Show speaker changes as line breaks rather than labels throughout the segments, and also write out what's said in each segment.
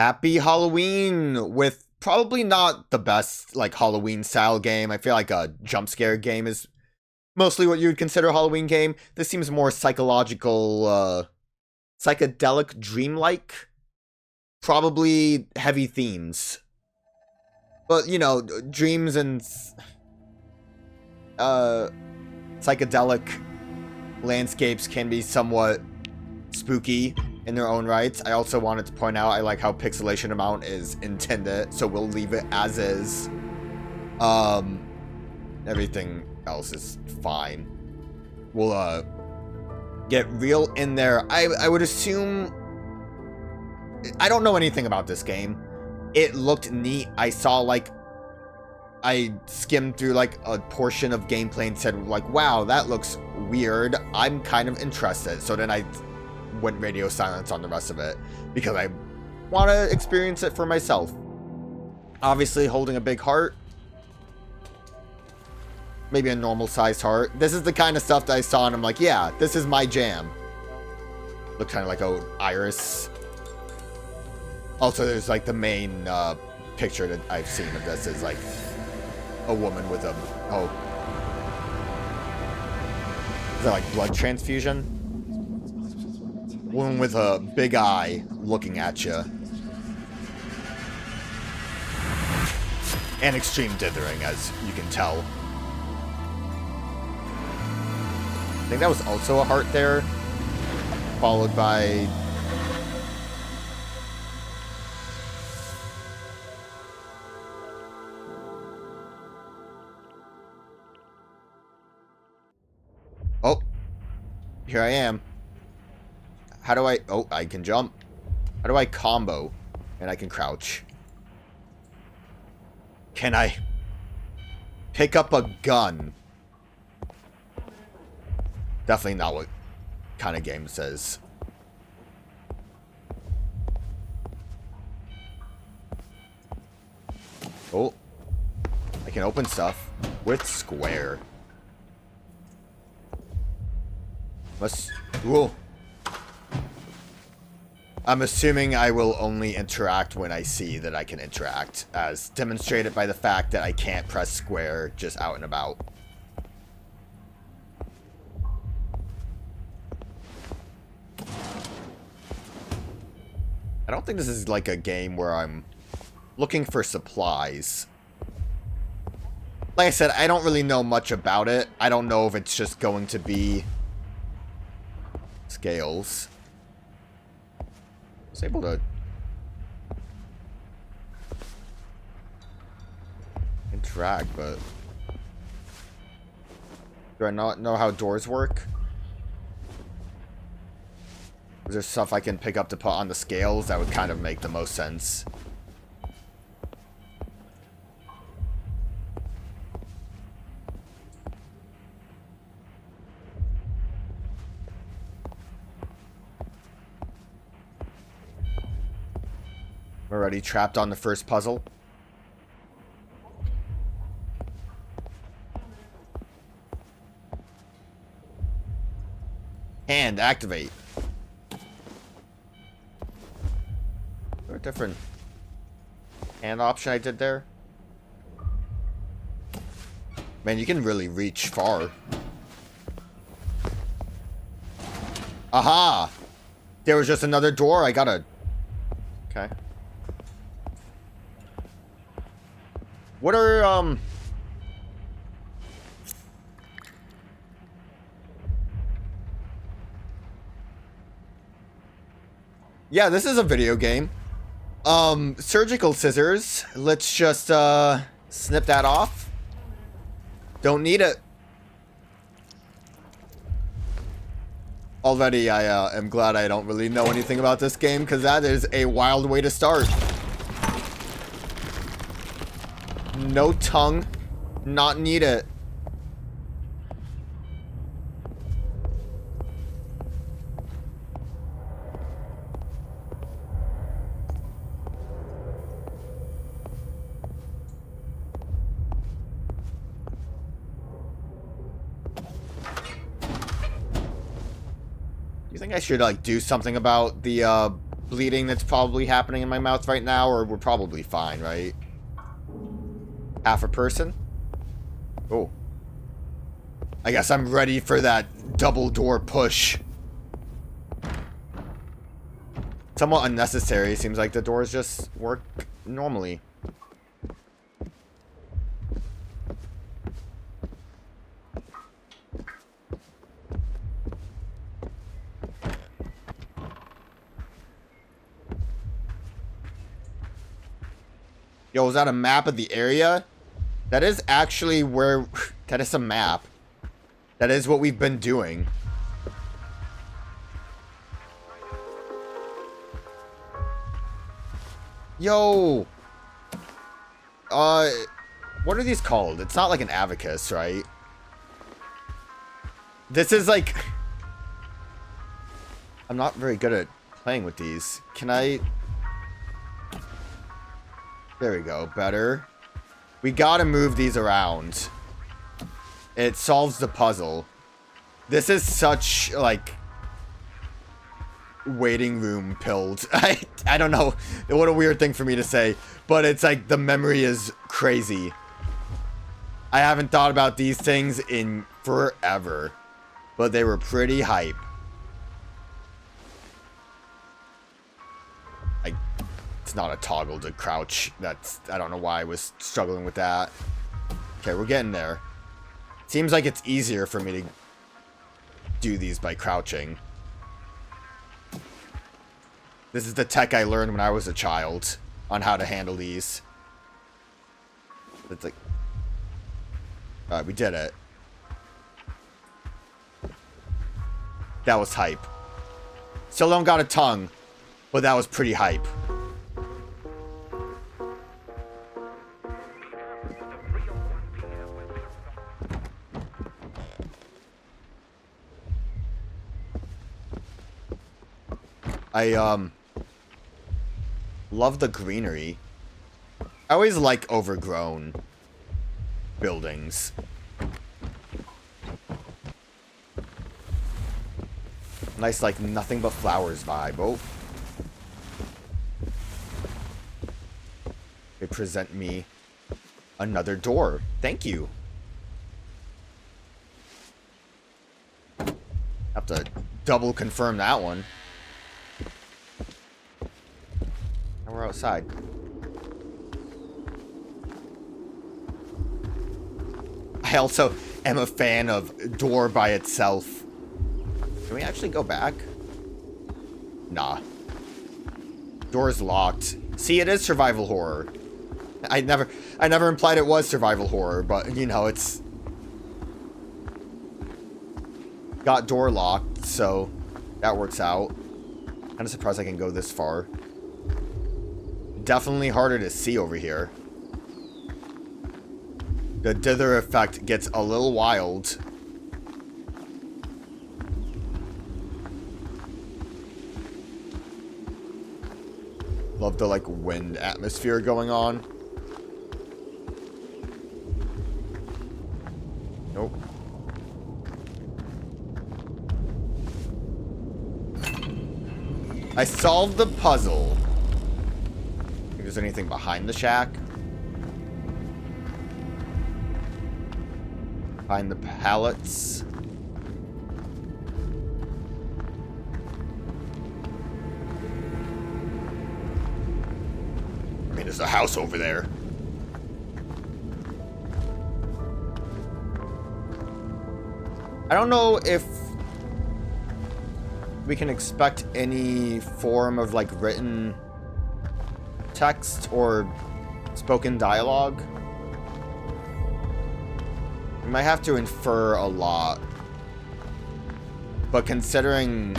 Happy Halloween with probably not the best, like, Halloween style game. I feel like a jump scare game is mostly what you would consider a Halloween game. This seems more psychological, psychedelic, dreamlike. Probably heavy themes. But, you know, dreams and psychedelic landscapes can be somewhat spooky in their own rights. I also wanted to point out I like how pixelation amount is intended, so we'll leave it as is. Everything else is fine. We'll get real in there. I would assume, I don't know anything about this game. It looked neat. I skimmed through like a portion of gameplay and said like, wow, that looks weird. I'm kind of interested. So then I went radio silence on the rest of it because I want to experience it for myself. Obviously holding a big heart. Maybe a normal sized heart. This is the kind of stuff that I saw and I'm like, yeah, this is my jam. Look kind of like a iris. Also, there's like the main picture that I've seen of this is like a woman with a, is that like blood transfusion? Woman with a big eye looking at you. And extreme dithering, as you can tell. I think that was also a heart there. Followed by... oh. Here I am. How do I... oh, I can jump. How do I combo? And I can crouch. Can I pick up a gun? Definitely not what kind of game says. Oh. I can open stuff with square. Whoa. I'm assuming I will only interact when I see that I can interact, as demonstrated by the fact that I can't press square just out and about. I don't think this is like a game where I'm looking for supplies. Like I said, I don't really know much about it. I don't know if it's just going to be scales. I was able to interact, but do I not know how doors work? Is there stuff I can pick up to put on the scales? That would kind of make the most sense. We're already trapped on the first puzzle. And activate. Is there a different hand option I did there? Man, you can really reach far. Aha! There was just another door. I gotta... okay. What are, yeah, this is a video game. Surgical scissors. Let's just, snip that off. Don't need it. Already, I am glad I don't really know anything about this game, because that is a wild way to start. No tongue. Not need it. You think I should, like, do something about the, bleeding that's probably happening in my mouth right now, or we're probably fine, right? Half a person? Oh. I guess I'm ready for that double door push. Somewhat unnecessary. Seems like the doors just work normally. Yo, is that a map of the area? That is actually where... That is a map. That is what we've been doing. Yo! What are these called? It's not like an abacus, right? This is like... I'm not very good at playing with these. Can I... There we go. Better. We gotta move these around. It solves the puzzle. This is such, like... waiting room pilled. I don't know. What a weird thing for me to say. But it's like the memory is crazy. I haven't thought about these things in forever. But they were pretty hype. It's not a toggle to crouch. I don't know why I was struggling with that. Okay, we're getting there. Seems like it's easier for me to do these by crouching. This is the tech I learned when I was a child on how to handle these. It's like... Alright, we did it. That was hype. Still don't got a tongue, but that was pretty hype. I, love the greenery. I always like overgrown buildings. Nice, like, nothing but flowers vibe. Oh. They present me another door. Thank you. Have to double confirm that one. And we're outside. I also am a fan of door by itself. Can we actually go back? Nah. Door's locked. See, it is survival horror. I never implied it was survival horror, but you know, it's got door locked, so that works out. Kind of surprised I can go this far. Definitely harder to see over here. The dither effect gets a little wild. Love the, like, wind atmosphere going on. Nope. I solved the puzzle. Think there's anything behind the shack? Find the pallets. I mean, there's a house over there. I don't know if we can expect any form of, like, written text or spoken dialogue. We might have to infer a lot. But considering...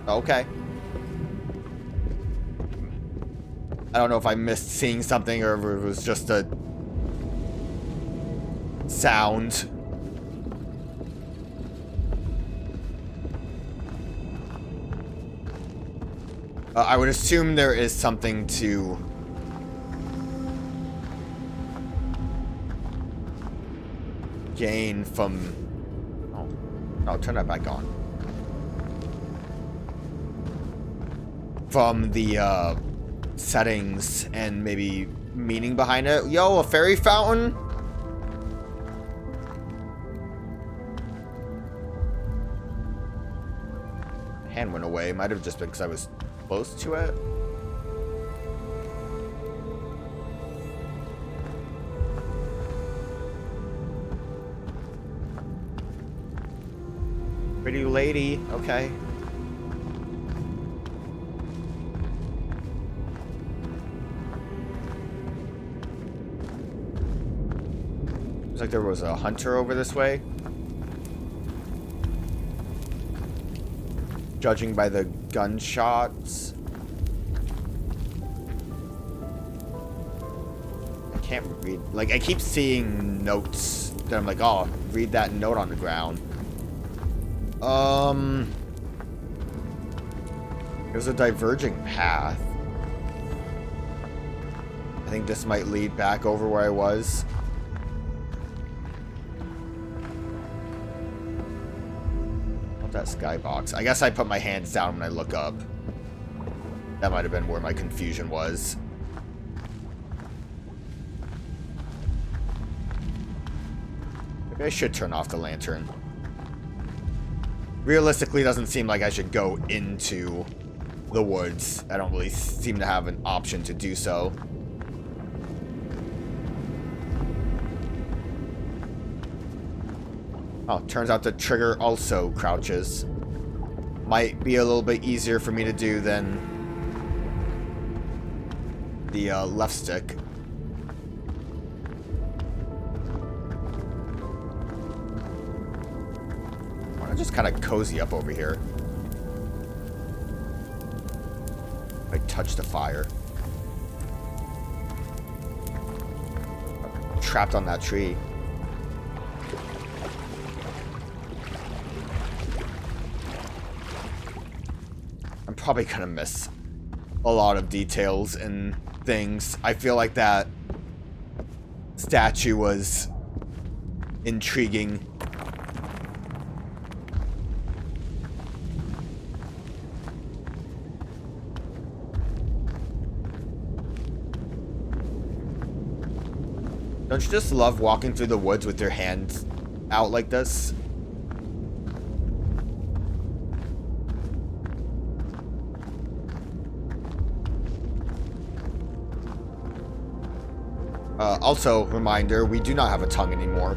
Okay. I don't know if I missed seeing something or if it was just a sound. I would assume there is something to gain from Oh, turn that back on. From the settings and maybe meaning behind it. Yo, a fairy fountain? Hand went away. Might have just been because I was close to it. Pretty lady. Okay. Looks like there was a hunter over this way. Judging by the gunshots. I can't read. Like, I keep seeing notes that I'm like, oh, read that note on the ground. There's a diverging path. I think this might lead back over where I was. That skybox. I guess I put my hands down when I look up. That might have been where my confusion was. Maybe I should turn off the lantern. Realistically, it doesn't seem like I should go into the woods. I don't really seem to have an option to do so. Oh, turns out the trigger also crouches. Might be a little bit easier for me to do than the left stick. I want to just kind of cozy up over here. I touch the fire. I'm trapped on that tree. Probably gonna miss a lot of details and things. I feel like that statue was intriguing. Don't you just love walking through the woods with your hands out like this? Also, reminder, we do not have a tongue anymore.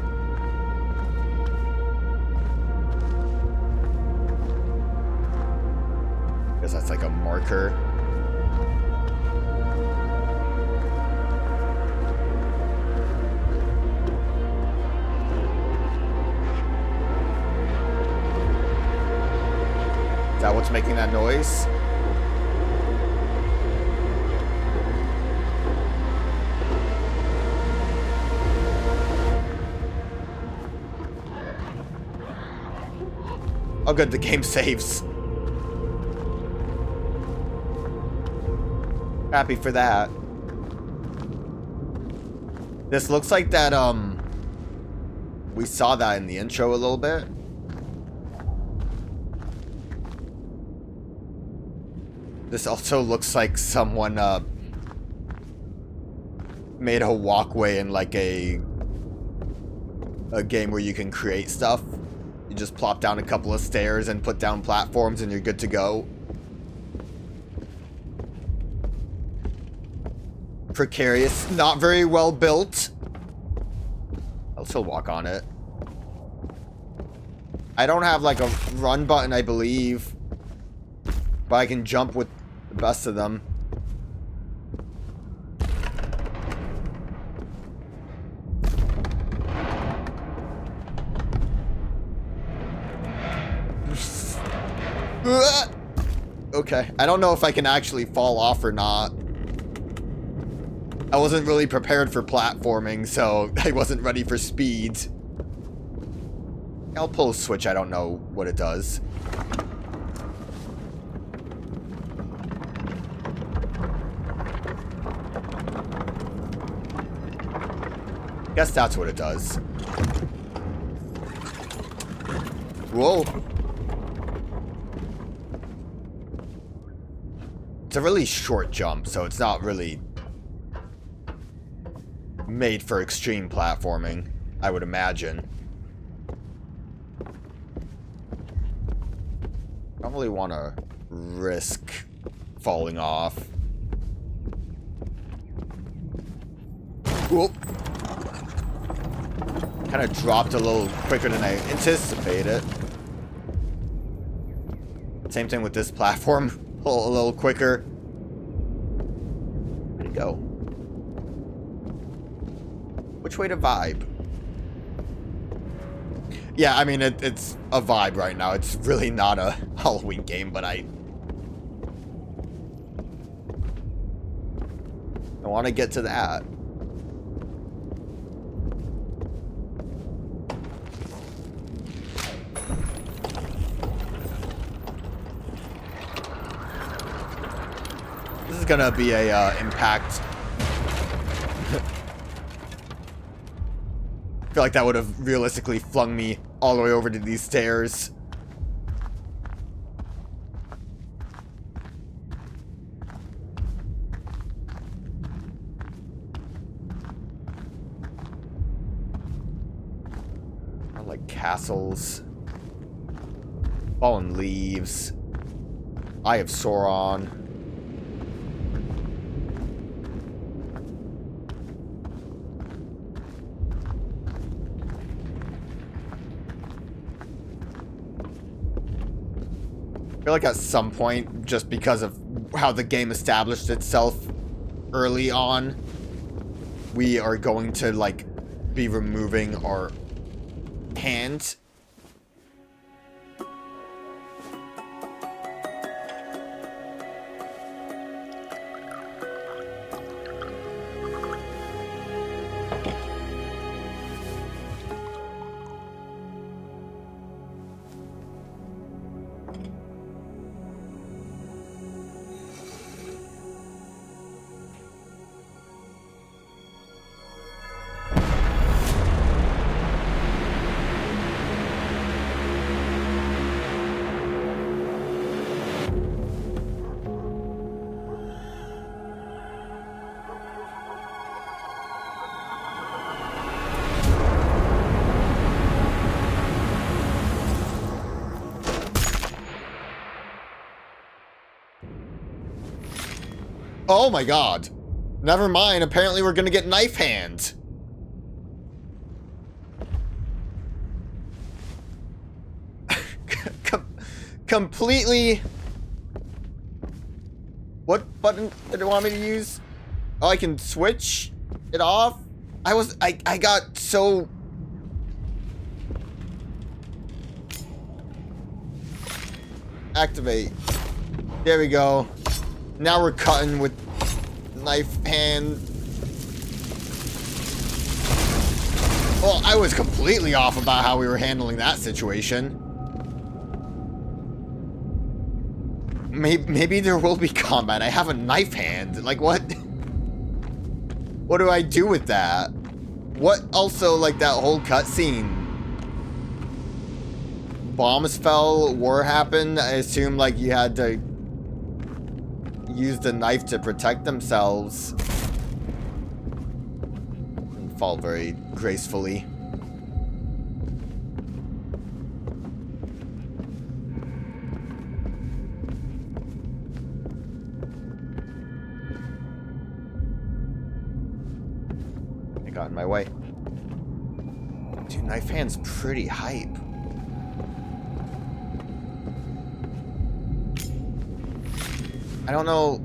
Because that's like a marker. Is that what's making that noise? Oh good, the game saves. Happy for that. This looks like that, we saw that in the intro a little bit. This also looks like someone, made a walkway in like a game where you can create stuff. You just plop down a couple of stairs and put down platforms and you're good to go. Precarious, not very well built. I'll still walk on it. I don't have like a run button, I believe. But I can jump with the best of them. Okay, I don't know if I can actually fall off or not. I wasn't really prepared for platforming, so I wasn't ready for speed. I'll pull a switch, I don't know what it does. Guess that's what it does. Whoa. It's a really short jump, so it's not really made for extreme platforming, I would imagine. I don't really want to risk falling off. Whoop. Kind of dropped a little quicker than I anticipated. Same thing with this platform. A little quicker. Where'd it go? Which way to vibe? Yeah, I mean, it's a vibe right now. It's really not a Halloween game, but I want to get to that. This is gonna be a impact. I feel like that would have realistically flung me all the way over to these stairs. I like castles. Fallen leaves. Eye of Sauron. I feel like at some point, just because of how the game established itself early on, we are going to, like, be removing our hand. Oh my god. Never mind, apparently we're gonna get knife hand. Completely... What button did it want me to use? Oh, I can switch it off? I got so... Activate. There we go. Now we're cutting with knife hand. Well, I was completely off about how we were handling that situation. Maybe there will be combat. I have a knife hand. Like, what? What do I do with that? What also, like, that whole cutscene? Bombs fell, war happened. I assume, like, you had to use the knife to protect themselves. And fall very gracefully. It got in my way. Dude, knife hand's pretty hype. I don't know.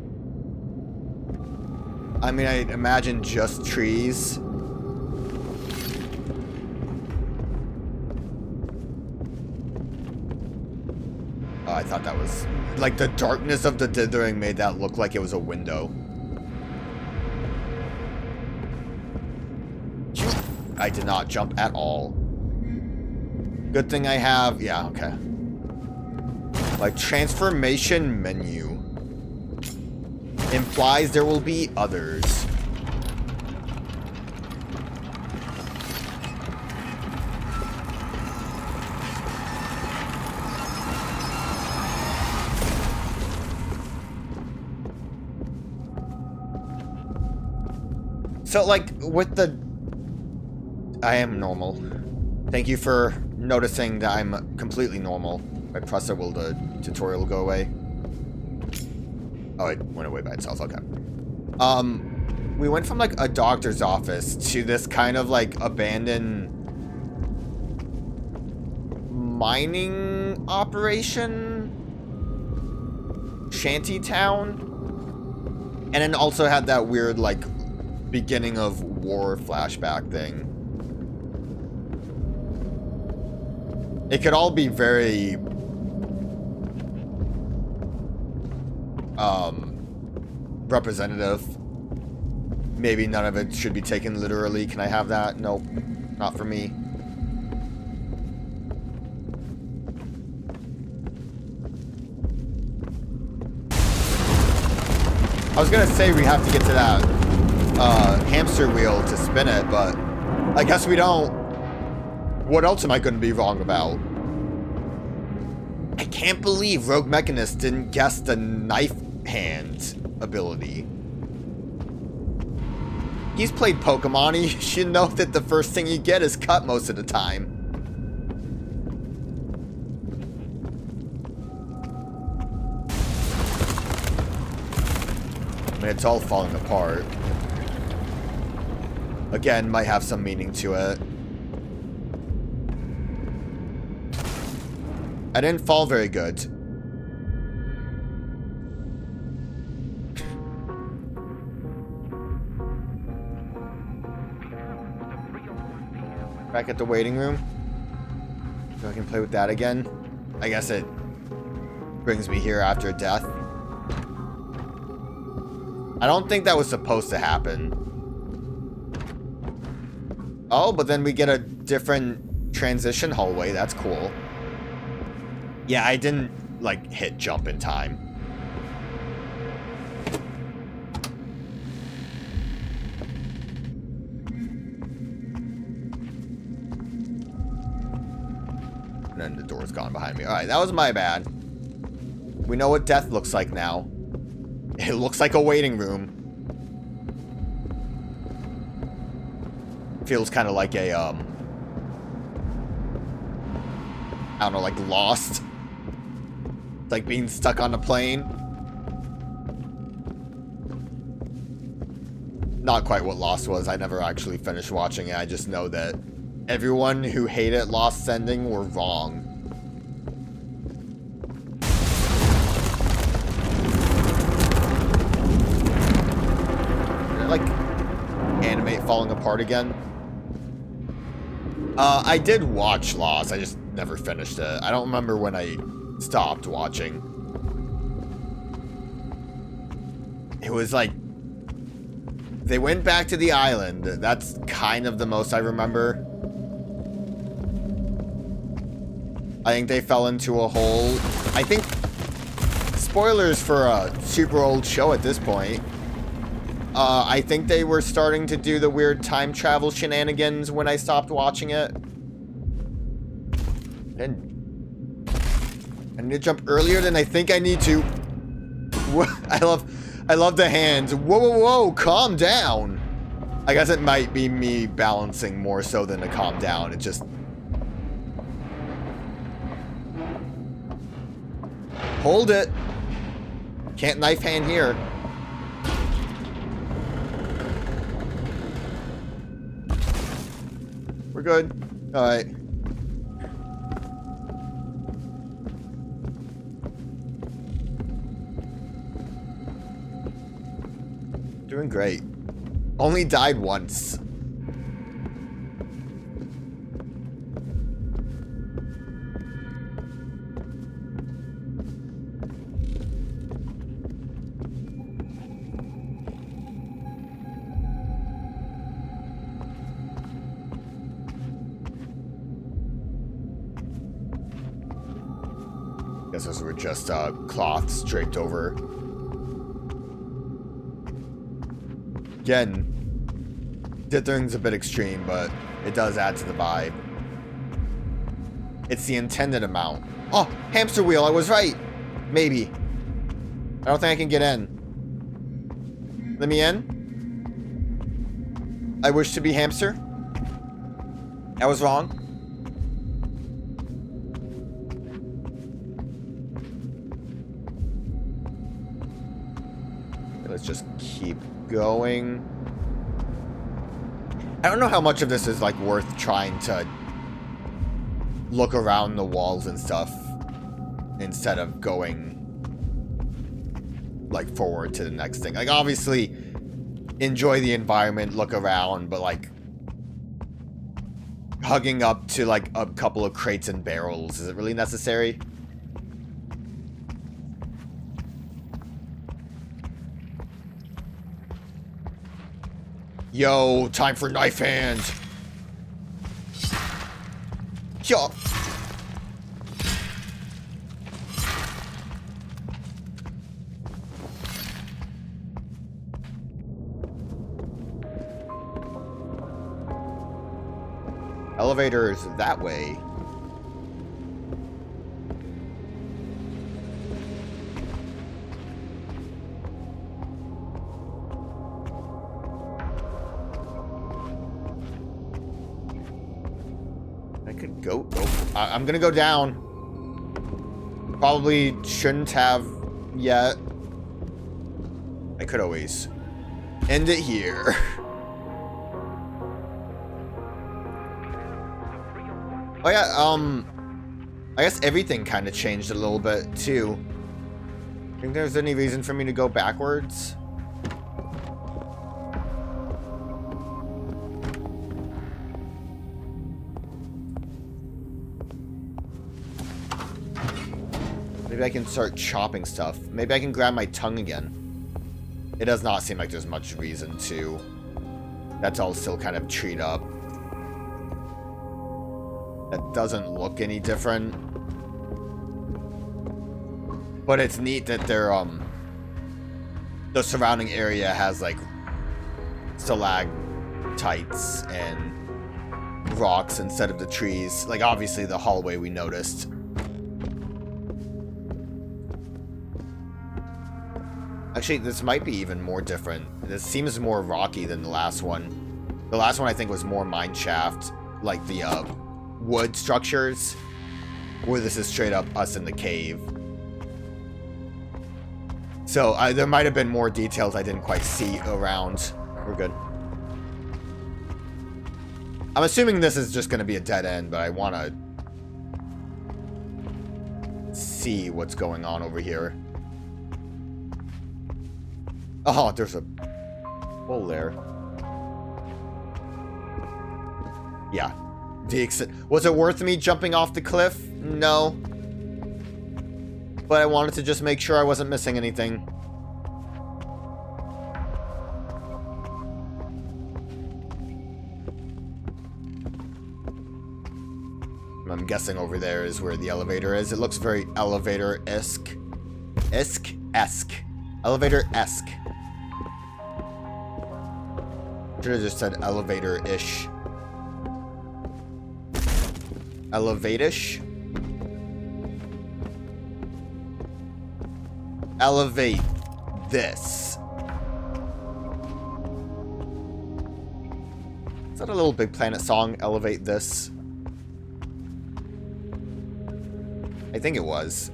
I mean, I imagine just trees. Oh, I thought that was... Like, the darkness of the dithering made that look like it was a window. I did not jump at all. Good thing I have... Yeah, okay. Like, transformation menu. Implies there will be others. So, like, with the... I am normal. Thank you for noticing that I'm completely normal. If I press it, will the tutorial go away? Oh, it went away by itself. Okay. We went from, like, a doctor's office to this kind of, like, abandoned mining operation? Shanty town? And then also had that weird, like, beginning of war flashback thing. It could all be very... representative. Maybe none of it should be taken literally. Can I have that? Nope. Not for me. I was gonna say we have to get to that hamster wheel to spin it, but I guess we don't. What else am I gonna be wrong about? I can't believe Rogue Mechanist didn't guess the knife hand ability. He's played Pokemon. He should know that the first thing you get is cut most of the time. I mean, it's all falling apart. Again, might have some meaning to it. I didn't fall very good. Back at the waiting room. So I can play with that again. I guess it brings me here after death. I don't think that was supposed to happen. Oh, but then we get a different transition hallway. That's cool. Yeah, I didn't, like, hit jump in time. And then the door's gone behind me. Alright, that was my bad. We know what death looks like now. It looks like a waiting room. Feels kind of like a, I don't know, like Lost. It's like being stuck on a plane. Not quite what Lost was. I never actually finished watching it. I just know that everyone who hated Lost's ending were wrong. Did it, like, animate falling apart again? I did watch Lost. I just never finished it. I don't remember when I stopped watching. It was like they went back to the island. That's kind of the most I remember. I think they fell into a hole. I think spoilers for a super old show at this point. I think they were starting to do the weird time travel shenanigans when I stopped watching it. And I need to jump earlier than I think I need to. I love the hands. Whoa, whoa, whoa, calm down. I guess it might be me balancing more so than to calm down. It just... Hold it. Can't knife hand here. We're good. Alright. Doing great. Only died once. Guess those were just cloths draped over. Again, dithing's a bit extreme, but it does add to the vibe. It's the intended amount. Oh, hamster wheel, I was right. Maybe. I don't think I can get in. Let me in? I wish to be hamster. I was wrong. Let's just keep going. I don't know how much of this is like worth trying to look around the walls and stuff instead of going like forward to the next thing. Like obviously enjoy the environment, look around, but like hugging up to like a couple of crates and barrels, is it really necessary? Yo, time for knife hand. Yo. Elevator is that way. I could go. Oh, I'm gonna go down. Probably shouldn't have yet. I could always end it here. Oh yeah, I guess everything kind of changed a little bit, too. Think there's any reason for me to go backwards? Maybe I can start chopping stuff. Maybe I can grab my tongue again. It does not seem like there's much reason to. That's all still kind of treed up. That doesn't look any different. But it's neat that they're, the surrounding area has, like, stalactites and rocks instead of the trees. Like, obviously the hallway we noticed. Actually, this might be even more different. This seems more rocky than the last one. The last one, I think, was more mine shaft. Like, the, wood structures, where this is straight up us in the cave. So there might have been more details I didn't quite see around. We're good. I'm assuming this is just going to be a dead end, but I want to see what's going on over here. Oh, there's a hole there. Yeah. Was it worth me jumping off the cliff? No. But I wanted to just make sure I wasn't missing anything. I'm guessing over there is where the elevator is. It looks very elevator-esque. Esque. Elevator-esque. Should have just said elevator-ish. Elevate-ish? Elevate this. Is that a Little Big Planet song? Elevate this. I think it was.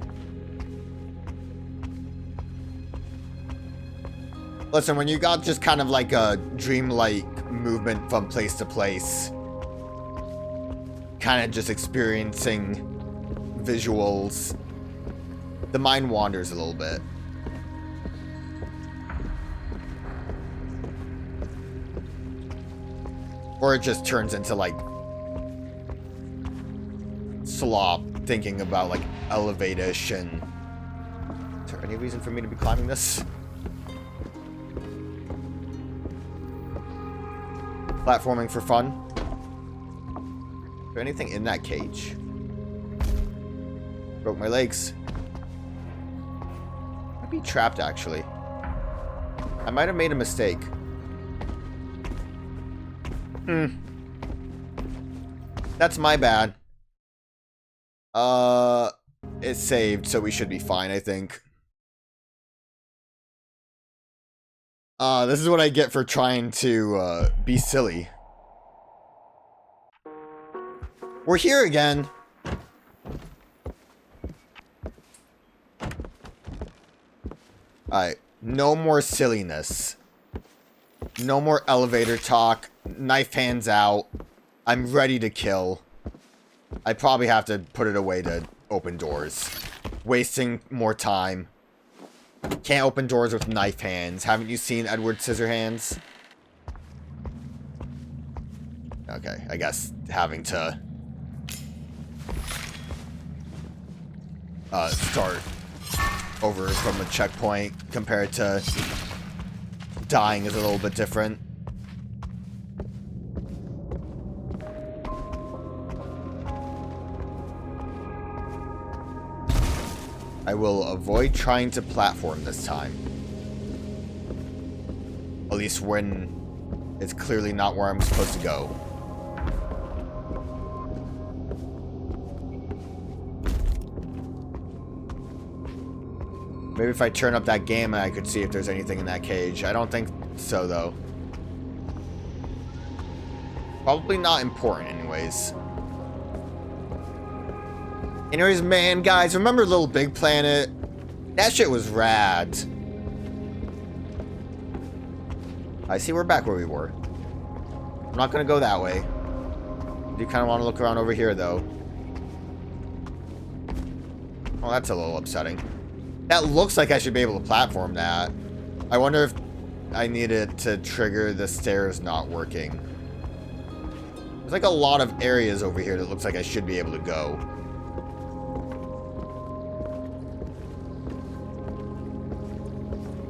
Listen, when you got just kind of like a dreamlike movement from place to place, kind of just experiencing visuals, the mind wanders a little bit. Or it just turns into like slop, thinking about like elevate-ish and... Is there any reason for me to be climbing this? Platforming for fun. Is there anything in that cage? Broke my legs. I'd be trapped, actually. I might have made a mistake. That's my bad. It's saved, so we should be fine, I think. This is what I get for trying to, be silly. We're here again. Alright, no more silliness. No more elevator talk. Knife hands out. I'm ready to kill. I probably have to put it away to open doors. Wasting more time. Can't open doors with knife hands. Haven't you seen Edward Scissorhands? Okay, I guess having to start over from a checkpoint compared to dying is a little bit different. I will avoid trying to platform this time. At least when it's clearly not where I'm supposed to go. Maybe if I turn up that gamma, I could see if there's anything in that cage. I don't think so, though. Probably not important, anyways. Anyways, man, guys, remember Little Big Planet? That shit was rad. I see we're back where we were. I'm not gonna go that way. I do kind of want to look around over here, though. Well, that's a little upsetting. That looks like I should be able to platform that. I wonder if I needed to trigger the stairs not working. There's like a lot of areas over here that looks like I should be able to go.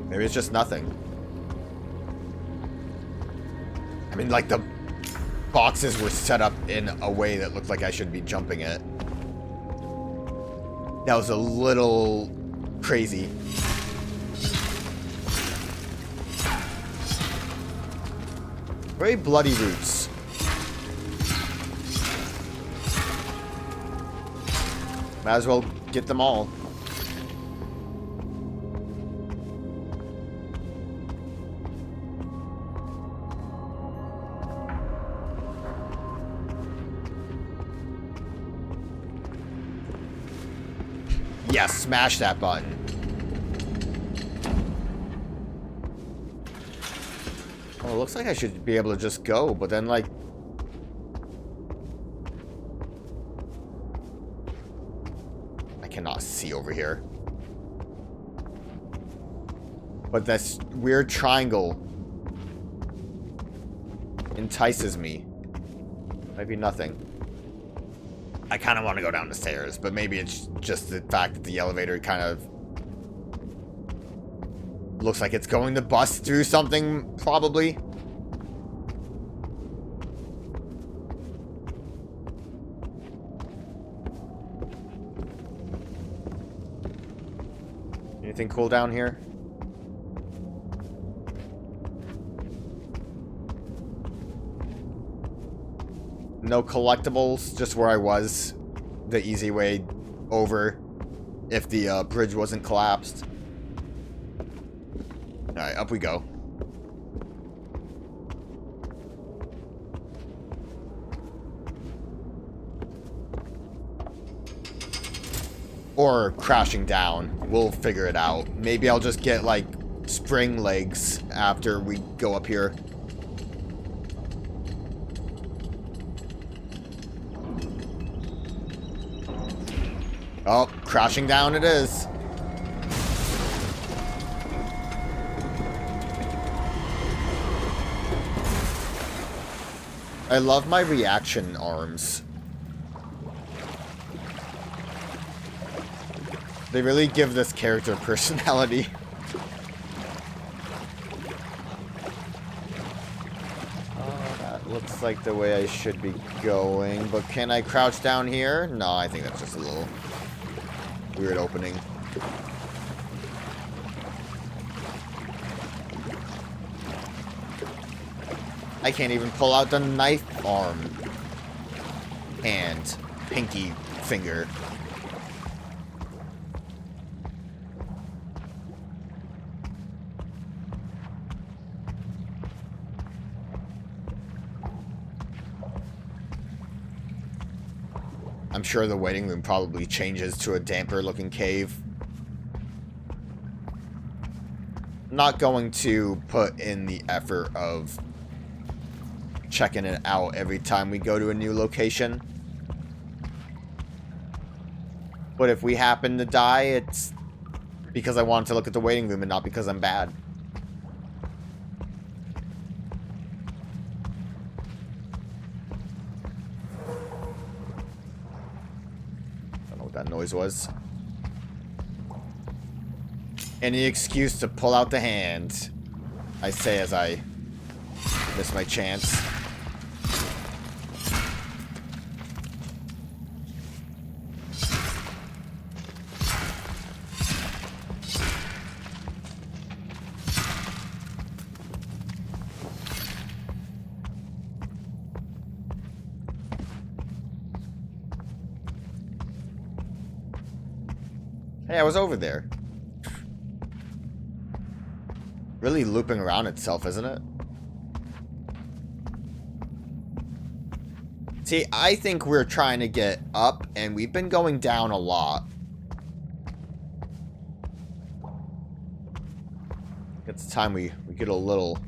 Maybe it's just nothing. I mean, like, the boxes were set up in a way that looked like I should be jumping it. That was a little crazy. Very bloody roots. Might as well get them all. Yes, smash that button. Oh, it looks like I should be able to just go, but then, like... I cannot see over here. But this weird triangle entices me. Maybe nothing. I kind of want to go down the stairs, but maybe it's just the fact that the elevator kind of looks like it's going to bust through something, probably. Anything cool down here? No collectibles, just where I was. The easy way over if the bridge wasn't collapsed. Alright, up we go. Or crashing down. We'll figure it out. Maybe I'll just get, like, spring legs after we go up here. Oh, crashing down it is. I love my reaction arms. They really give this character personality. Oh, that looks like the way I should be going. But can I crouch down here? No, I think that's just a little weird opening. I can't even pull out the knife arm. Hand. Pinky finger. I'm sure the waiting room probably changes to a damper looking cave. I'm not going to put in the effort of checking it out every time we go to a new location. But if we happen to die, it's because I wanted to look at the waiting room and not because I'm bad. Don't know what that noise was. Any excuse to pull out the hand, I say as I miss my chance. Hey, I was over there. Really looping around itself, isn't it? See, I think we're trying to get up, and we've been going down a lot. It's time we get a little...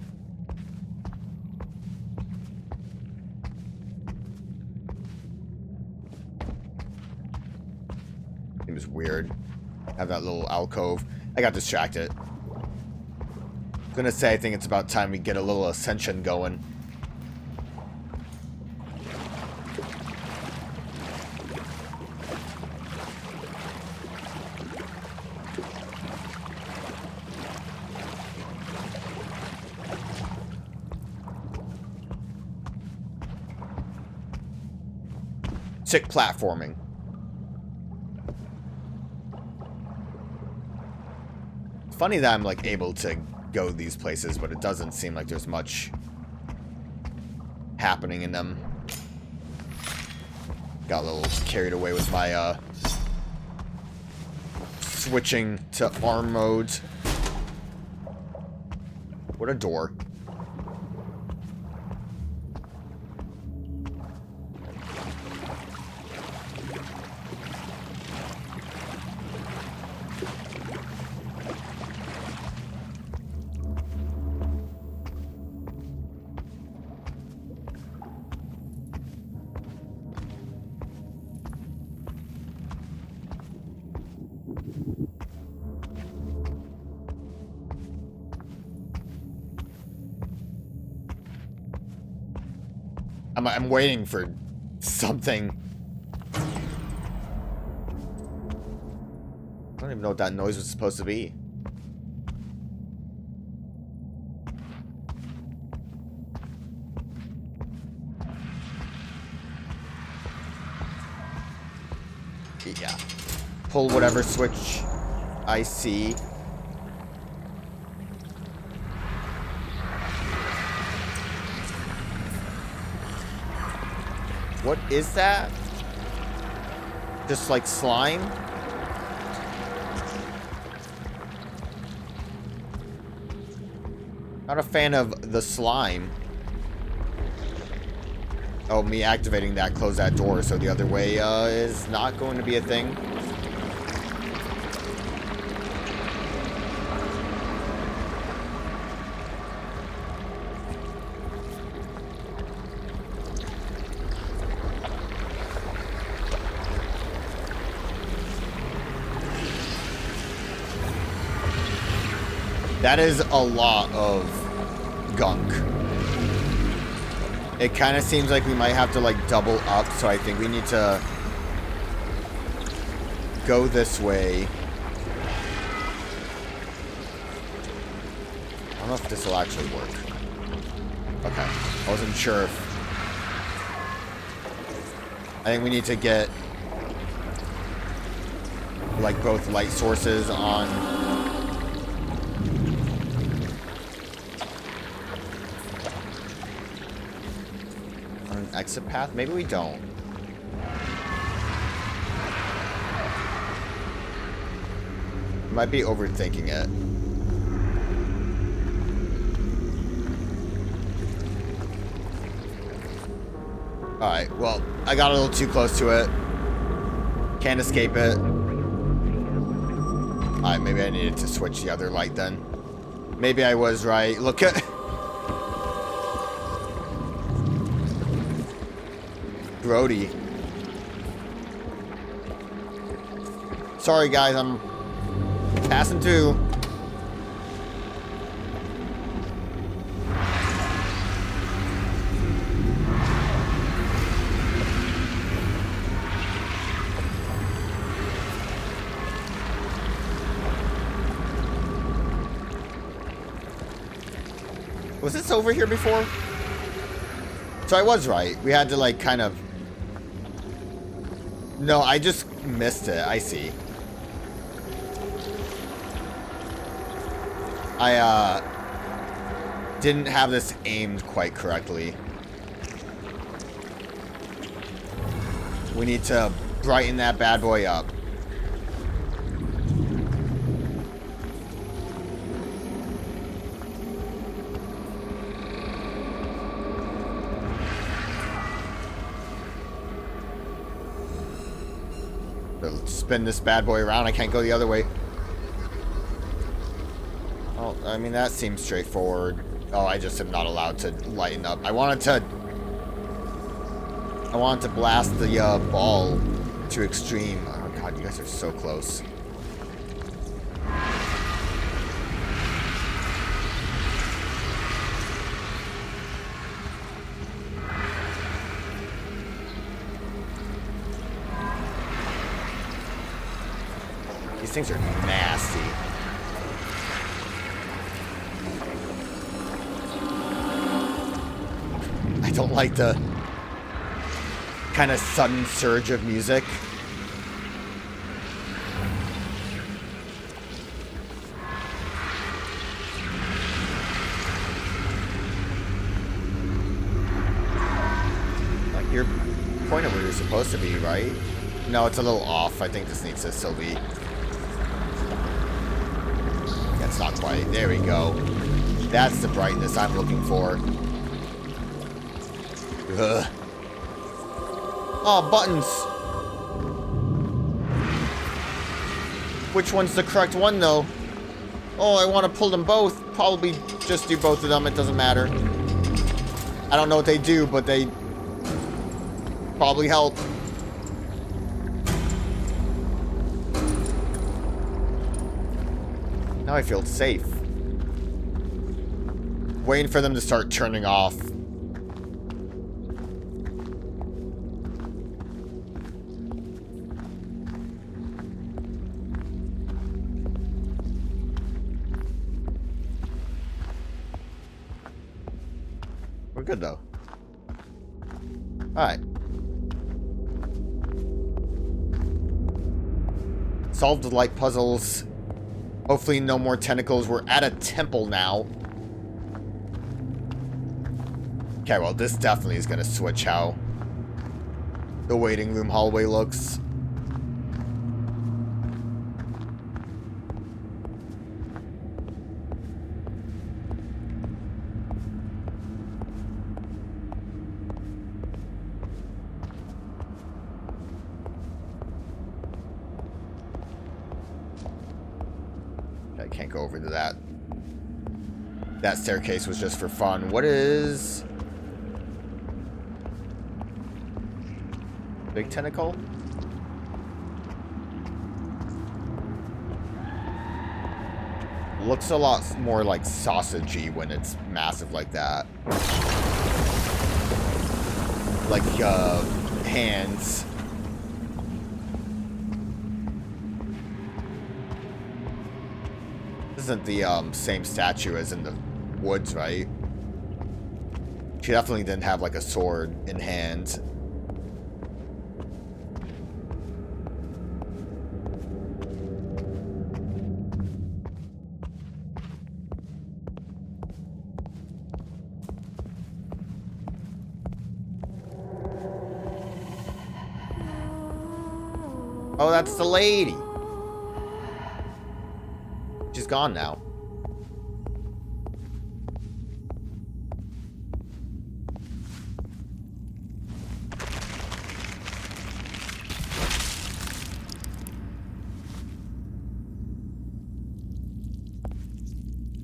Seems weird. Have that little alcove. I got distracted. I'm gonna say I think it's about time we get a little ascension going. Sick platforming. It's funny that I'm like able to go these places, but it doesn't seem like there's much happening in them. Got a little carried away with my switching to arm modes. What a door. I'm waiting for something. I don't even know what that noise was supposed to be. Yeah. Pull whatever switch I see. What is that? Just like slime? Not a fan of the slime. Oh, me activating that closed that door, so the other way is not going to be a thing. That is a lot of gunk. It kind of seems like we might have to like double up, so I think we need to go this way. I don't know if this will actually work. Okay, I wasn't sure if... I think we need to get like both light sources on... an exit path? Maybe we don't. Might be overthinking it. Alright, well, I got a little too close to it. Can't escape it. Alright, maybe I needed to switch the other light then. Maybe I was right. Look at... Grody. Sorry guys, I'm passing through. Was this over here before? So I was right. We had to like kind of... No, I just missed it. I see. I didn't have this aimed quite correctly. We need to brighten that bad boy up. Spin this bad boy around. I can't go the other way. Oh, I mean, that seems straightforward. Oh, I just am not allowed to lighten up. I wanted to blast the ball to extreme. Oh god, you guys are so close. These things are nasty. I don't like the kind of sudden surge of music. Like, you're pointing where you're supposed to be, right? No, it's a little off. I think this needs to still be... That's not quite. There we go. That's the brightness I'm looking for. Ugh. Oh, buttons. Which one's the correct one, though? Oh, I want to pull them both. Probably just do both of them. It doesn't matter. I don't know what they do, but they probably help. Now I feel safe. Waiting for them to start turning off. We're good though. Alright. Solved the light puzzles. Hopefully no more tentacles. We're at a temple now. Okay, well, this definitely is going to switch how the waiting room hallway looks. I can't go over to that. That staircase was just for fun. What is... Big tentacle? Looks a lot more like sausagey when it's massive like that. Like, hands. This isn't the, same statue as in the woods, right? She definitely didn't have, like, a sword in hand. Oh, that's the lady. She's gone now.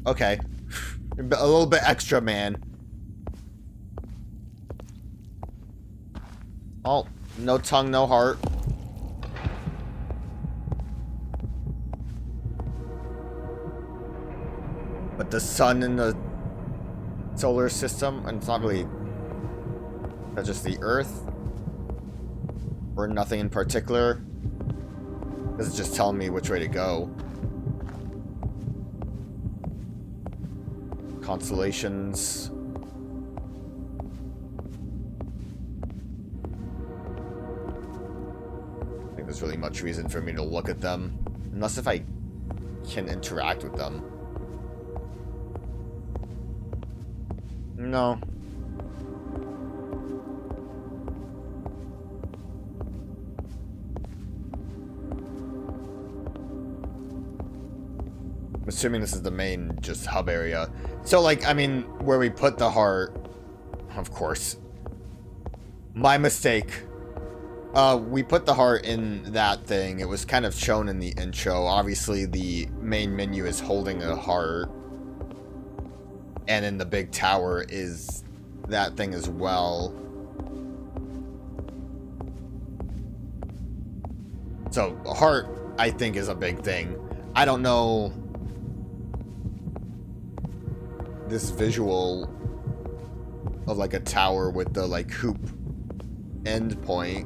Okay. A little bit extra, man. Oh, no tongue, no heart. But the sun in the solar system, and it's not really... That's just the Earth? Or nothing in particular? This is just telling me which way to go. Constellations. I don't think there's really much reason for me to look at them. Unless if I can interact with them. No. I'm assuming this is the main just hub area. So, like, I mean, where we put the heart, of course. My mistake. We put the heart in that thing. It was kind of shown in the intro. Obviously, the main menu is holding a heart. And in the big tower is that thing as well. So, a heart, I think, is a big thing. I don't know... this visual of like a tower with the like hoop end point.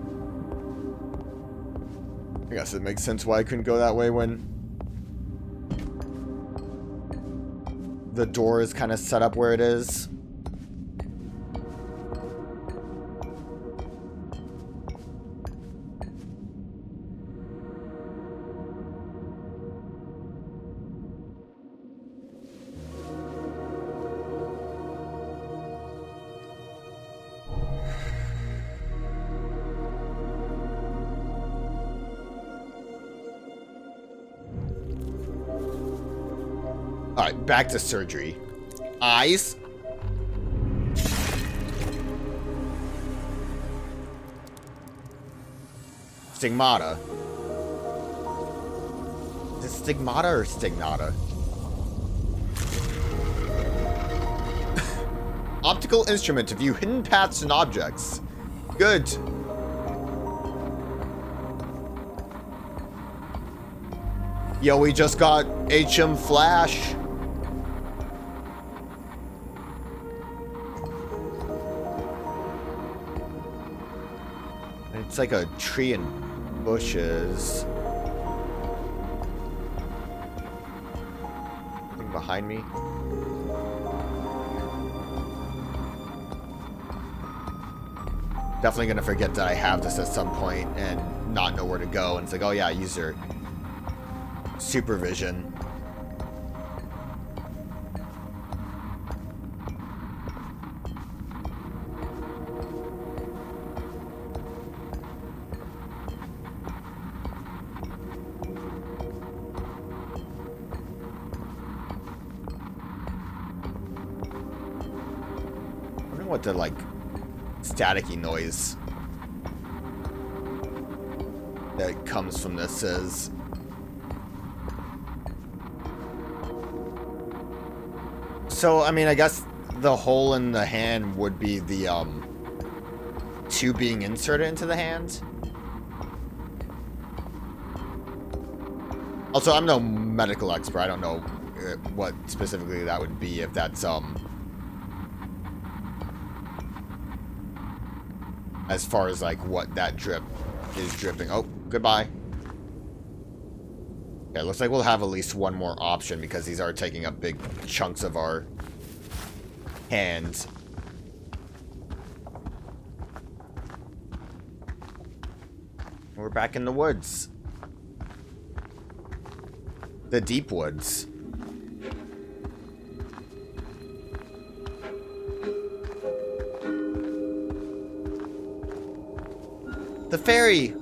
I guess it makes sense why I couldn't go that way when the door is kind of set up where it is. Alright, back to surgery. Eyes. Stigmata. Is it stigmata or stignata? Optical instrument to view hidden paths and objects. Good. Yo, we just got HM Flash. It's like a tree and bushes. Something behind me. Definitely gonna forget that I have this at some point and not know where to go. And it's like, oh yeah, user supervision. What the like staticky noise that comes from this is. So I mean, I guess the hole in the hand would be the tube being inserted into the hand. Also, I'm no medical expert. I don't know what specifically that would be, if that's as far as like what that drip is dripping. Oh, goodbye. Yeah, looks like we'll have at least one more option because these are taking up big chunks of our hands. We're back in the woods. The deep woods. The ferry!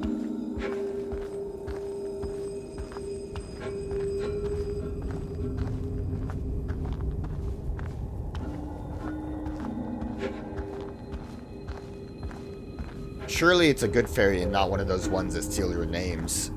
Surely it's a good ferry and not one of those ones that steal your names.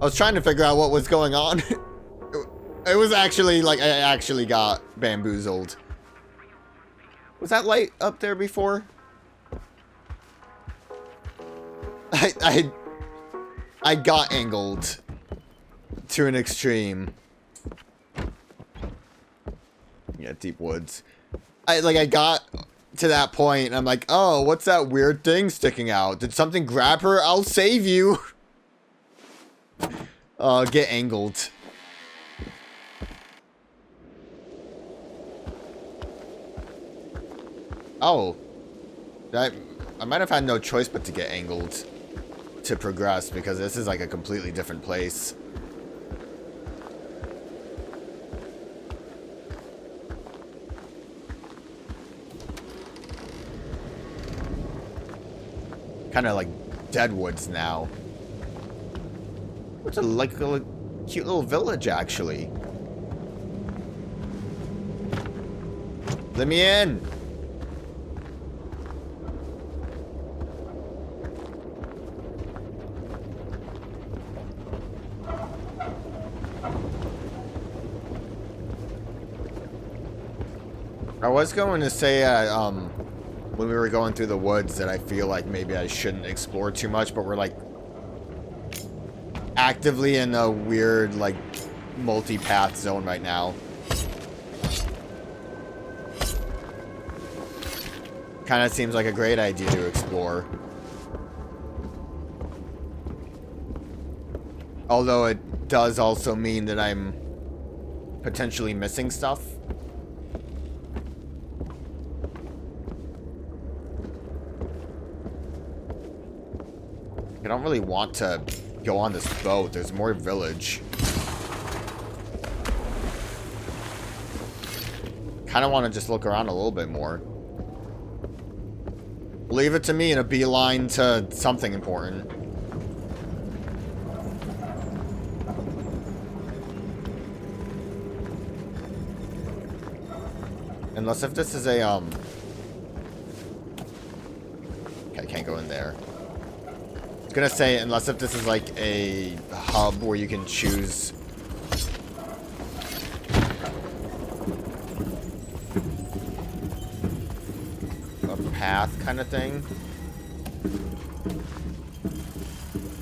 I was trying to figure out what was going on. It was actually, like, I actually got bamboozled. Was that light up there before? I got angled to an extreme. Yeah, deep woods. I got to that point, and I'm like, oh, what's that weird thing sticking out? Did something grab her? I'll save you. Get angled. Oh. I might have had no choice but to get angled to progress, because this is like a completely different place. Kind of like Deadwoods now. It's like a cute little village, actually. Let me in. I was going to say, when we were going through the woods, that I feel like maybe I shouldn't explore too much, but we're like actively in a weird, like, multi-path zone right now. Kind of seems like a great idea to explore. Although it does also mean that I'm potentially missing stuff. I don't really want to go on this boat. There's more village. Kind of want to just look around a little bit more. Leave it to me in a beeline to something important. Unless if this is a, Okay, I can't go in there. I was gonna say, unless if this is like a hub where you can choose a path kind of thing.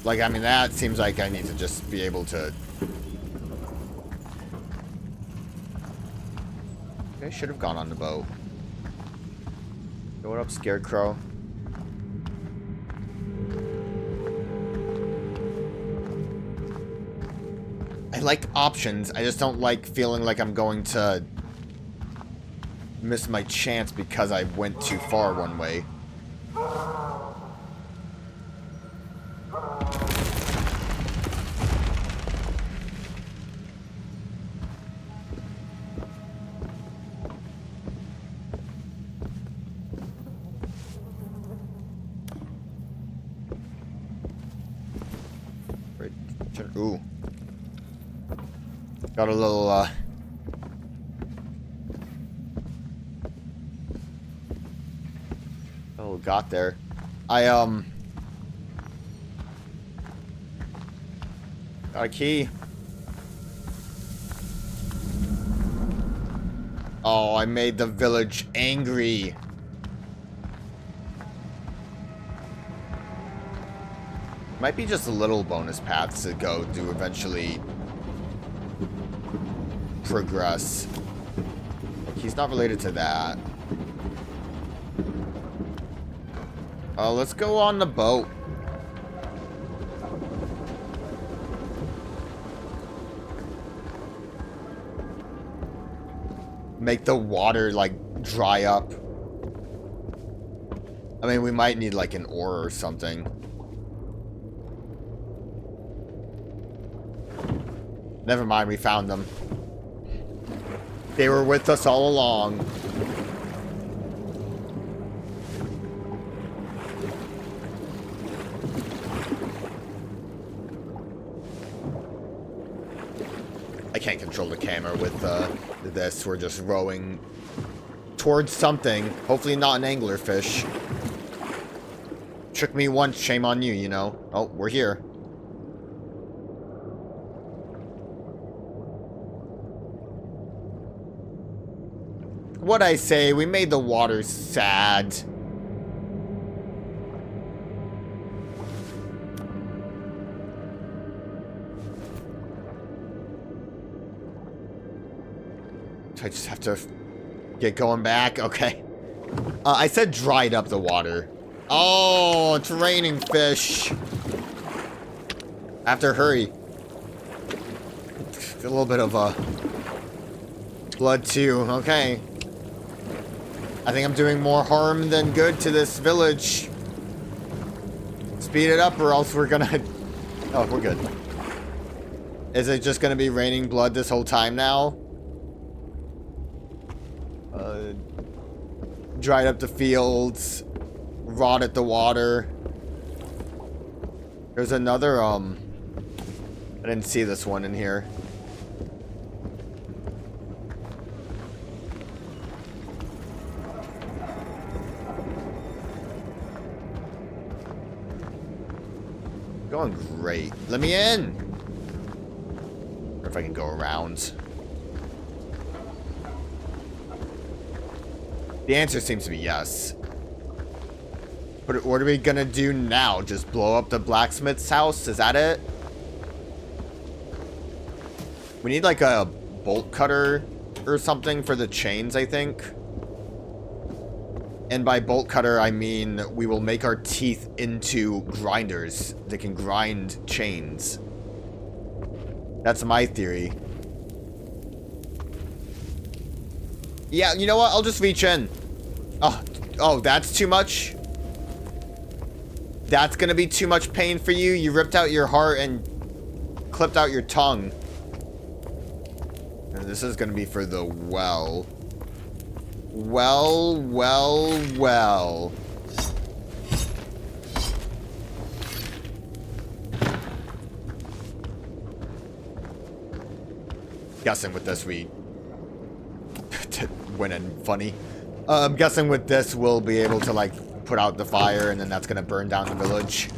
Like, I mean, that seems like I need to just be able to... I should have gone on the boat. What up, Scarecrow? I like options. I just don't like feeling like I'm going to miss my chance because I went too far one way. Ooh. Got a little, Oh, got there. Got a key. Oh, I made the village angry. Might be just a little bonus paths to go to eventually progress. He's not related to that. Let's go on the boat. Make the water, like, dry up. I mean, we might need, like, an ore or something. Never mind, we found them. They were with us all along. I can't control the camera with this. We're just rowing towards something. Hopefully not an anglerfish. Trick me once, shame on you, you know. Oh, we're here. What'd I say? We made the water sad. I just have to get going back? Okay. I said dried up the water. Oh, it's raining fish. I have to hurry. A little bit of blood too. Okay. I think I'm doing more harm than good to this village. Speed it up or else we're gonna... Oh, we're good. Is it just gonna be raining blood this whole time now? Dried up the fields. Rotted the water. There's another, I didn't see this one in here. Going great. Let me in! Or if I can go around. The answer seems to be yes. But what are we gonna do now? Just blow up the blacksmith's house? Is that it? We need like a bolt cutter or something for the chains, I think. And by bolt cutter, I mean we will make our teeth into grinders that can grind chains. That's my theory. Yeah, you know what? I'll just reach in. Oh, that's too much? That's gonna be too much pain for you? You ripped out your heart and clipped out your tongue. And this is gonna be for the well. Well. Guessing with this we went in funny. I'm guessing with this we'll be able to like put out the fire and then that's gonna burn down the village.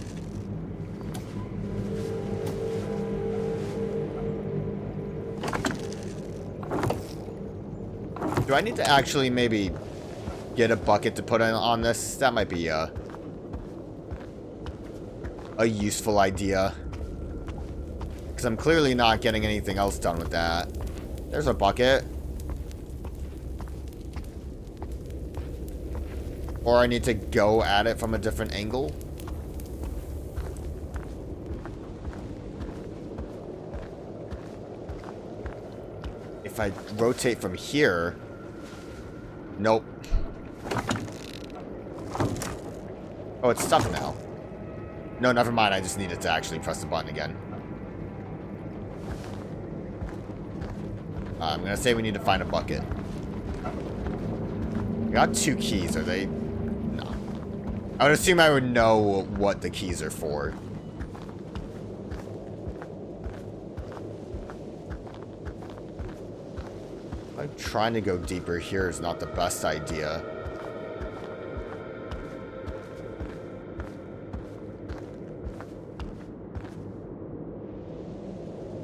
Do I need to actually maybe get a bucket to put on this? That might be a useful idea. Because I'm clearly not getting anything else done with that. There's a bucket. Or I need to go at it from a different angle. If I rotate from here... Nope. Oh, it's stuck now. No, never mind. I just needed to actually press the button again. I'm gonna say we need to find a bucket. We got 2 keys. Are they... No. I would assume I would know what the keys are for. I'm trying to go deeper here is not the best idea.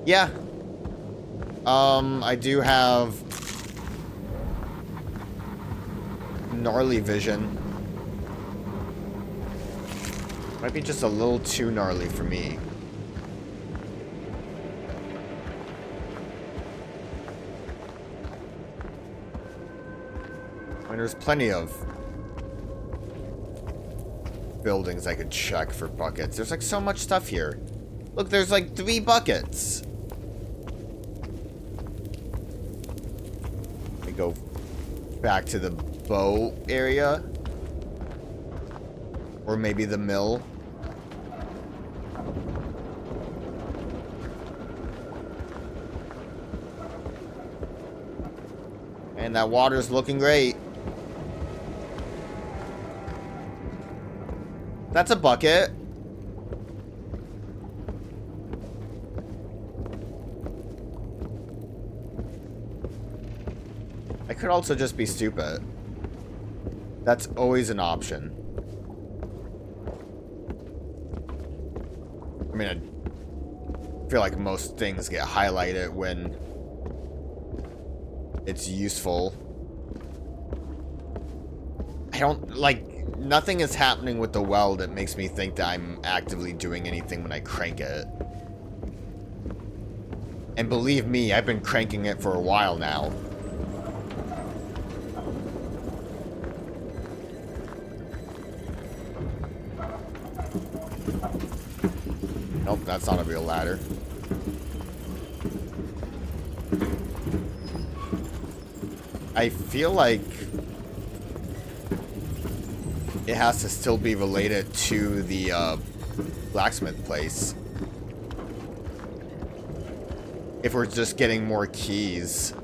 Yeah. I do have gnarly vision. Might be just a little too gnarly for me. I mean, there's plenty of buildings I could check for buckets. There's like so much stuff here. Look, there's like 3 buckets. Let me go back to the bow area. Or maybe the mill. And that water's looking great. That's a bucket. I could also just be stupid. That's always an option. I mean, I feel like most things get highlighted when it's useful. I don't, like, nothing is happening with the well that makes me think that I'm actively doing anything when I crank it. And believe me, I've been cranking it for a while now. Nope, that's not a real ladder. I feel like it has to still be related to the blacksmith place. If we're just getting more keys.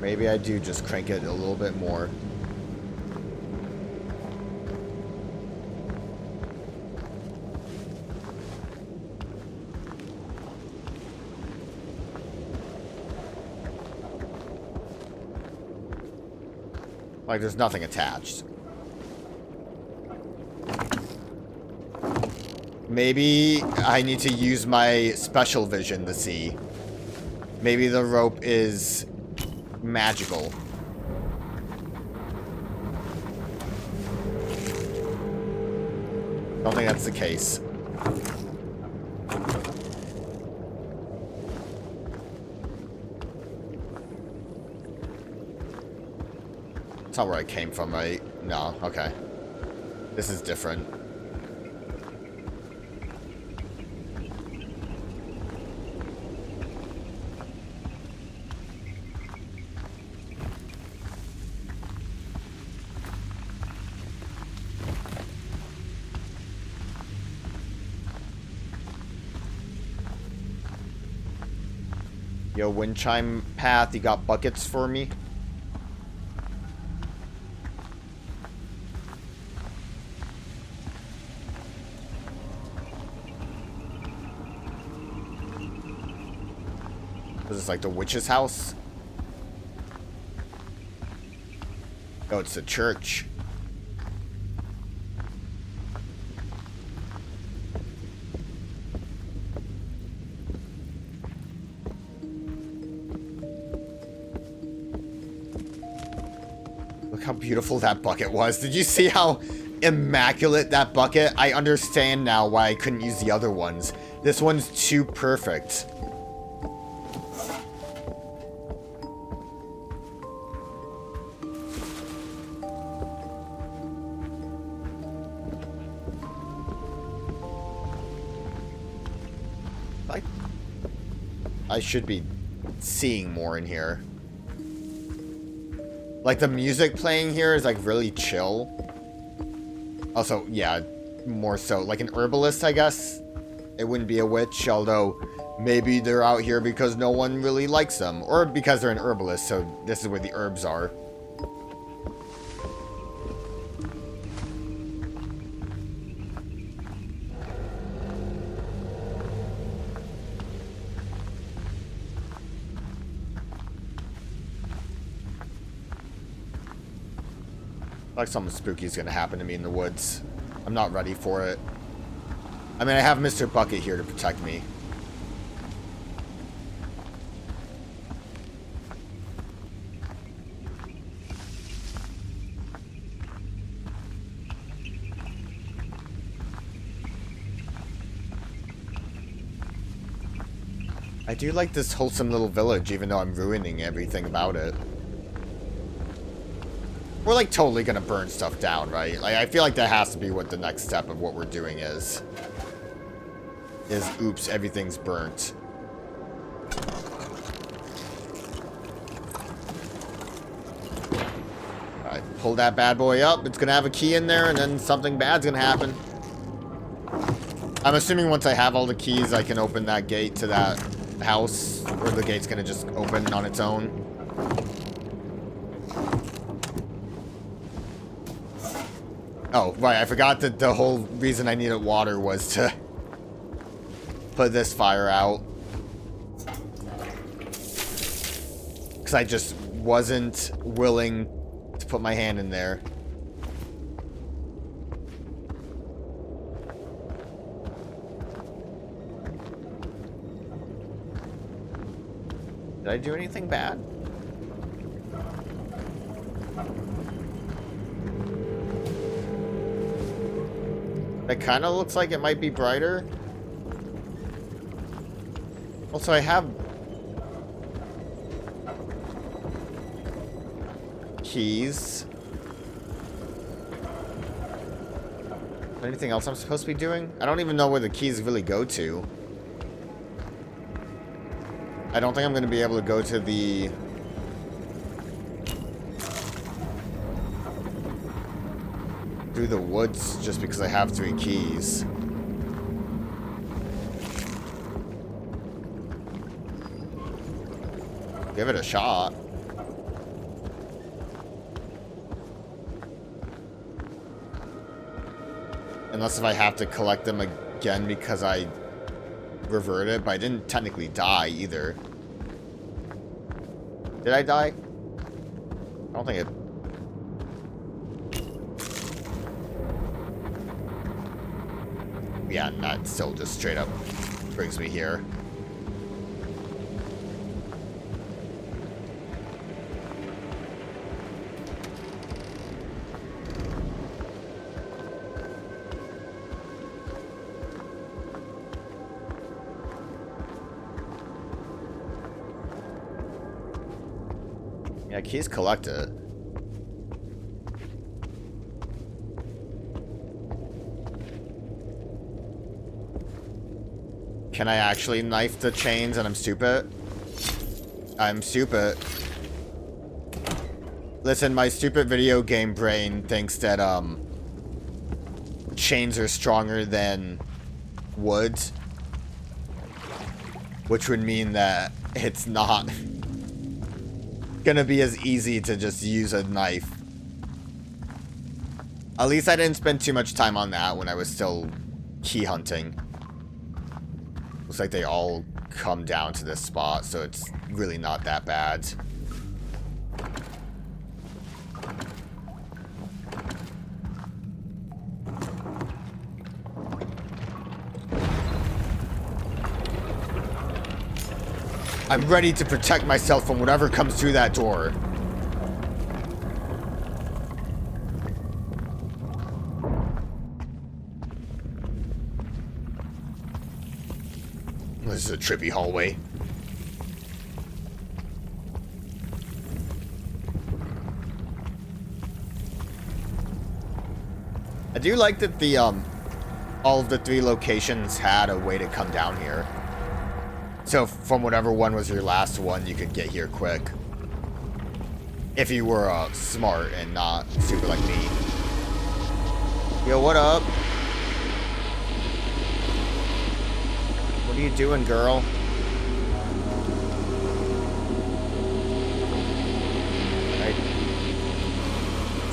Maybe I do just crank it a little bit more. Like, there's nothing attached. Maybe I need to use my special vision to see. Maybe the rope is magical. Don't think that's the case. That's not where I came from, right? No, okay. This is different. Yo, wind chime path, you got buckets for me? This is like the witch's house? Oh, it's the church. Look how beautiful that bucket was. Did you see how immaculate that bucket? I understand now why I couldn't use the other ones. This one's too perfect. I should be seeing more in here. Like, the music playing here is, like, really chill. Also, yeah, more so. Like an herbalist, I guess. It wouldn't be a witch, although maybe they're out here because no one really likes them. Or because they're an herbalist, so this is where the herbs are. Like something spooky is gonna happen to me in the woods. I'm not ready for it. I mean, I have Mr. Bucket here to protect me. I do like this wholesome little village, even though I'm ruining everything about it. We're, like, totally gonna burn stuff down, right? Like, I feel like that has to be what the next step of what we're doing is. Oops, everything's burnt. Alright, pull that bad boy up. It's gonna have a key in there, and then something bad's gonna happen. I'm assuming once I have all the keys, I can open that gate to that house, or the gate's gonna just open on its own. Oh, right, I forgot that the whole reason I needed water was to put this fire out. Because I just wasn't willing to put my hand in there. Did I do anything bad? That kind of looks like it might be brighter. Also, I have keys. Anything else I'm supposed to be doing? I don't even know where the keys really go to. I don't think I'm going to be able to go to the... through the woods just because I have 3 keys. Give it a shot. Unless if I have to collect them again because I reverted, but I didn't technically die either. Did I die? I don't think it... Yeah, that still just straight up brings me here. Yeah, keys collected. Can I actually knife the chains and I'm stupid? I'm stupid. Listen, my stupid video game brain thinks that, chains are stronger than wood. Which would mean that it's not gonna be as easy to just use a knife. At least I didn't spend too much time on that when I was still key hunting. Looks like they all come down to this spot, so it's really not that bad. I'm ready to protect myself from whatever comes through that door. This is a trippy hallway. I do like that the all of the 3 locations had a way to come down here. So from whatever one was your last one, you could get here quick. If you were smart and not stupid like me. Yo, what up? What are you doing, girl? Can I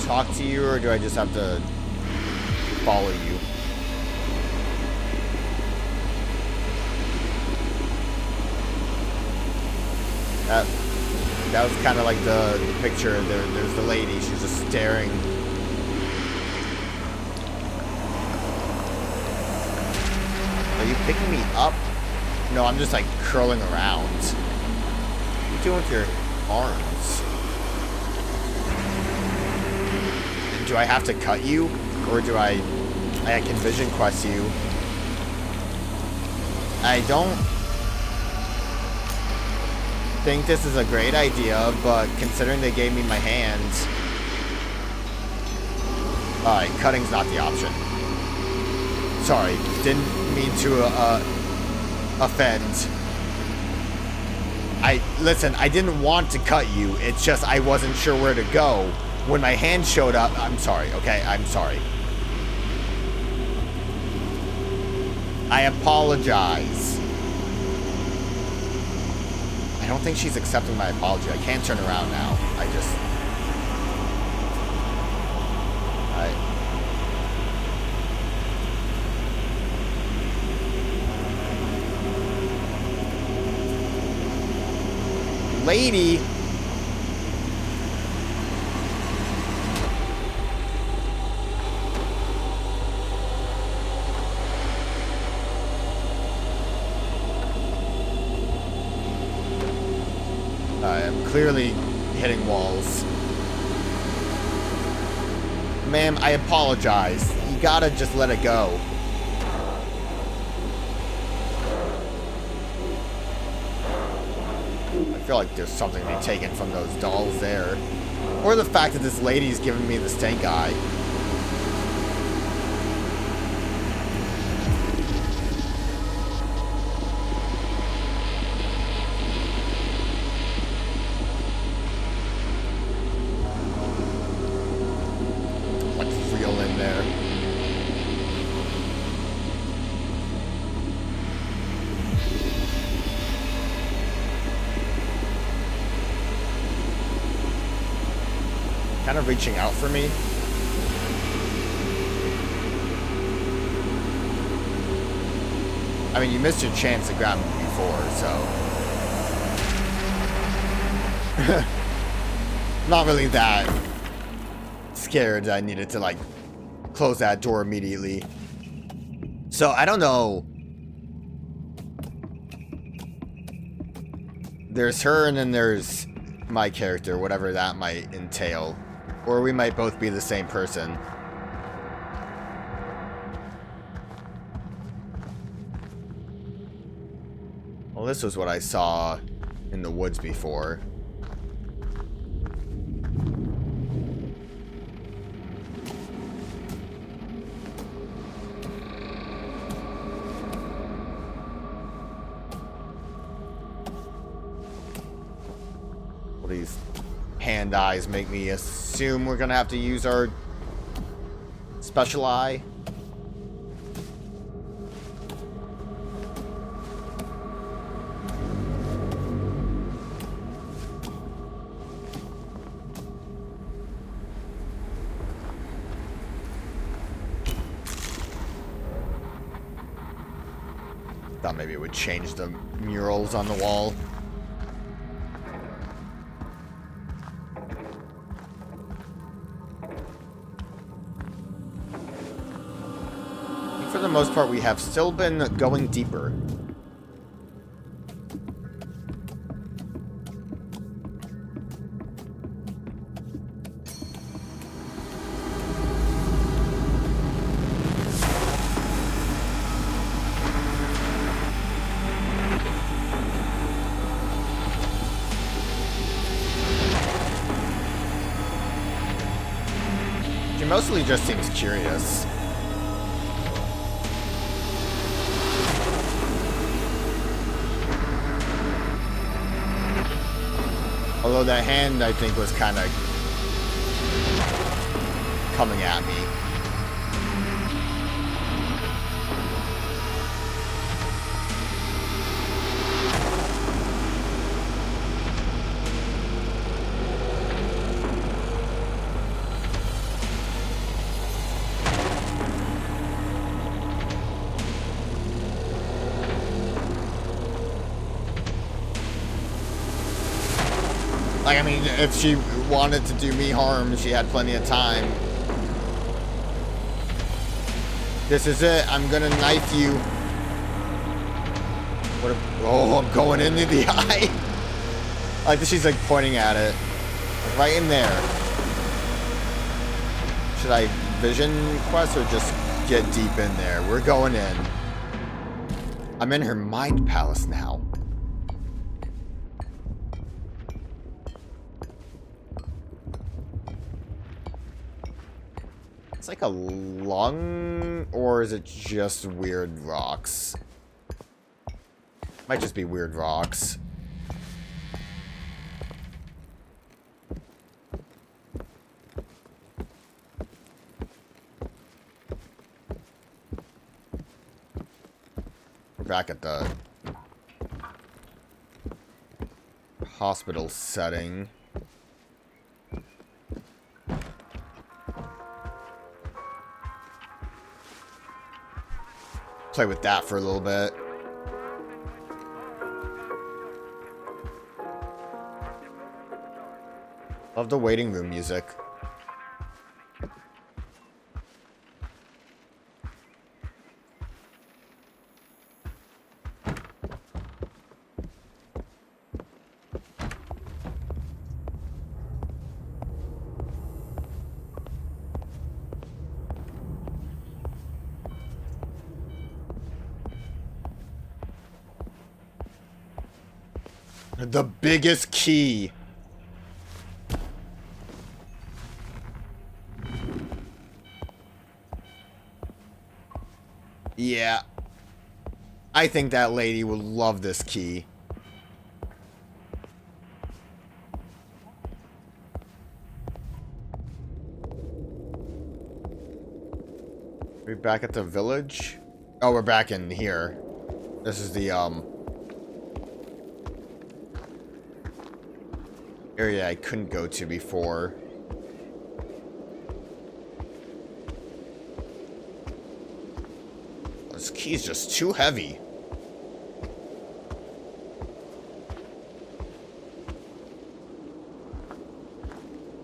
talk to you, or do I just have to follow you? That was kind of like the picture. There's the lady. She's just staring. Are you picking me up? No, I'm just like curling around. What are you doing with your arms? Do I have to cut you? Or do I can vision quest you? I don't think this is a great idea, but considering they gave me my hands... Alright, cutting's not the option. Sorry, didn't mean to offend. Listen, I didn't want to cut you, it's just I wasn't sure where to go. When my hand showed up, I'm sorry, okay? I'm sorry. I apologize. I don't think she's accepting my apology. I can't turn around now. Lady! I am clearly hitting walls. Ma'am, I apologize. You gotta just let it go. I feel like there's something to be taken from those dolls there. Or the fact that this lady's giving me the stink eye. Kind of reaching out for me. I mean, you missed your chance to grab me before, so... Not really that scared that I needed to, like, close that door immediately. So, I don't know. There's her and then there's my character, whatever that might entail. Or we might both be the same person. Well, this was what I saw in the woods before. Well, these hand eyes make me assume we're gonna have to use our special eye. Thought maybe it would change the murals on the wall. For the most part, we have still been going deeper. She mostly just seems curious. Although that hand, I think, was kind of coming at me. Like, I mean, if she wanted to do me harm, she had plenty of time. This is it. I'm gonna knife you. What if, oh, I'm going into the eye. Like, she's like pointing at it. Right in there. Should I vision quest or just get deep in there? We're going in. I'm in her mind palace now. It's like a lung, or is it just weird rocks? Might just be weird rocks. We're back at the hospital setting. Play with that for a little bit. Love the waiting room music. The biggest key. Yeah. I think that lady would love this key. Are we back at the village? Oh, we're back in here. This is the, area I couldn't go to before. This key's just too heavy.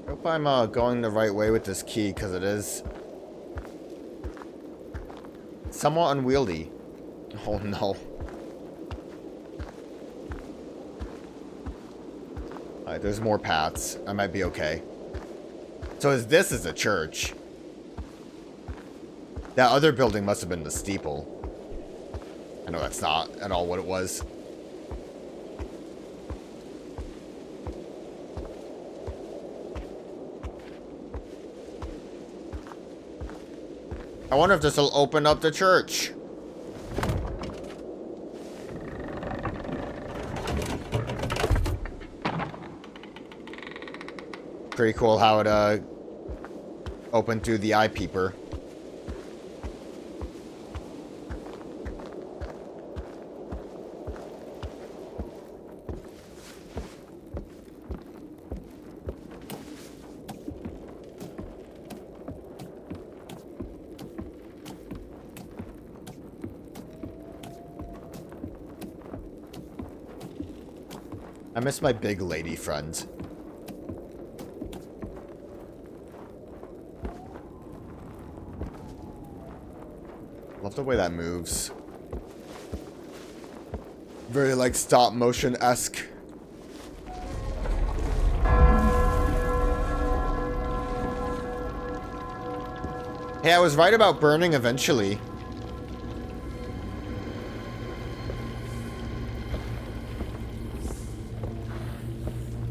I hope I'm going the right way with this key, because it is somewhat unwieldy. Oh no. Alright, there's more paths. I might be okay. So this is a church. That other building must have been the steeple. I know that's not at all what it was. I wonder if this will open up the church. Pretty cool how it opened through the eye peeper. I miss my big lady friends. Love the way that moves. Very like stop motion-esque. Hey, I was right about burning eventually.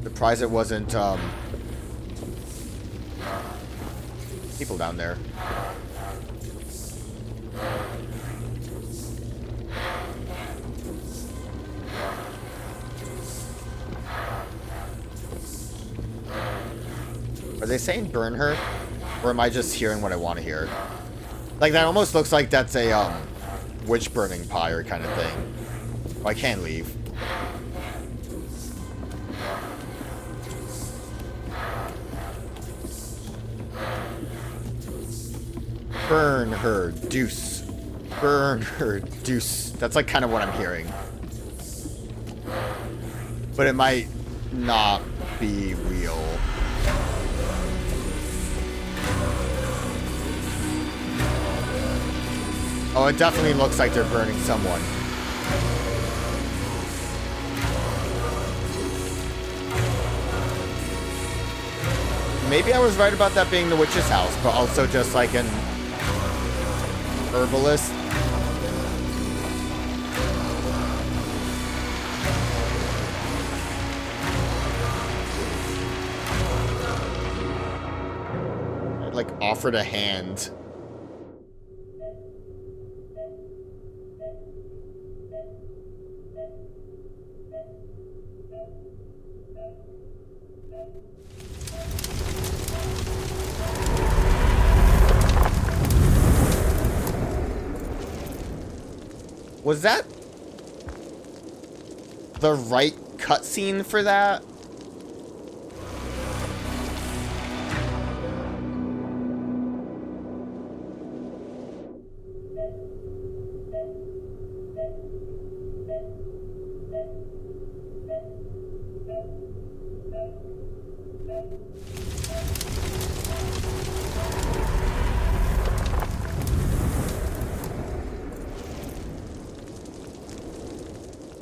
Surprised it wasn't people down there. Are they saying burn her? Or am I just hearing what I want to hear? Like, that almost looks like that's a, witch burning pyre kind of thing. Oh, I can't leave. Burn her, deuce. Burn her, deuce. That's, like, kind of what I'm hearing. But it might not be real. Oh, it definitely looks like they're burning someone. Maybe I was right about that being the witch's house, but also just like an herbalist. I'd like offered a hand. Was that the right cutscene for that?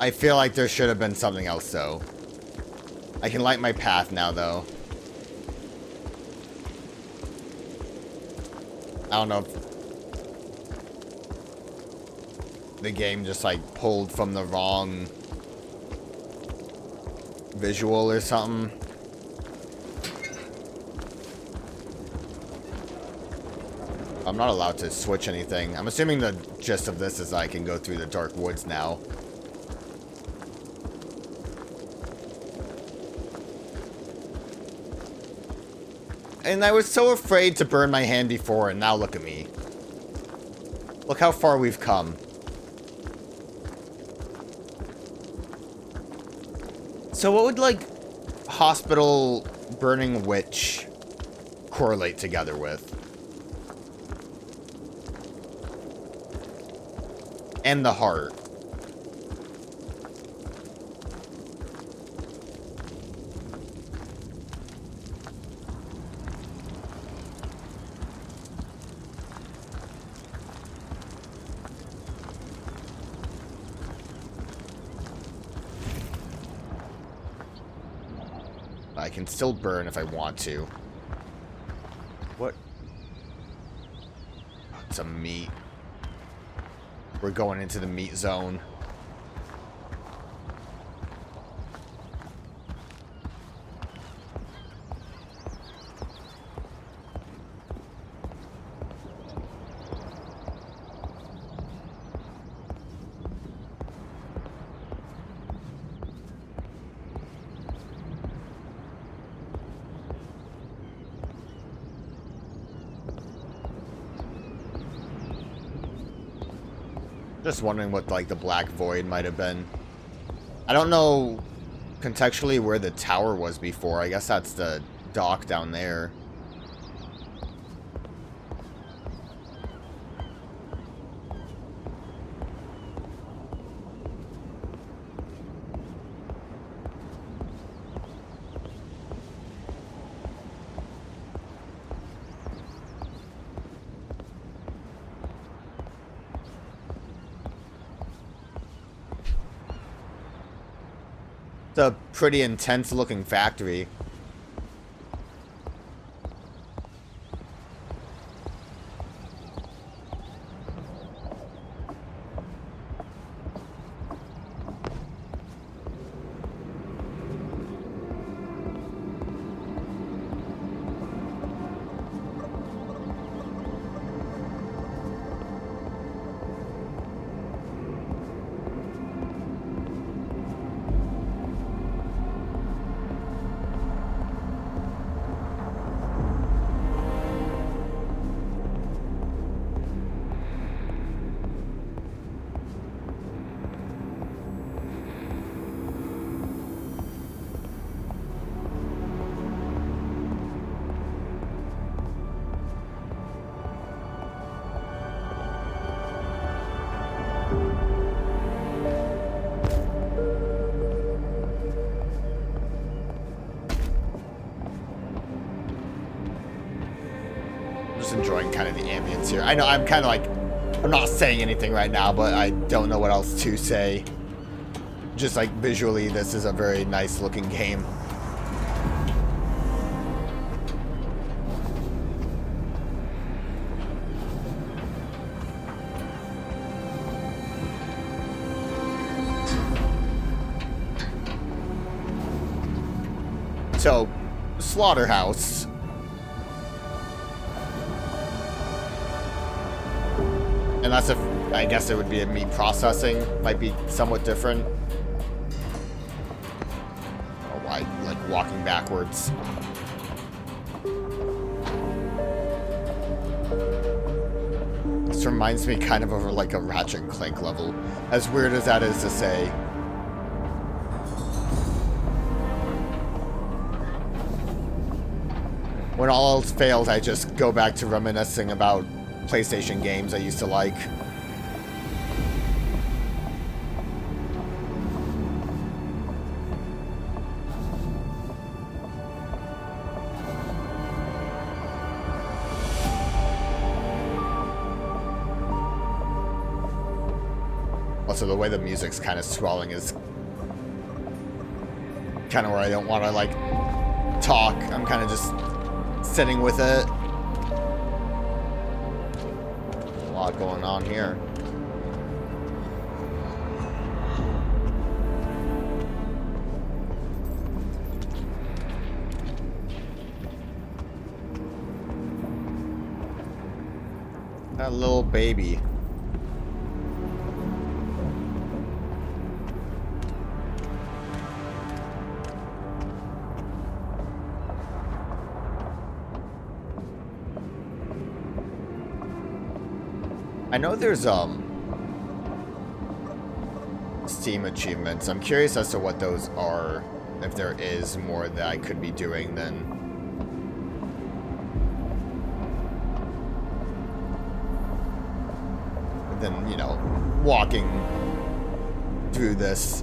I feel like there should have been something else, though. I can light my path now, though. I don't know if the game just, like, pulled from the wrong visual or something. I'm not allowed to switch anything. I'm assuming the gist of this is I can go through the dark woods now. And I was so afraid to burn my hand before, and now look at me. Look how far we've come. So what would, like, hospital burning witch correlate together with? And the heart. I can still burn if I want to. What? It's a meat. We're going into the meat zone. Just wondering what, like, the black void might have been. I don't know contextually where the tower was before. I guess that's the dock down there. It's a pretty intense looking factory. Enjoying kind of the ambience here. I know I'm kind of like, I'm not saying anything right now, but I don't know what else to say. Just like visually, this is a very nice looking game. So, slaughterhouse. And that's if, I guess it would be a meat processing, might be somewhat different. Oh, why, like walking backwards. This reminds me kind of like a Ratchet and Clank level, as weird as that is to say. When all else fails, I just go back to reminiscing about PlayStation games I used to like. Also, the way the music's kind of swelling is kind of where I don't want to, like, talk. I'm kind of just sitting with it. A lot going on here. That little baby. I know there's Steam achievements. I'm curious as to what those are, if there is more that I could be doing then. Than, you know, walking through this.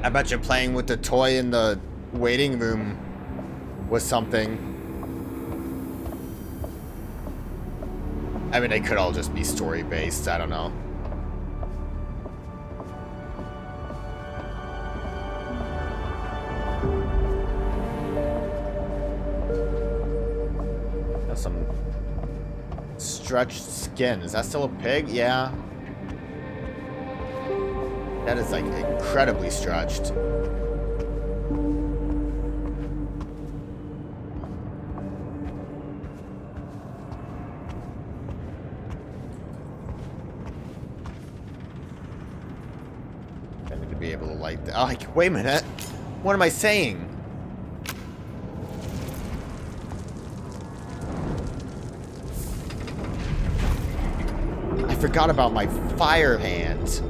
I bet you playing with the toy in the waiting room was something. I mean, they could all just be story-based, I don't know. Got some stretched skin. Is that still a pig? Yeah. That is, like, incredibly stretched. Be able to light that. Oh, wait a minute. What am I saying? I forgot about my fire hand.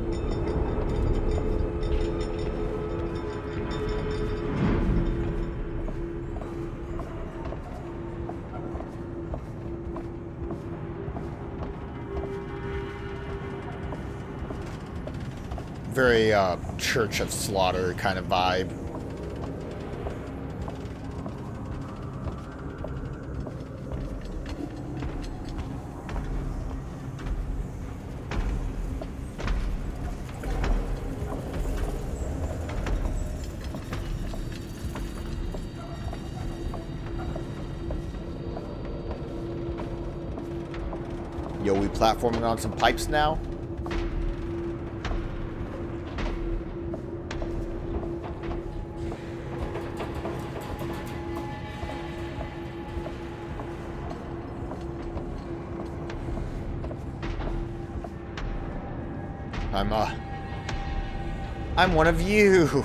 Very, Church of Slaughter kind of vibe. Yo, we platforming on some pipes now? I'm one of you.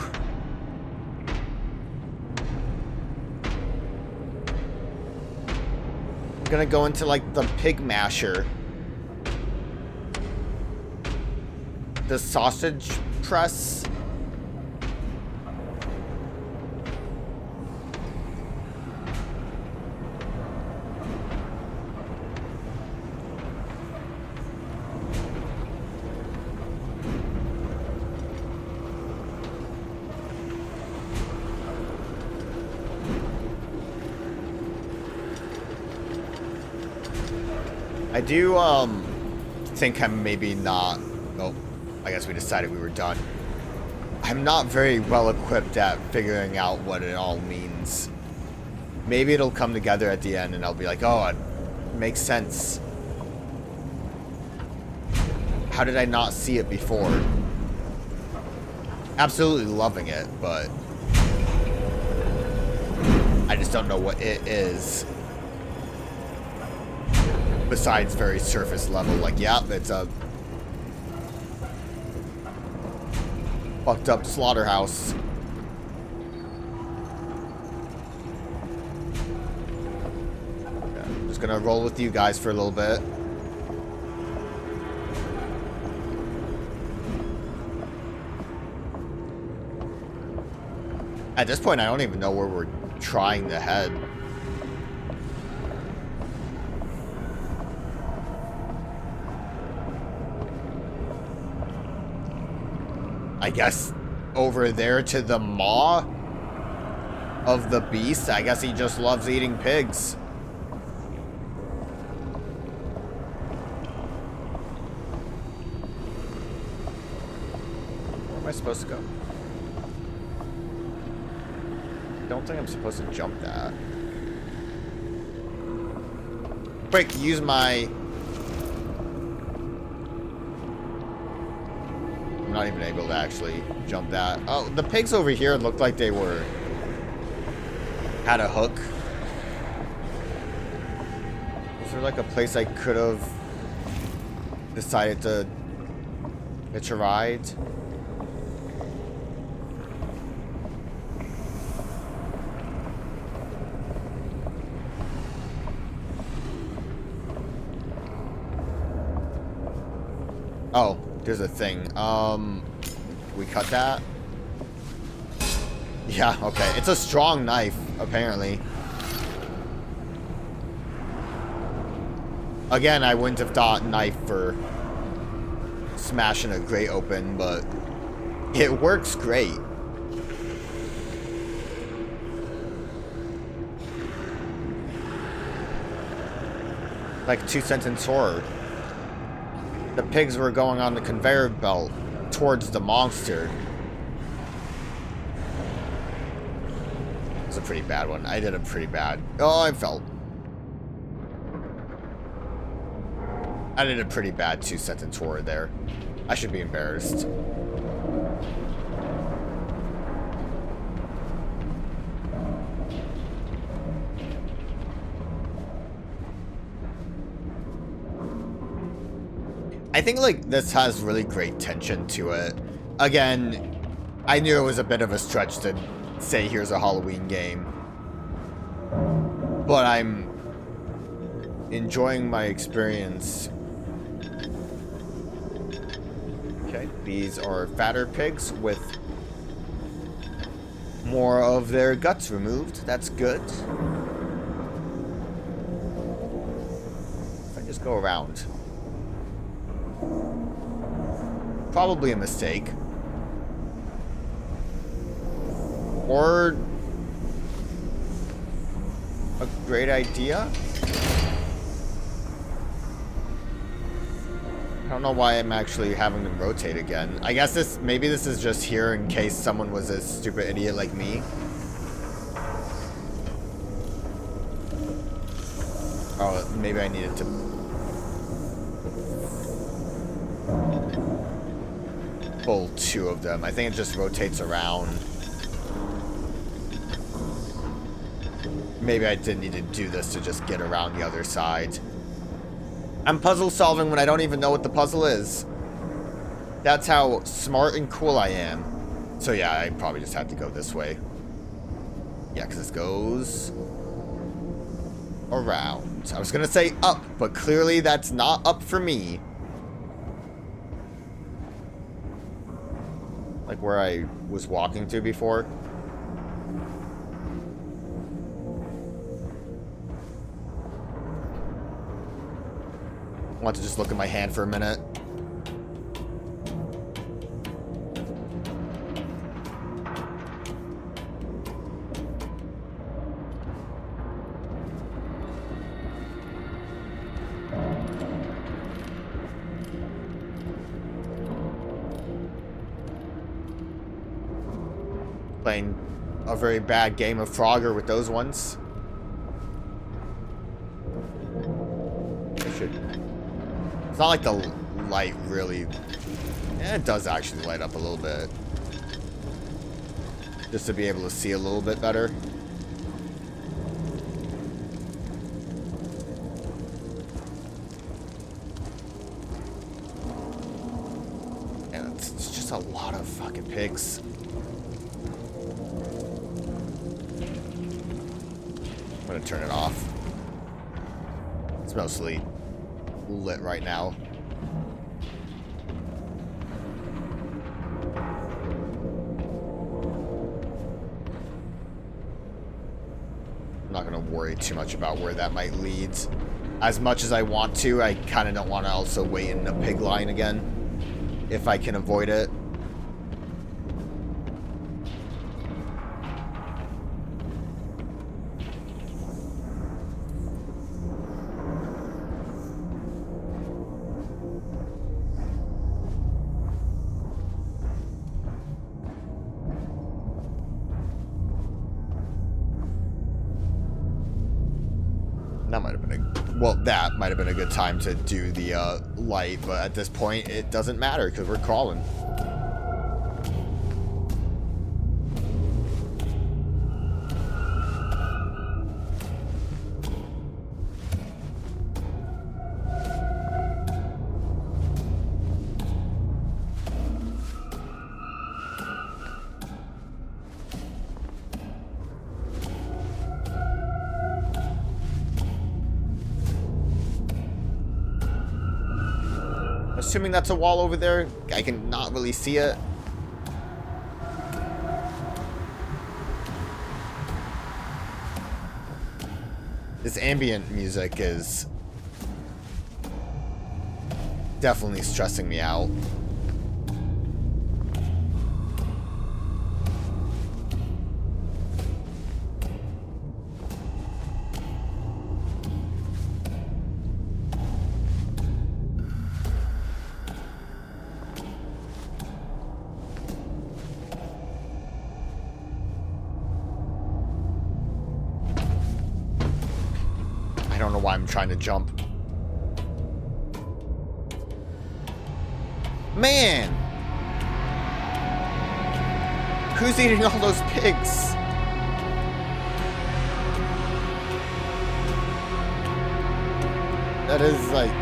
I'm gonna go into, like, the pig masher. The sausage press. I do, think I'm maybe not... Oh, I guess we decided we were done. I'm not very well equipped at figuring out what it all means. Maybe it'll come together at the end and I'll be like, oh, it makes sense. How did I not see it before? Absolutely loving it, but... I just don't know what it is. Besides very surface level, like, yeah, it's a fucked up slaughterhouse. Okay, I'm just gonna roll with you guys for a little bit. At this point, I don't even know where we're trying to head. I guess over there to the maw of the beast. I guess he just loves eating pigs. Where am I supposed to go? I don't think I'm supposed to jump that. Quick, use my... I'm not even able to actually jump that. Oh, the pigs over here looked like they were... had a hook. Is there like a place I could have decided to hitch a ride? Oh, there's a thing. We cut that? Yeah, okay. It's a strong knife, apparently. Again, I wouldn't have thought knife for smashing a grate open, but it works great. Like 2-sentence horror. The pigs were going on the conveyor belt towards the monster. It was a pretty bad one. I did a pretty bad. Oh, I did a pretty bad 2-sentence horror there. I should be embarrassed. I think, like, this has really great tension to it. Again, I knew it was a bit of a stretch to say here's a Halloween game. But I'm enjoying my experience. Okay, these are fatter pigs with more of their guts removed. That's good. If I just go around. Probably a mistake. Or a great idea? I don't know why I'm actually having them rotate again. I guess maybe this is just here in case someone was a stupid idiot like me. Oh, maybe I needed to pull 2 of them. I think it just rotates around. Maybe I didn't need to do this to just get around the other side. I'm puzzle solving when I don't even know what the puzzle is. That's how smart and cool I am. So yeah, I probably just had to go this way. Yeah, because this goes around. I was gonna say up, but clearly that's not up for me. Like where I was walking to before. I want to just look at my hand for a minute. Playing a very bad game of Frogger with those ones. I should. It's not like the light really. Yeah, it does actually light up a little bit. Just to be able to see a little bit better. And it's just a lot of fucking pigs. I'm gonna turn it off. It's mostly lit right now. I'm not gonna worry too much about where that might lead. As much as I want to, I kind of don't want to also wait in a pig line again, if I can avoid it. That might have been that might have been a good time to do the light, but at this point it doesn't matter because we're crawling. assuming that's a wall over there. I can not really see it. This ambient music is definitely stressing me out. I don't know why I'm trying to jump. Man! Who's eating all those pigs? That is like...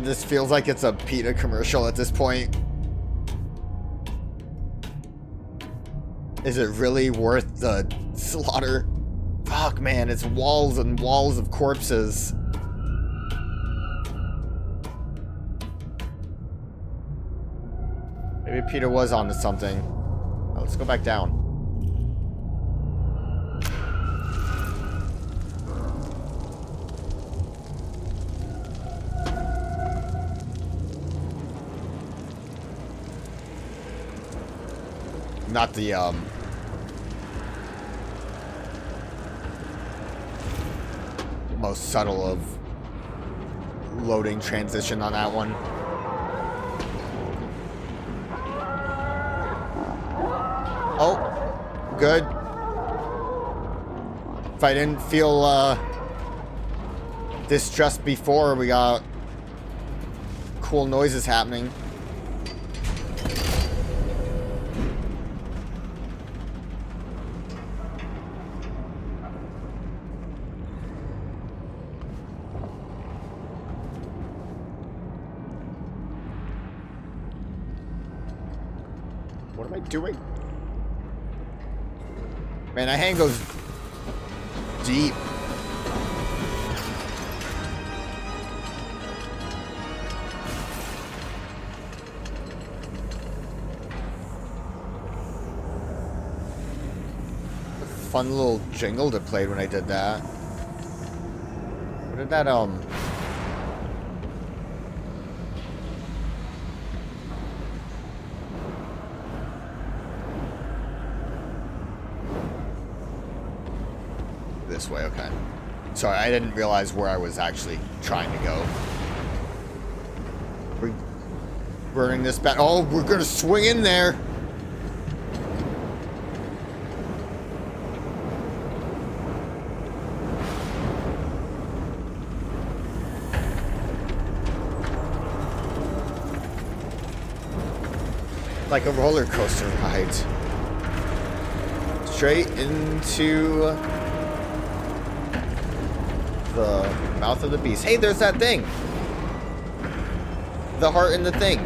This feels like it's a PETA commercial at this point. Is it really worth the slaughter? Fuck, man, it's walls and walls of corpses. Maybe PETA was onto something. Oh, let's go back down. Not the, most subtle of loading transition on that one. Oh, good. If I didn't feel, distressed before, we got cool noises happening. What am I doing? Man, that hand goes deep. Fun little jingle that played when I did that. What did that, This way, okay. Sorry, I didn't realize where I was actually trying to go. We're burning this back. Oh, we're gonna swing in there. Like a roller coaster ride. Straight into the mouth of the beast. Hey, there's that thing. The heart in the thing.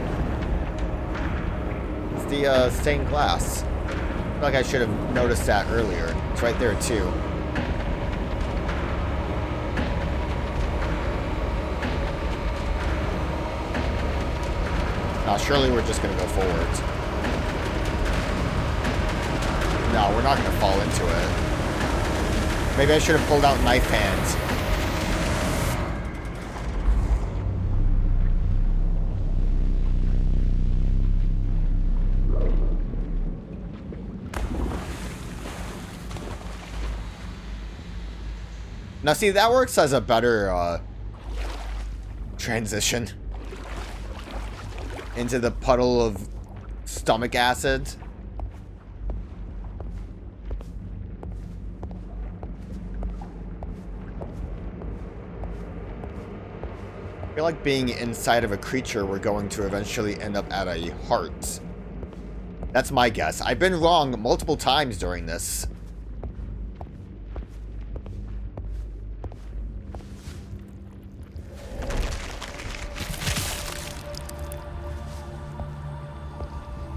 It's the stained glass. I feel like I should have noticed that earlier. It's right there too. Now surely we're just gonna go forwards. No, we're not gonna fall into it. Maybe I should have pulled out knife hands. Now see, that works as a better transition into the puddle of stomach acid. I feel like being inside of a creature, we're going to eventually end up at a heart. That's my guess. I've been wrong multiple times during this.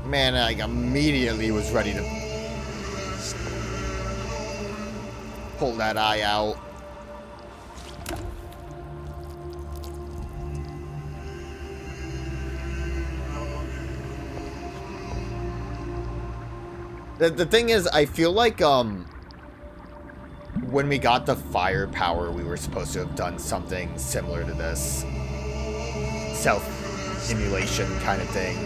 Man, I immediately was ready to pull that eye out. The thing is, I feel like, when we got the firepower, we were supposed to have done something similar to this. Self-immolation kind of thing.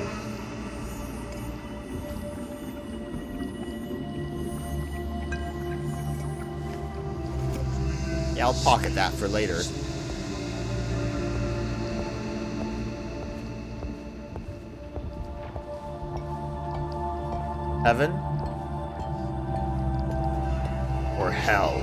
Yeah, I'll pocket that for later. Heaven? Or hell?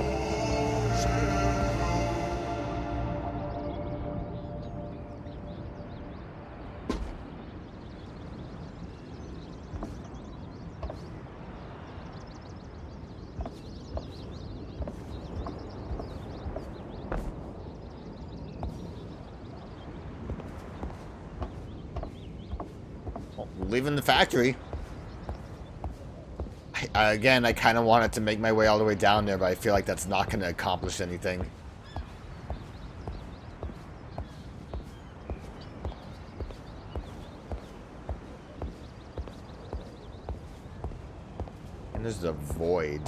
Well, leaving the factory. Again, I kind of wanted to make my way all the way down there, but I feel like that's not going to accomplish anything. And there's the void.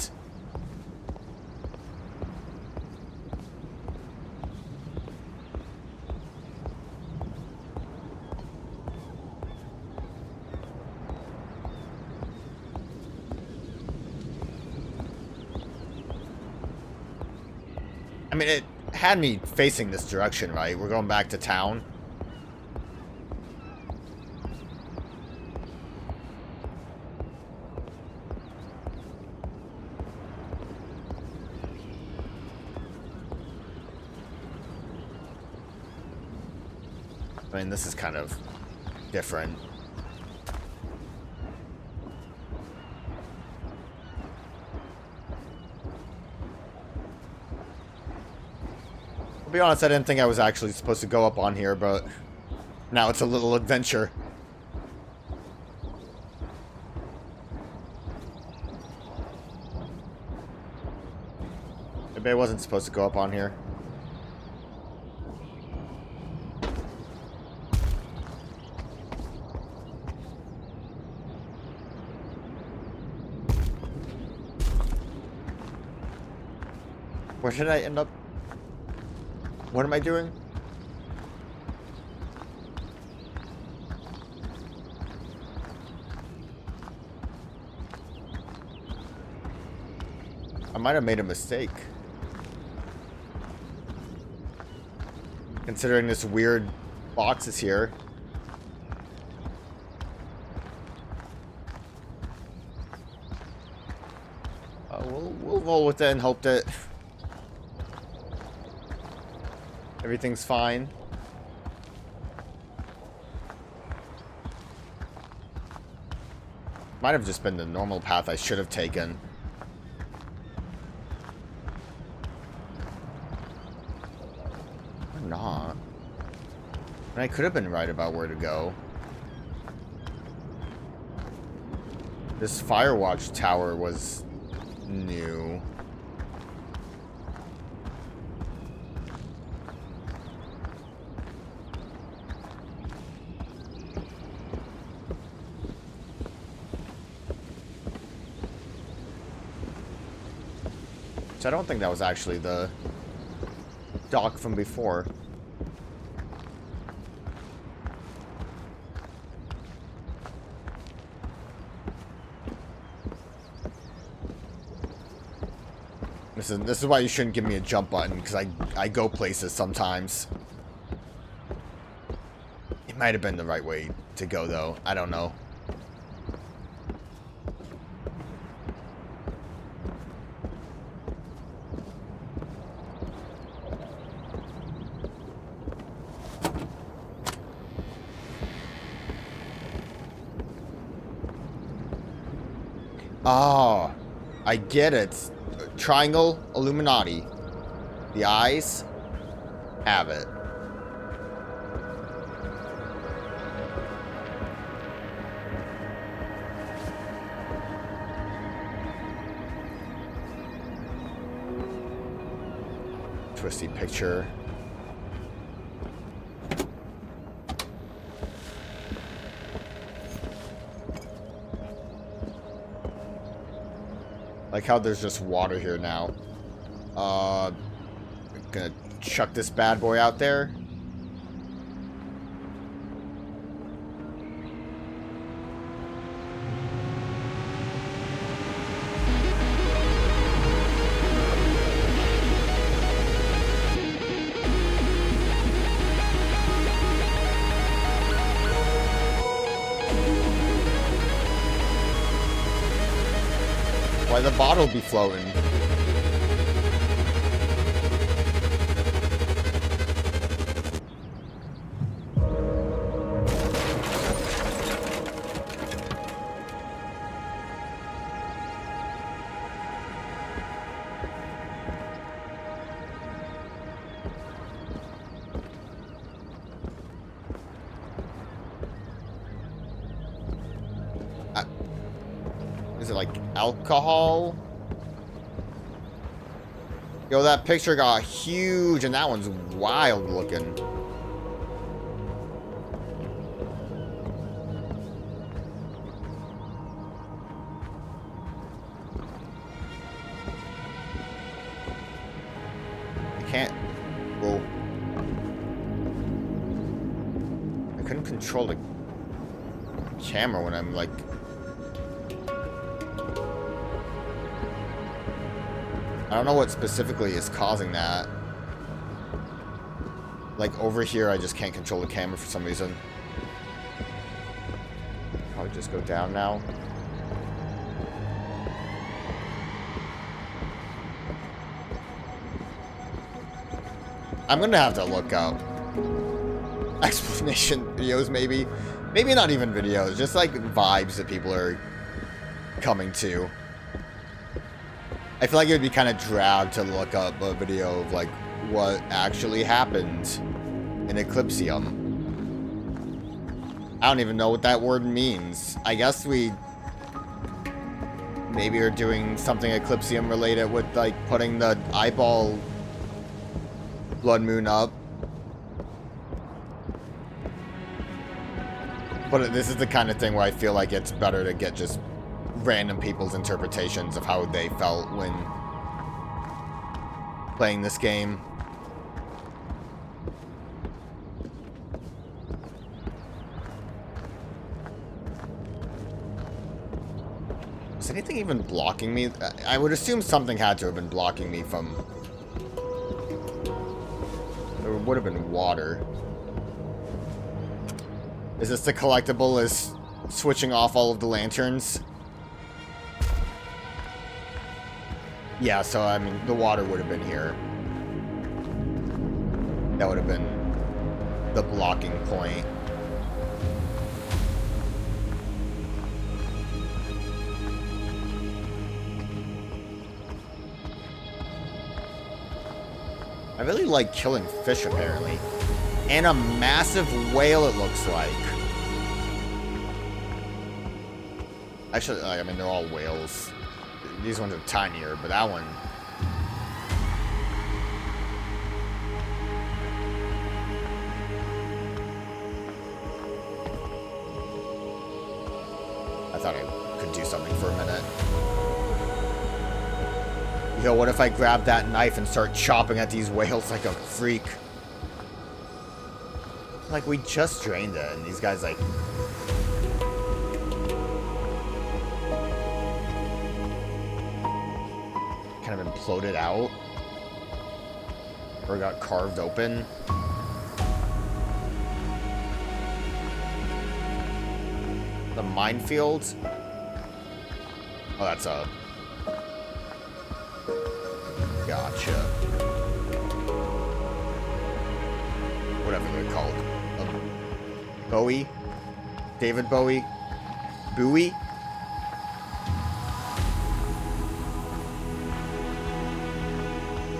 I mean, it had me facing this direction, right? We're going back to town. I mean, this is kind of different. To be honest, I didn't think I was actually supposed to go up on here, but now it's a little adventure. Maybe I wasn't supposed to go up on here. Where did I end up? What am I doing? I might have made a mistake. Considering this weird box is here. We'll roll with it and hope that everything's fine. Might have just been the normal path I should have taken. Or not. And I could have been right about where to go. This Firewatch tower was new. I don't think that was actually the dock from before. This is why you shouldn't give me a jump button, because I go places sometimes. It might have been the right way to go, though. I don't know. Oh, I get it. Triangle Illuminati. The eyes have it. twisty picture. Like how there's just water here now. Gonna chuck this bad boy out there. Why the bottle be floating? Is it like alcohol? Yo, that picture got huge and that one's wild looking. I can't. Whoa. I couldn't control the camera when I'm like. I don't know what specifically is causing that. Like over here, I just can't control the camera for some reason. Probably just go down now. I'm gonna have to look up explanation videos, maybe. Maybe not even videos, just like vibes that people are coming to. I feel like it would be kind of drab to look up a video of like what actually happened in Eclipsium. I don't even know what that word means. I guess we maybe are doing something Eclipsium related with like putting the eyeball blood moon up. But this is the kind of thing where I feel like it's better to get just random people's interpretations of how they felt when playing this game. Is anything even blocking me? I would assume something had to have been blocking me from... There would have been water. Is this the collectible? Is switching off all of the lanterns? Yeah, so, I mean, the water would have been here. That would have been the blocking point. I really like killing fish, apparently. And a massive whale, it looks like. Actually, I mean, they're all whales. These ones are tinier, but that one... I thought I could do something for a minute. Yo, what if I grab that knife and start chopping at these whales like a freak? Like, we just drained it, and these guys, like... kind of imploded out. Or got carved open. The minefield? Oh, that's a... Gotcha. Whatever they're called. Bowie? David Bowie? Bowie?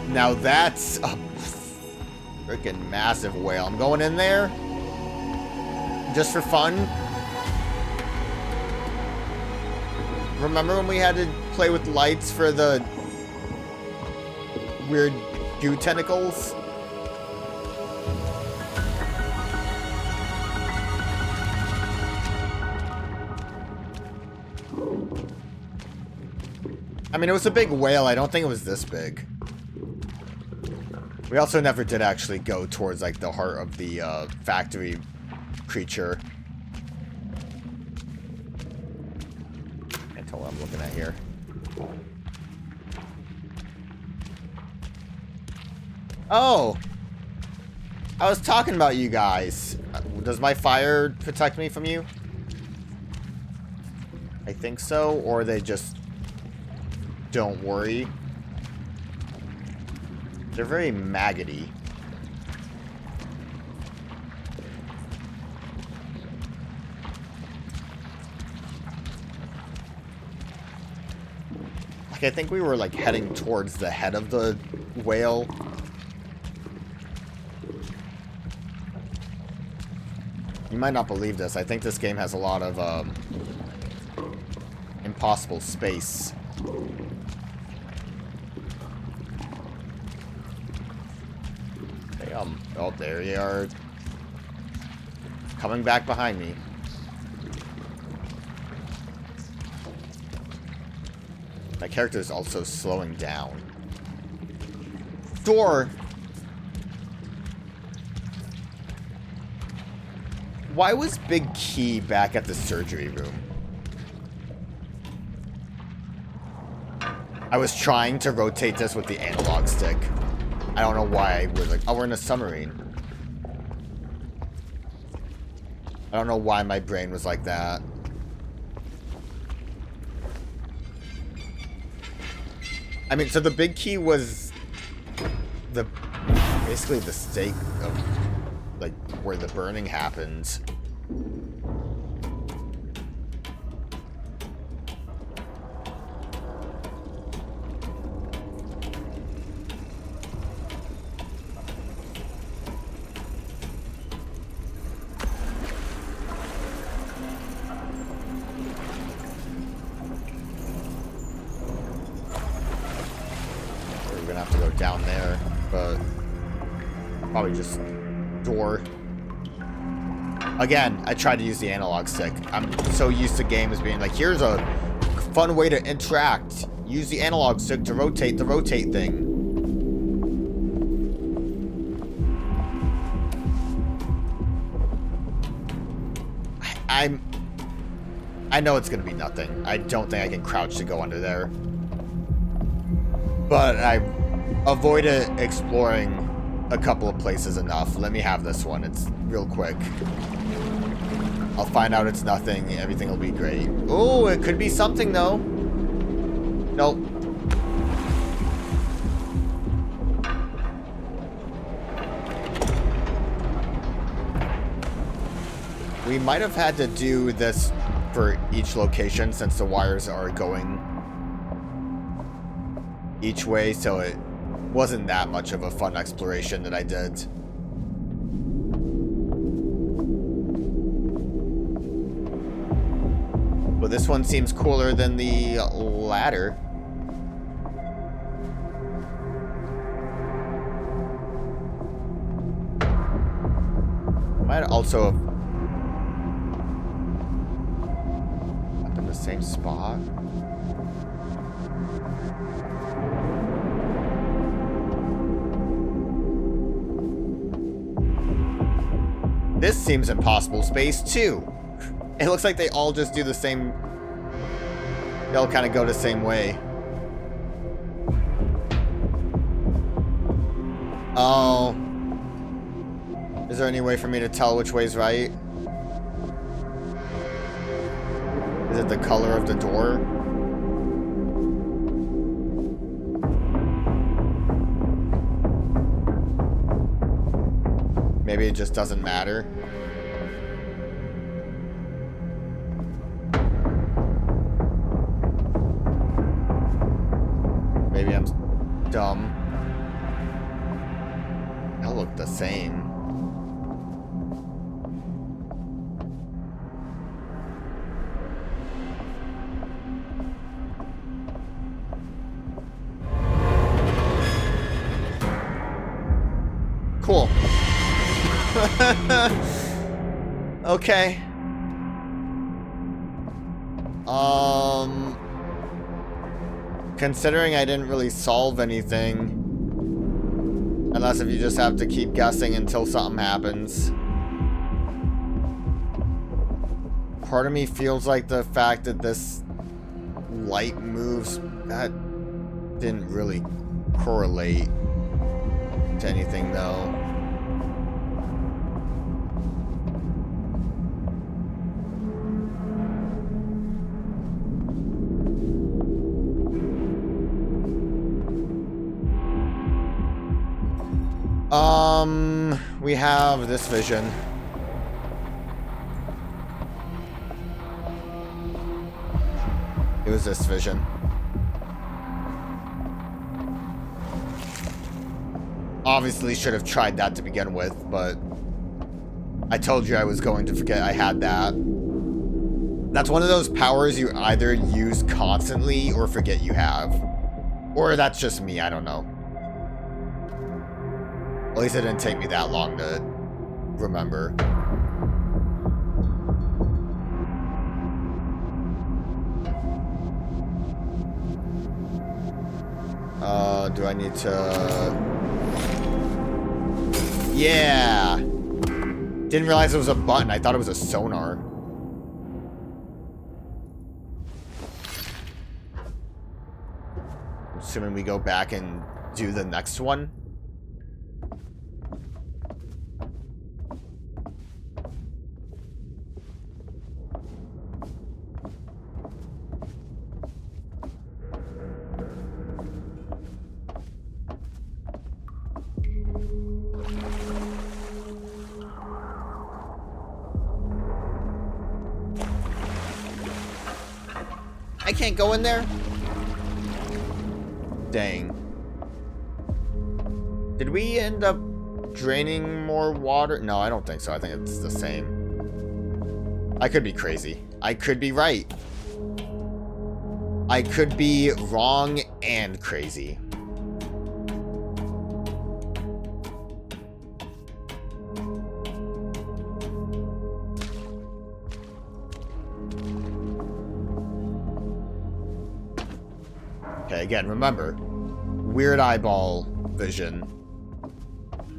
Now that's a freaking massive whale. I'm going in there. Just for fun. Remember when we had to play with lights for the weird goo tentacles. I mean, it was a big whale. I don't think it was this big. We also never did actually go towards, like, the heart of the factory creature. Can't tell what I'm looking at here. Oh! I was talking about you guys. Does my fire protect me from you? I think so, or they just don't worry. They're very maggoty. Like, I think we were, like, heading towards the head of the whale. You might not believe this. I think this game has a lot of, impossible space. Oh, there you are. Coming back behind me. My character is also slowing down. Door! Why was Big Key back at the surgery room? I was trying to rotate this with the analog stick. I don't know why I was like, oh, we're in a submarine. I don't know why my brain was like that. I mean, so the big key was basically the stake of, like, where the burning happened. Down there, but probably just door. Again, I tried to use the analog stick. I'm so used to games being like, here's a fun way to interact. Use the analog stick to rotate the rotate thing. I know it's gonna be nothing. I don't think I can crouch to go under there. But I avoided exploring a couple of places enough. Let me have this one. It's real quick. I'll find out it's nothing. Everything will be great. Oh, it could be something, though. Nope. We might have had to do this for each location since the wires are going each way, so it wasn't that much of a fun exploration that I did. But this one seems cooler than the ladder. Might also have up in the same spot. This seems impossible space, too. It looks like they all just do the same... They all kind of go the same way. Oh. Is there any way for me to tell which way's right? Is it the color of the door? Maybe it just doesn't matter. Maybe I'm dumb. They all look the same. Okay. Considering I didn't really solve anything, unless if you just have to keep guessing until something happens. Part of me feels like the fact that this light moves, that didn't really correlate to anything though. We have this vision. It was this vision. Obviously should have tried that to begin with, but I told you I was going to forget I had that. That's one of those powers you either use constantly or forget you have. Or that's just me, I don't know. At least it didn't take me that long to remember. Do I need to... Yeah! Didn't realize it was a button. I thought it was a sonar. Assuming we go back and do the next one. I can't go in there? Dang. Did we end up draining more water? No, I don't think so. I think it's the same. I could be crazy. I could be right. I could be wrong and crazy. Okay, again, remember, weird eyeball vision.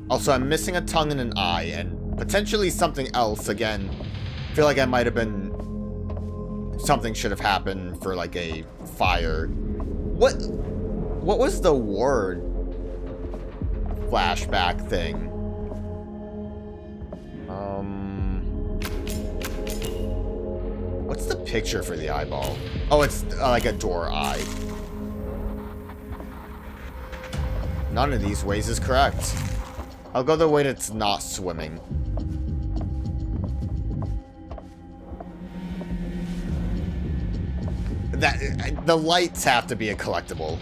Also, I'm missing a tongue and an eye, and potentially something else. Again, I feel like I might have been... Something should have happened for, like, a fire. What was the ward flashback thing? What's the picture for the eyeball? Oh, it's like a door eye. None of these ways is correct. I'll go the way that's not swimming. The lights have to be a collectible.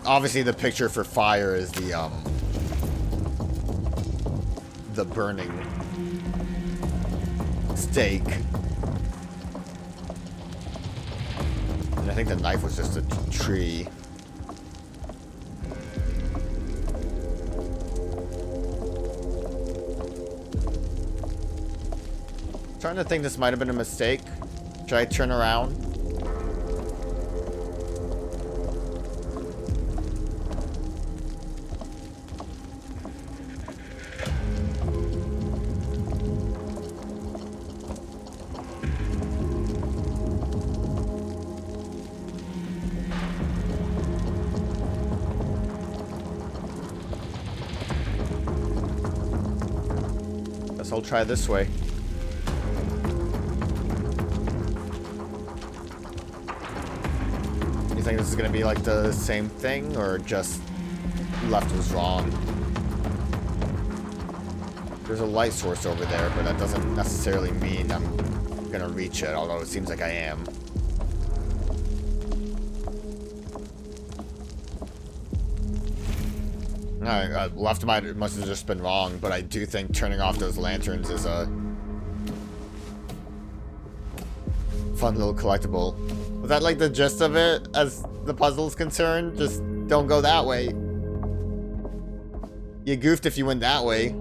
Obviously, the picture for fire is the burning stake. And I think the knife was just a tree. Starting to think this might have been a mistake. Should I turn around? Guess I'll try this way. You think this is gonna be like the same thing, or just left was wrong? There's a light source over there, but that doesn't necessarily mean I'm gonna reach it, although it seems like I am. Alright, left must have just been wrong, but I do think turning off those lanterns is a fun little collectible. Was that like the gist of it as the puzzle's concerned? Just don't go that way. You goofed if you went that way.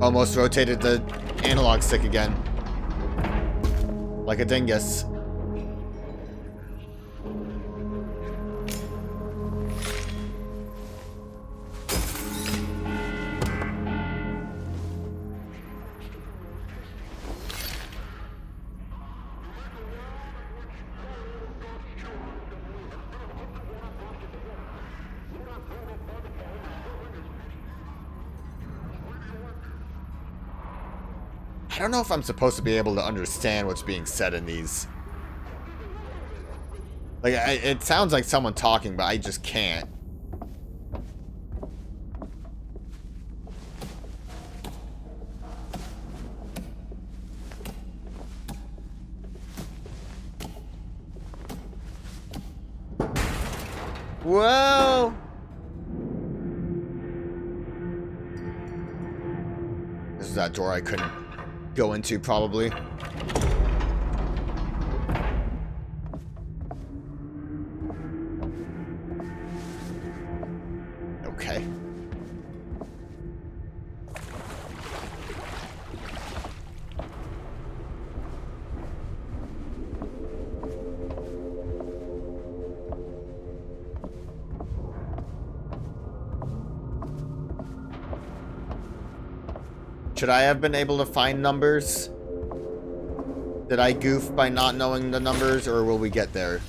Almost rotated the analog stick again. Like a dingus. I don't know if I'm supposed to be able to understand what's being said in these. Like, it sounds like someone talking, but I just can't. Whoa! This is that door I couldn't go into, probably. Okay. Should I have been able to find numbers? Did I goof by not knowing the numbers, or will we get there?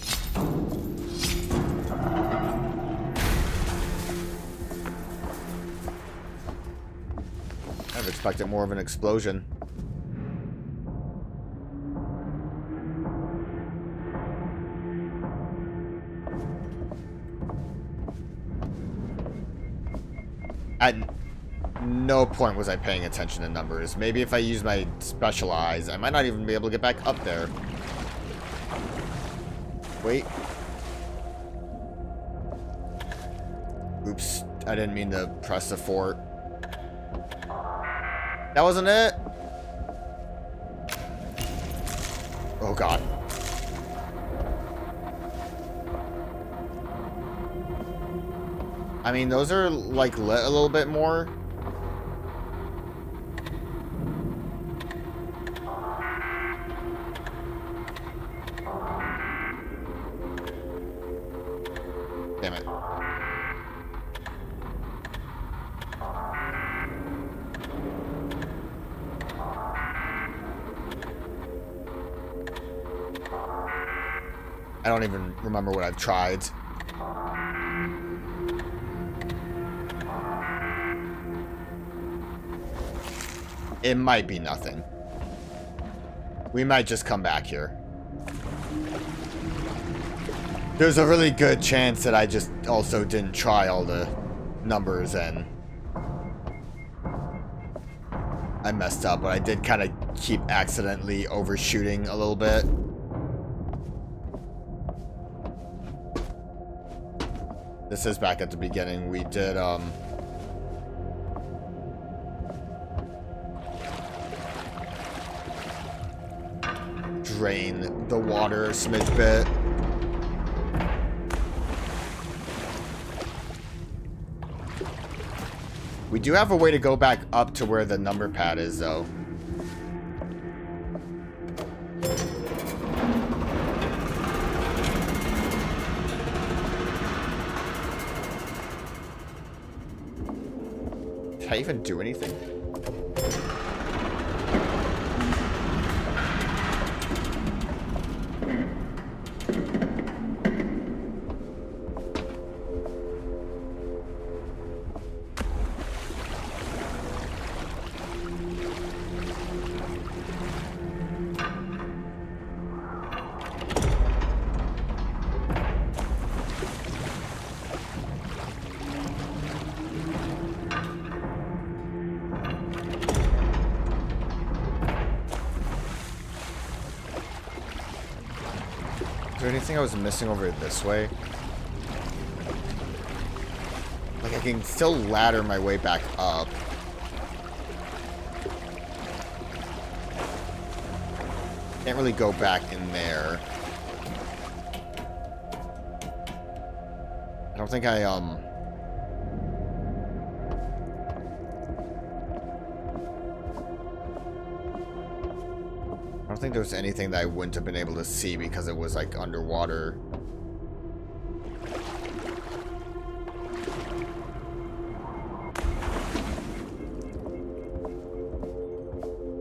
I've expected more of an explosion. At no point was I paying attention to numbers. Maybe if I use my special eyes, I might not even be able to get back up there. Wait. Oops. I didn't mean to press the fort. That wasn't it? Oh god. I mean, those are like lit a little bit more. Damn it. I don't even remember what I've tried. It might be nothing. We might just come back here. There's a really good chance that I just also didn't try all the numbers and I messed up, but I did kind of keep accidentally overshooting a little bit. This is back at the beginning. We did, drain the water a smidge bit. We do have a way to go back up to where the number pad is, though. Did I even do anything? Is there anything I was missing over this way? Like, I can still ladder my way back up. Can't really go back in there. don't think I don't think there was anything that I wouldn't have been able to see because it was like underwater.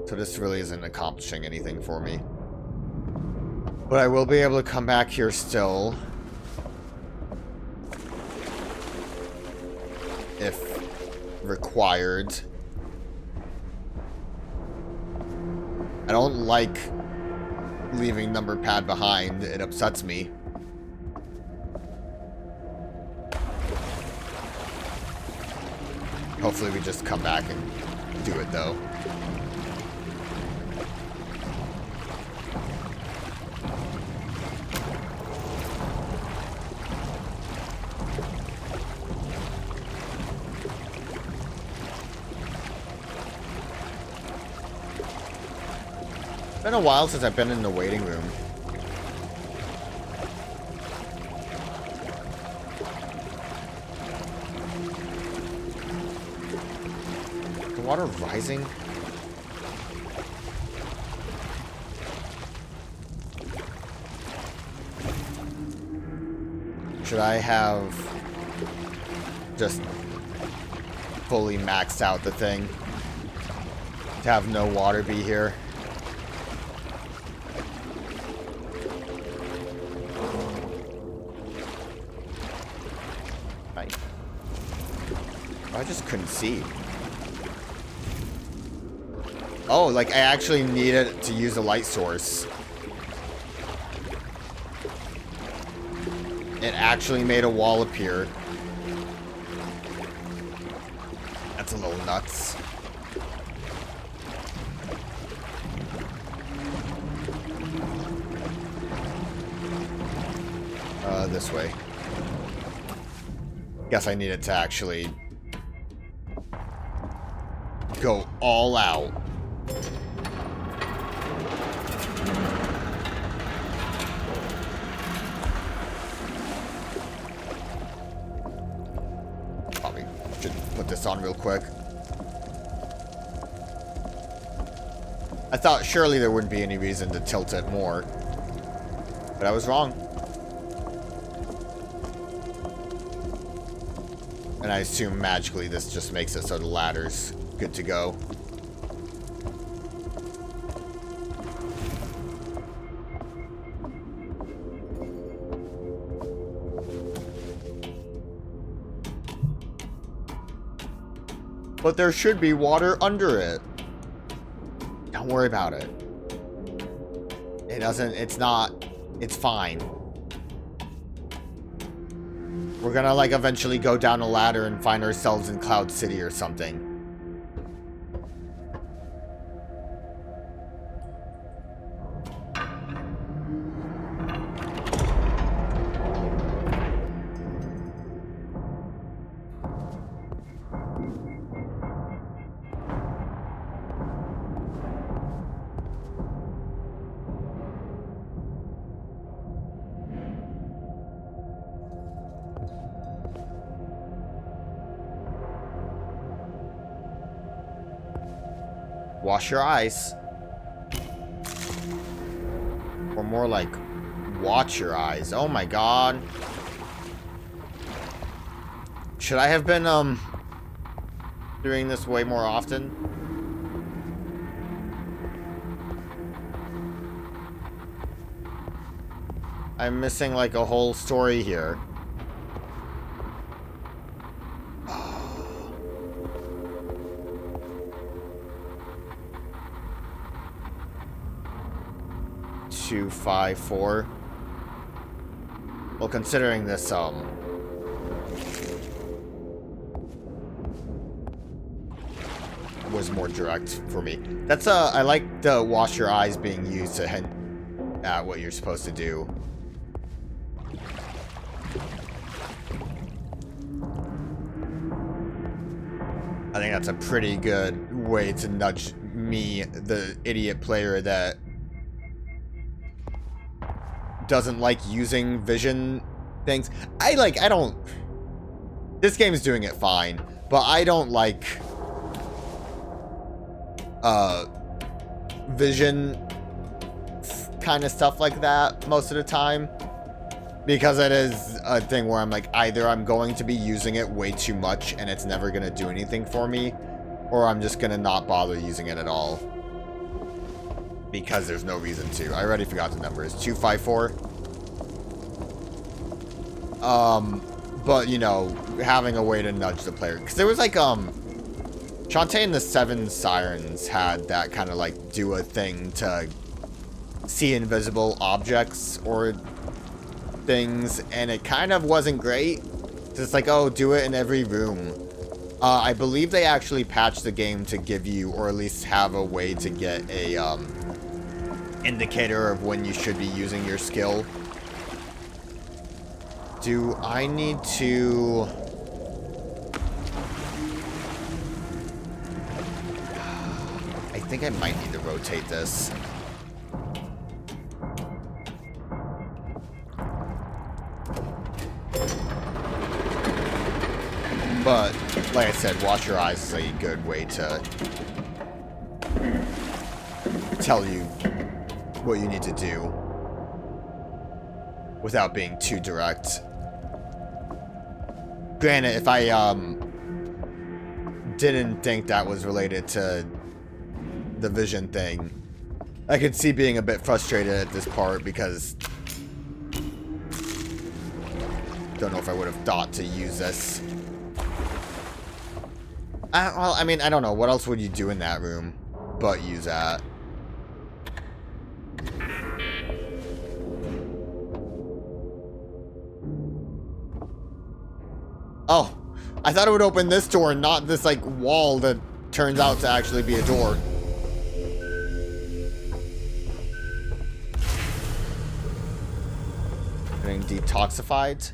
So this really isn't accomplishing anything for me. But I will be able to come back here still. If required. I don't like leaving number pad behind. It upsets me. Hopefully we just come back and do it though. It's been a while since I've been in the waiting room. The water rising? Should I have just fully maxed out the thing to have no water be here? I just couldn't see. Oh, like I actually needed to use a light source. It actually made a wall appear. That's a little nuts. This way. Guess I needed to actually go all out. Probably should put this on real quick. I thought surely there wouldn't be any reason to tilt it more, but I was wrong. And I assume magically this just makes it so the ladder's good to go. But there should be water under it. Don't worry about it. It doesn't, it's not, it's fine. We're gonna like eventually go down a ladder and find ourselves in Cloud City or something. Wash your eyes. Or more like, watch your eyes. Oh my god. Should I have been, doing this way more often? I'm missing, like, a whole story here. 254. Well, considering this, was more direct for me. That's, I like the wash your eyes being used to hint at what you're supposed to do. I think that's a pretty good way to nudge me, the idiot player that doesn't like using vision things. I don't This game's doing it fine, but I don't like vision kind of stuff like that most of the time, because it is a thing where I'm like, either I'm going to be using it way too much and it's never going to do anything for me, or I'm just going to not bother using it at all because there's no reason to. I already forgot the number. It's 254. But you know, having a way to nudge the player, because there was like Shantae and the Seven Sirens had that kind of like do a thing to see invisible objects or things, and it kind of wasn't great. It's like, oh, do it in every room. I believe they actually patched the game to give you, or at least have a way to get a indicator of when you should be using your skill. Do I need to... I think I might need to rotate this. But, like I said, watch your eyes is a good way to tell you what you need to do without being too direct. Granted, if I didn't think that was related to the vision thing, I could see being a bit frustrated at this part, because don't know if I would have thought to use this. Well, I mean, I don't know. What else would you do in that room but use that? Oh, I thought it would open this door and not this, like, wall that turns out to actually be a door. Getting detoxified.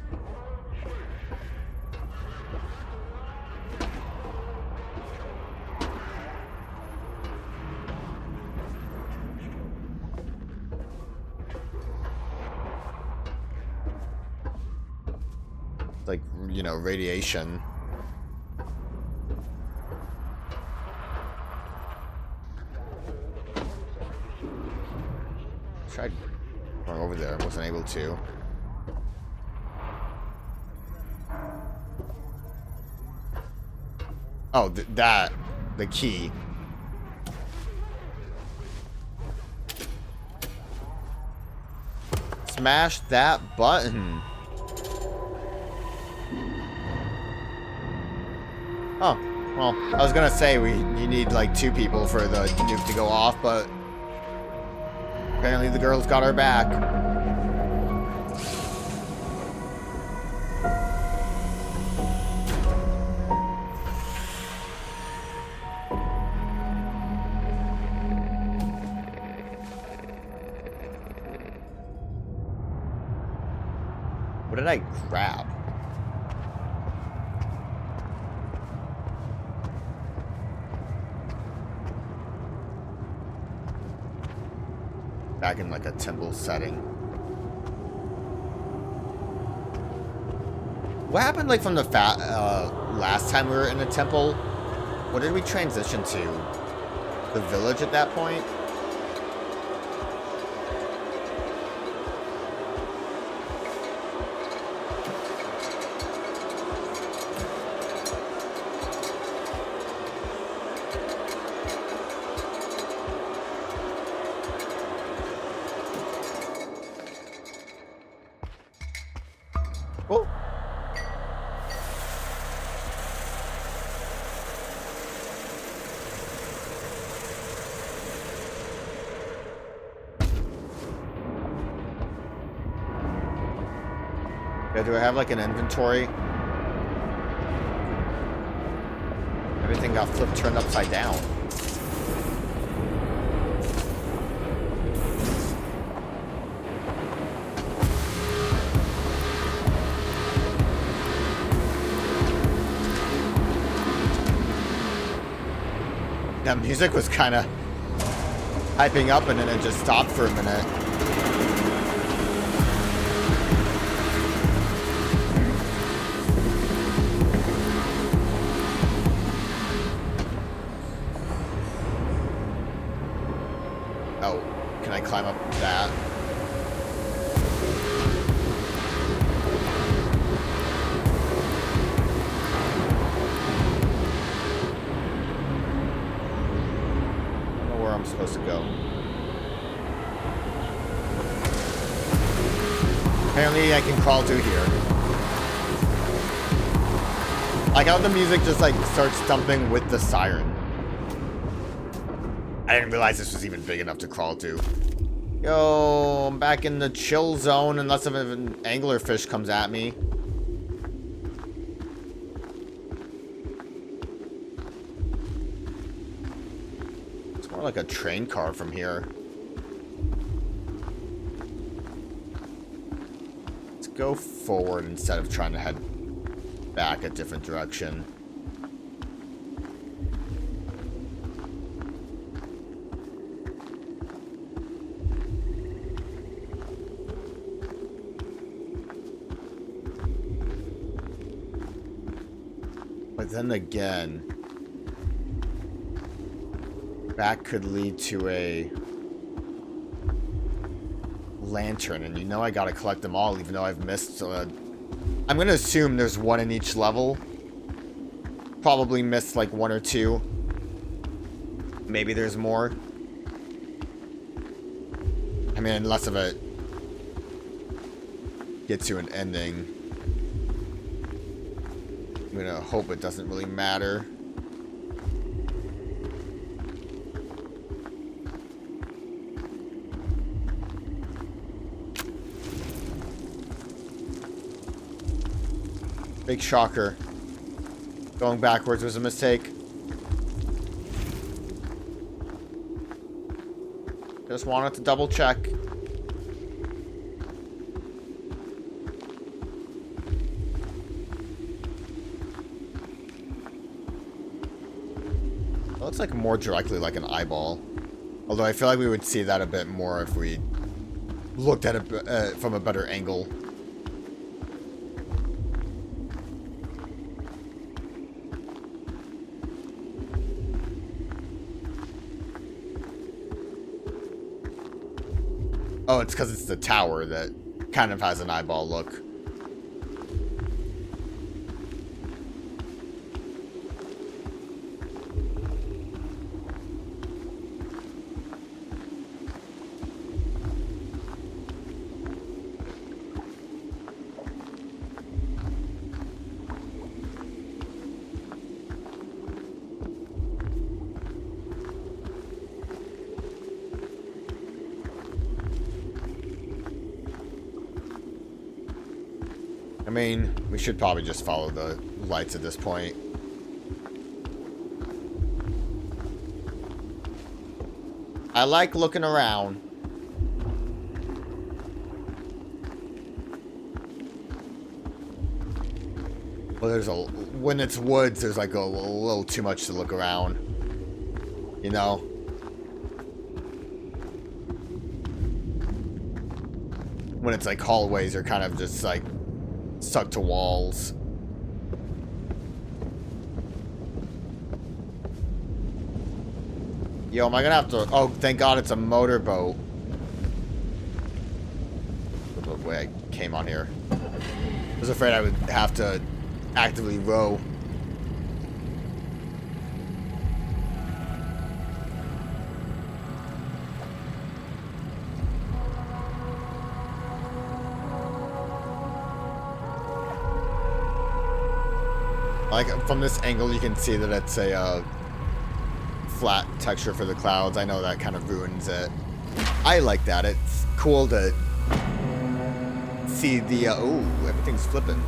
Like, you know, radiation. Tried going over there, wasn't able to. Oh, the key. Smash that button. Oh, well, I was gonna say you need like 2 people for the nuke to go off, but apparently the girl's got our back. What did I grab? Back in like a temple setting. What happened like from the last time we were in a temple? What did we transition to? The village at that point? Oh. Yeah, do I have like an inventory? Everything got turned upside down. That music was kind of hyping up and then it just stopped for a minute. climb up that. I don't know where I'm supposed to go. Apparently I can crawl through here. I like how the music just like starts thumping with the siren. I didn't realize this was even big enough to crawl to. Yo, I'm back in the chill zone unless if an anglerfish comes at me. It's more like a train car from here. Let's go forward instead of trying to head back a different direction. But then again, back could lead to a lantern, and you know I gotta collect them all, even though I've missed. I'm gonna assume there's one in each level. Probably missed like one or two. Maybe there's more. I mean, unless of it gets to an ending. I'm gonna hope it doesn't really matter. Big shocker. Going backwards was a mistake. Just wanted to double check. Looks like more directly like an eyeball. Although I feel like we would see that a bit more if we looked at it from a better angle. Oh, it's because it's the tower that kind of has an eyeball look. I mean, we should probably just follow the lights at this point. I like looking around. Well, when it's woods, there's like a little too much to look around. You know? When it's like hallways are kind of just like stuck to walls. Yo, am I gonna have to... Oh, thank God it's a motorboat. The way I came on here. I was afraid I would have to actively row. Like, from this angle, you can see that it's a flat texture for the clouds. I know that kind of ruins it. I like that. It's cool to see the... oh, everything's flipping.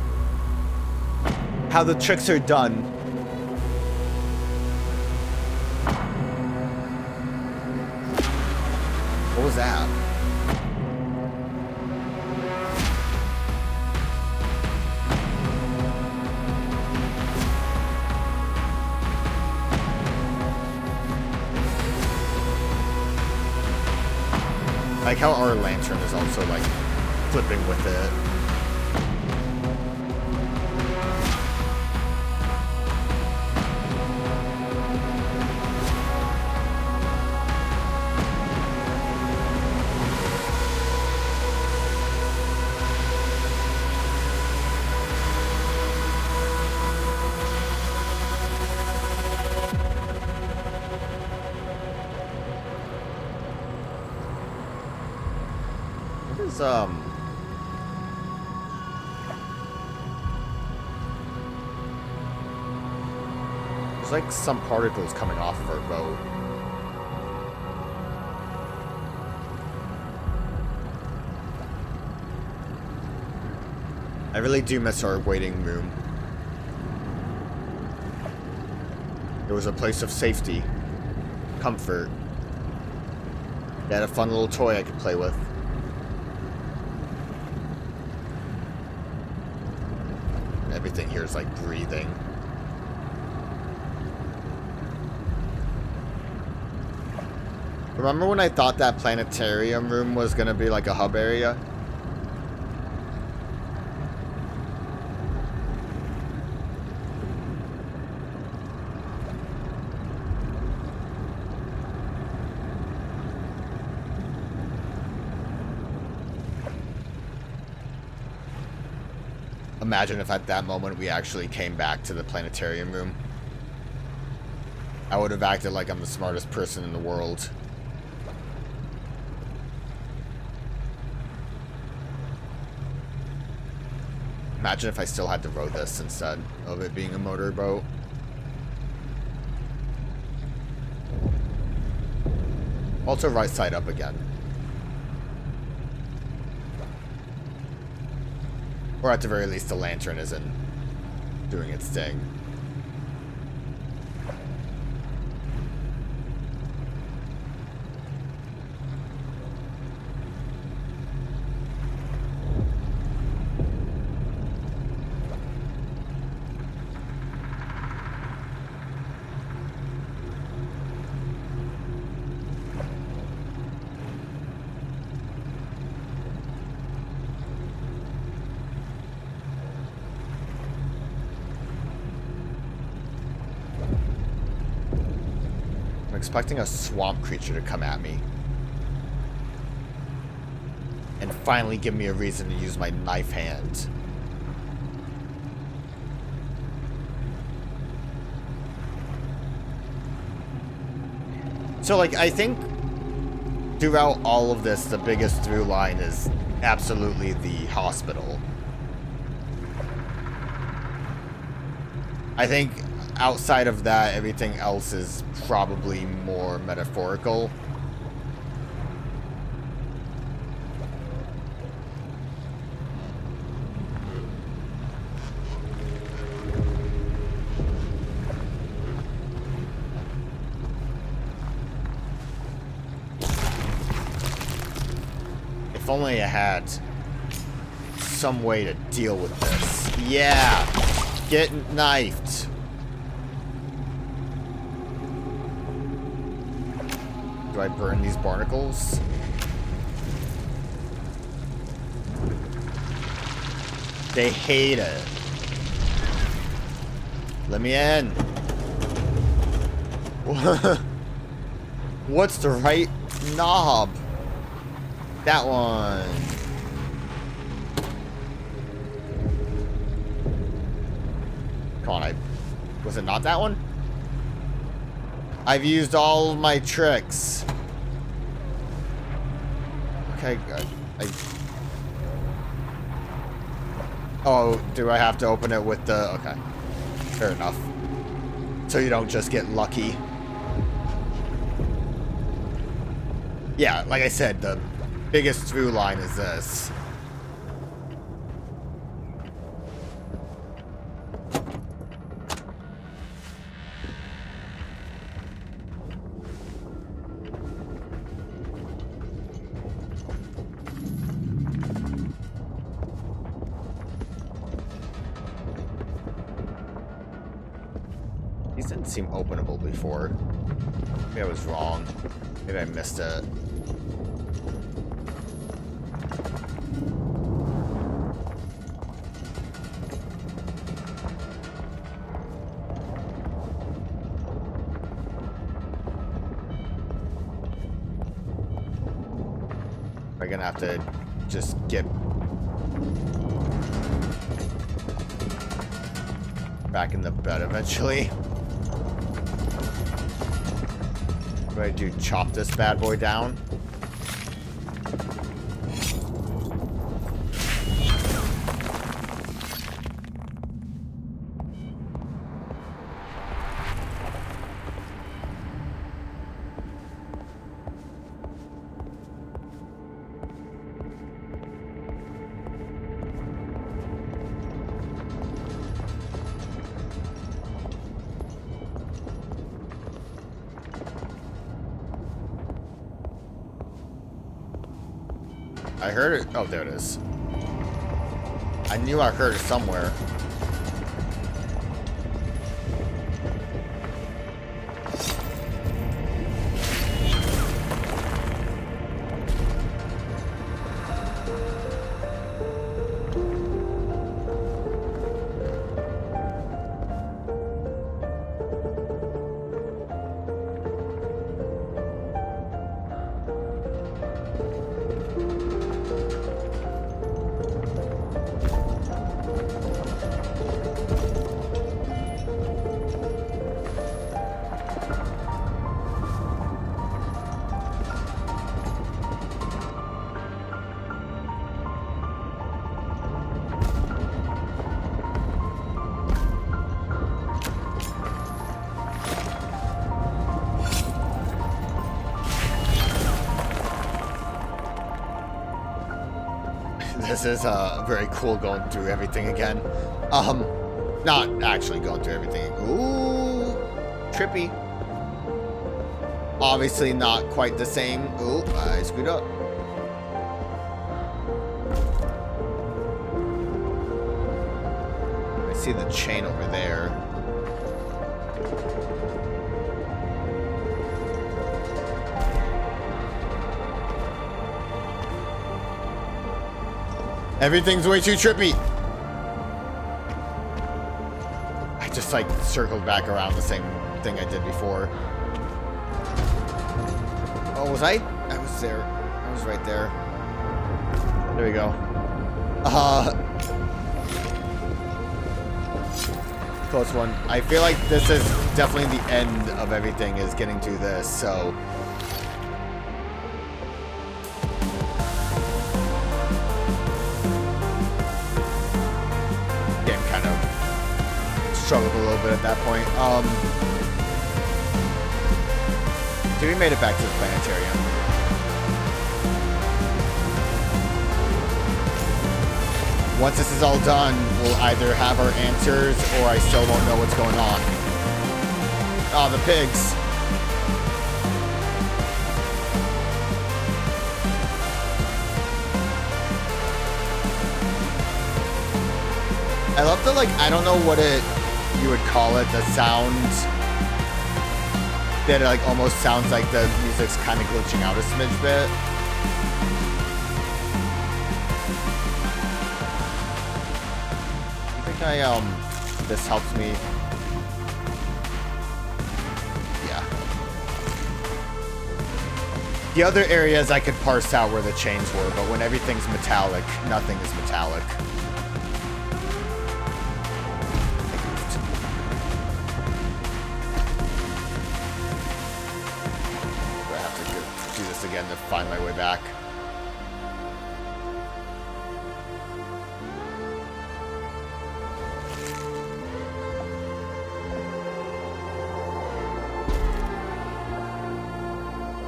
How the tricks are done. What was that? I like how our lantern is also like flipping with it. is, there's like some particles coming off of our boat. I really do miss our waiting room. It was a place of safety, comfort. They had a fun little toy I could play with. Everything here is like breathing. Remember when I thought that planetarium room was gonna be like a hub area? Imagine if at that moment we actually came back to the planetarium room. I would have acted like I'm the smartest person in the world. Imagine if I still had to row this instead of it being a motorboat. Also right side up again. Or at the very least the lantern isn't doing its thing. Expecting a swamp creature to come at me and finally give me a reason to use my knife hand. So like I think throughout all of this the biggest through line is absolutely the hospital. I think outside of that, everything else is probably more metaphorical. If only I had some way to deal with this. Yeah! Get knifed! Do I burn these barnacles? They hate it. Let me in. What's the right knob? That one. Come on, was it not that one? I've used all of my tricks. Okay, good. Oh, do I have to open it with the... Okay. Fair enough. So you don't just get lucky. Yeah, like I said, the biggest through line is this. These didn't seem openable before. Maybe I was wrong. Maybe I missed it. Am I gonna have to just get back in the bed eventually? What do I do? Chop this bad boy down? I heard it. Oh, there it is. I knew I heard it somewhere. This is very cool going through everything again. Not actually going through everything. Ooh, trippy. Obviously not quite the same. Ooh, I screwed up. I see the chain over there. Everything's way too trippy. I just like circled back around the same thing I did before. Oh, was I? I was there. I was right there. There we go. Close one. I feel like this is definitely the end of everything, is getting to this, so... Struggled a little bit at that point. Dude, we made it back to the planetarium. Once this is all done, we'll either have our answers or I still won't know what's going on. Oh, the pigs. I love the, like, I don't know what you would call it, the sound that like almost sounds like the music's kind of glitching out a smidge bit. I think this helps me. Yeah. The other areas I could parse out where the chains were, but when everything's metallic, nothing is metallic. Again to find my way back.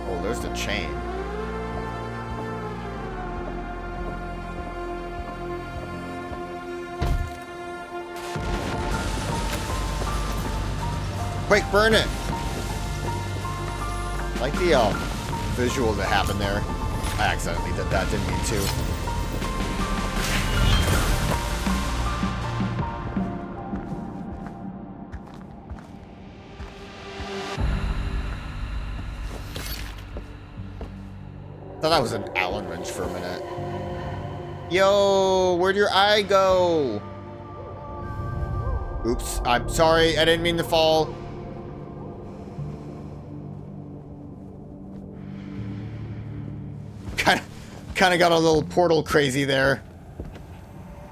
Oh, there's the chain. Quick, burn it! I like the visual that happened there. I accidentally did that, didn't mean to. Thought that was an Allen wrench for a minute. Yo, where'd your eye go? Oops, I'm sorry, I didn't mean to fall. Kind of got a little portal crazy there.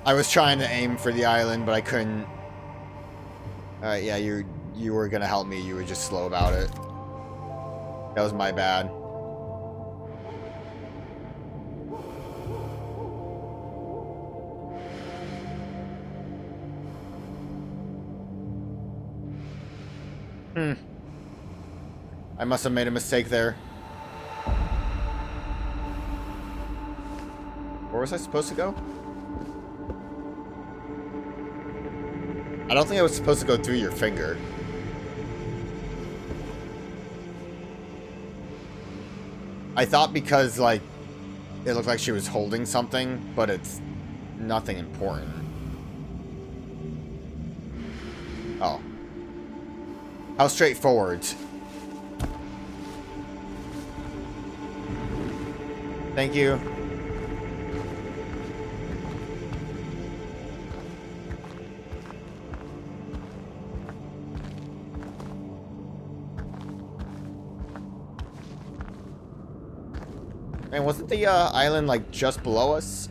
I was trying to aim for the island, but I couldn't. Alright, yeah, you were gonna help me. You were just slow about it. That was my bad. I must have made a mistake there. Where was I supposed to go? I don't think I was supposed to go through your finger. I thought because, like, It looked like she was holding something, but it's nothing important. Oh. How straightforward. Thank you. Man, wasn't the island like just below us?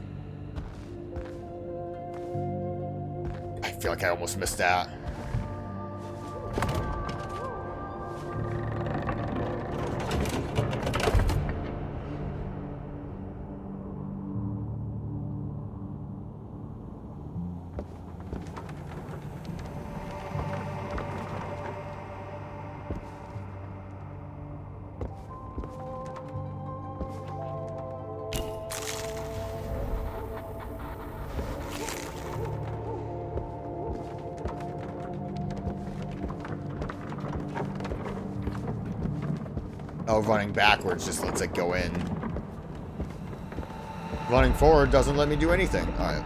I feel like I almost missed that. Oh, running backwards just lets it go in. Running forward doesn't let me do anything. Alright.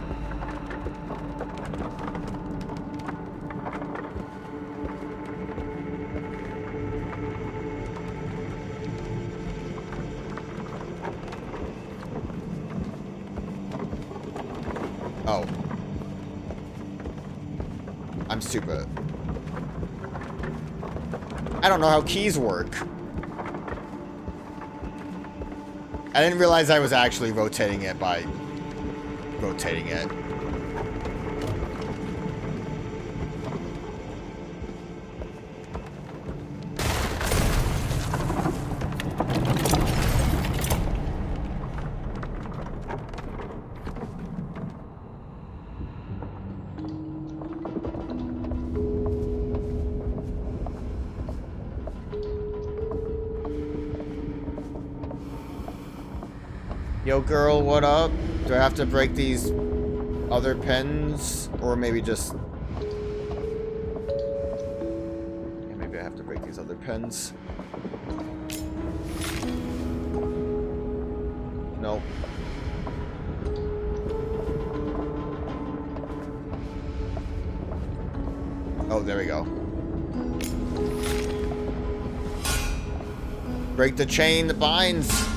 Oh. I'm stupid. I don't know how keys work. I didn't realize I was actually rotating it by rotating it. Yo, girl, what up? Do I have to break these other pens? Or maybe just... Yeah, maybe I have to break these other pens. Nope. Oh, there we go. Break the chain that binds.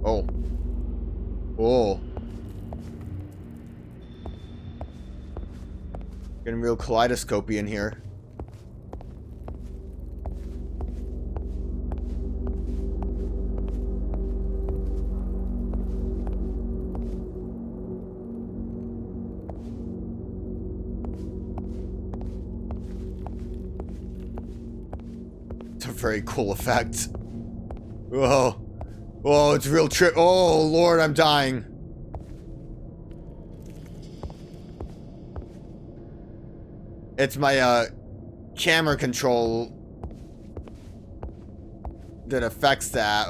Oh. Oh. Getting real kaleidoscopy in here. It's a very cool effect. Whoa. Oh, it's real trip. Oh, Lord, I'm dying. It's my, camera control that affects that.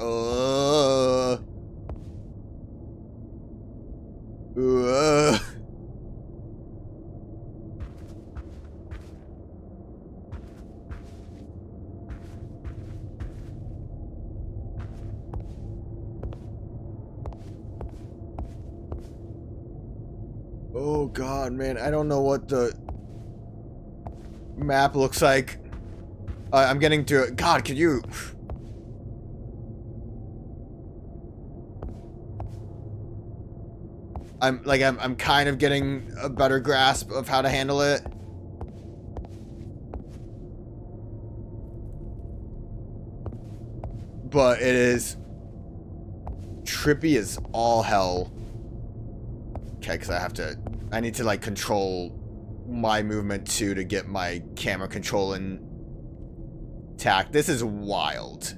Oh god, man, I don't know what the map looks like. I'm getting to it. God, could you... I'm kind of getting a better grasp of how to handle it. But it is trippy as all hell. Okay, because I need to like control my movement too to get my camera control intact. This is wild.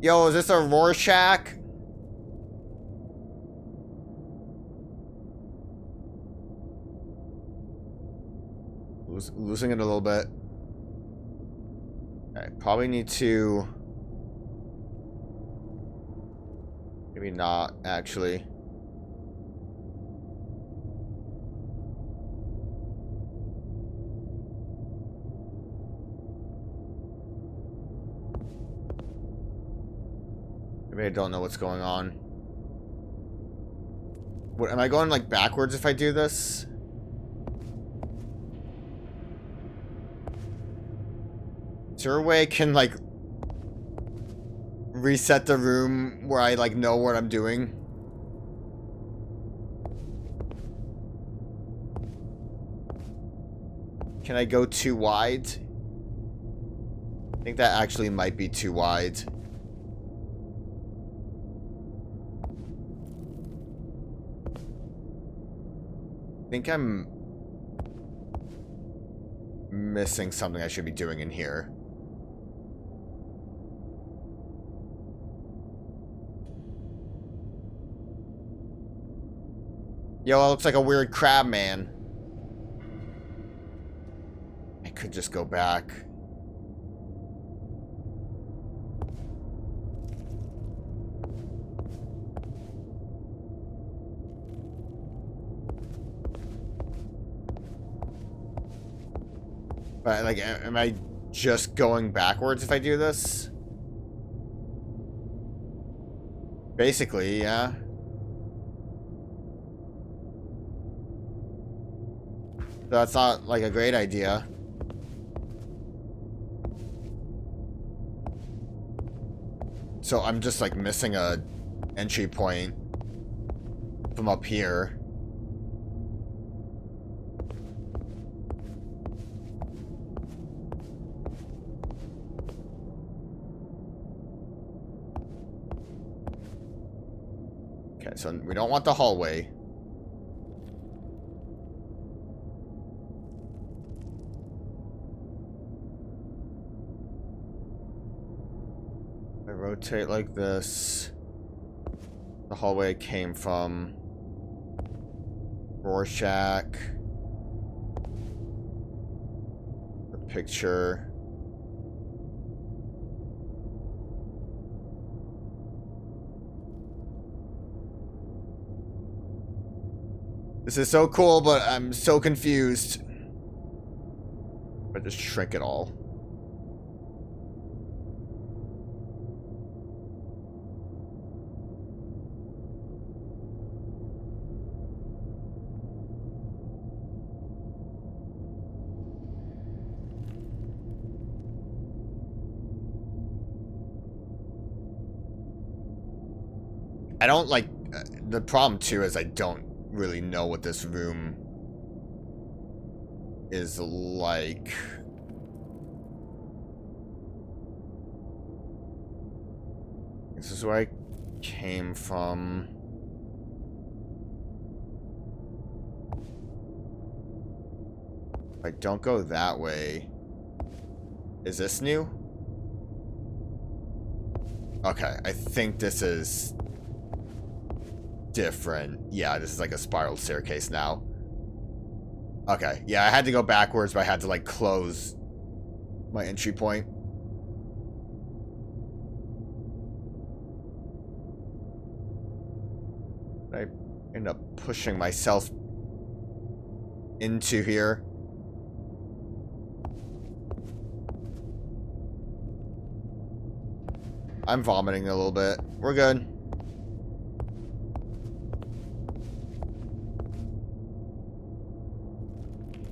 Yo, is this a Rorschach? Losing it a little bit. Okay, probably need to... Maybe not, actually. Maybe I don't know what's going on. What, am I going like backwards if I do this? Is there a way I can like reset the room where I like know what I'm doing? Can I go too wide? I think that actually might be too wide. I think I'm missing something I should be doing in here. Yo, it looks like a weird crab man. I could just go back. But, like, am I just going backwards if I do this? Basically, yeah. That's not, like, a great idea. So I'm just, like, missing a entry point from up here. Okay, so we don't want the hallway. I rotate like this. The hallway came from. Rorschach. The picture. This is so cool, but I'm so confused. I just shrink it all. I don't like... the problem, too, is I don't really know what this room is like. This is where I came from. If I don't go that way... Is this new? Okay, I think this is... different. Yeah, this is like a spiral staircase now. Okay, yeah, I had to go backwards, but I had to like close my entry point. I end up pushing myself into here. I'm vomiting a little bit. We're good.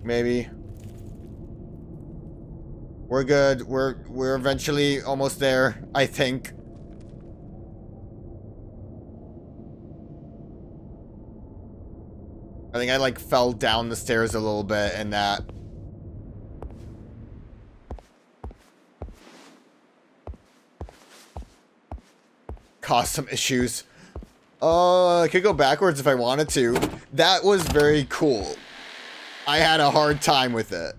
Maybe. We're good. We're eventually almost there, I think. I think I like fell down the stairs a little bit and that caused some issues. I could go backwards if I wanted to. That was very cool. I had a hard time with it.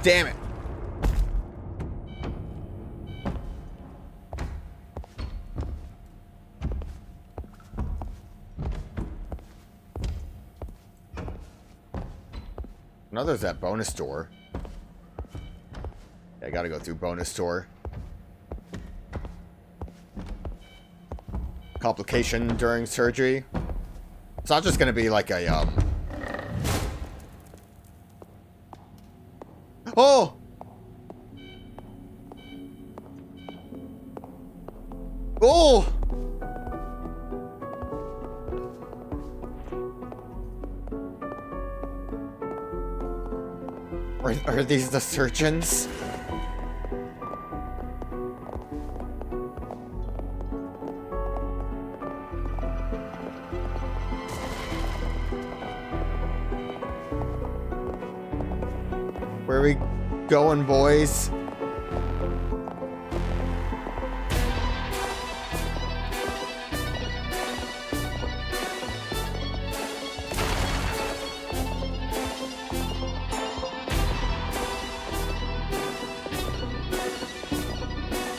Damn it. Now there's that bonus door. Yeah, I gotta go through bonus door. Complication during surgery. It's not just gonna be like a, Oh! Oh! Are these the surgeons? Where are we going, boys?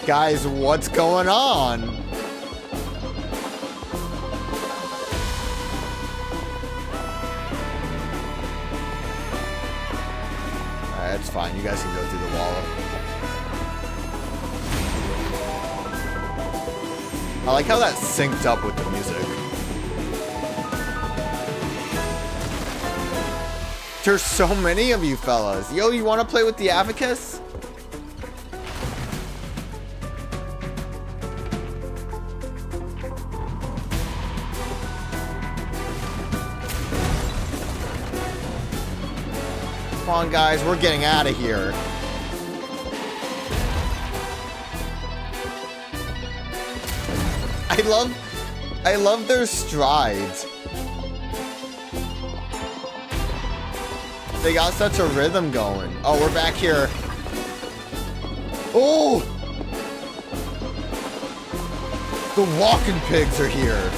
Guys, what's going on? Alright, that's fine. You guys can go through the wall. I like how that synced up with the music. There's so many of you fellas. Yo, you want to play with the Abacus? Come on, guys, we're getting out of here. I love their strides. They got such a rhythm going. Oh, we're back here. Oh! The walking pigs are here.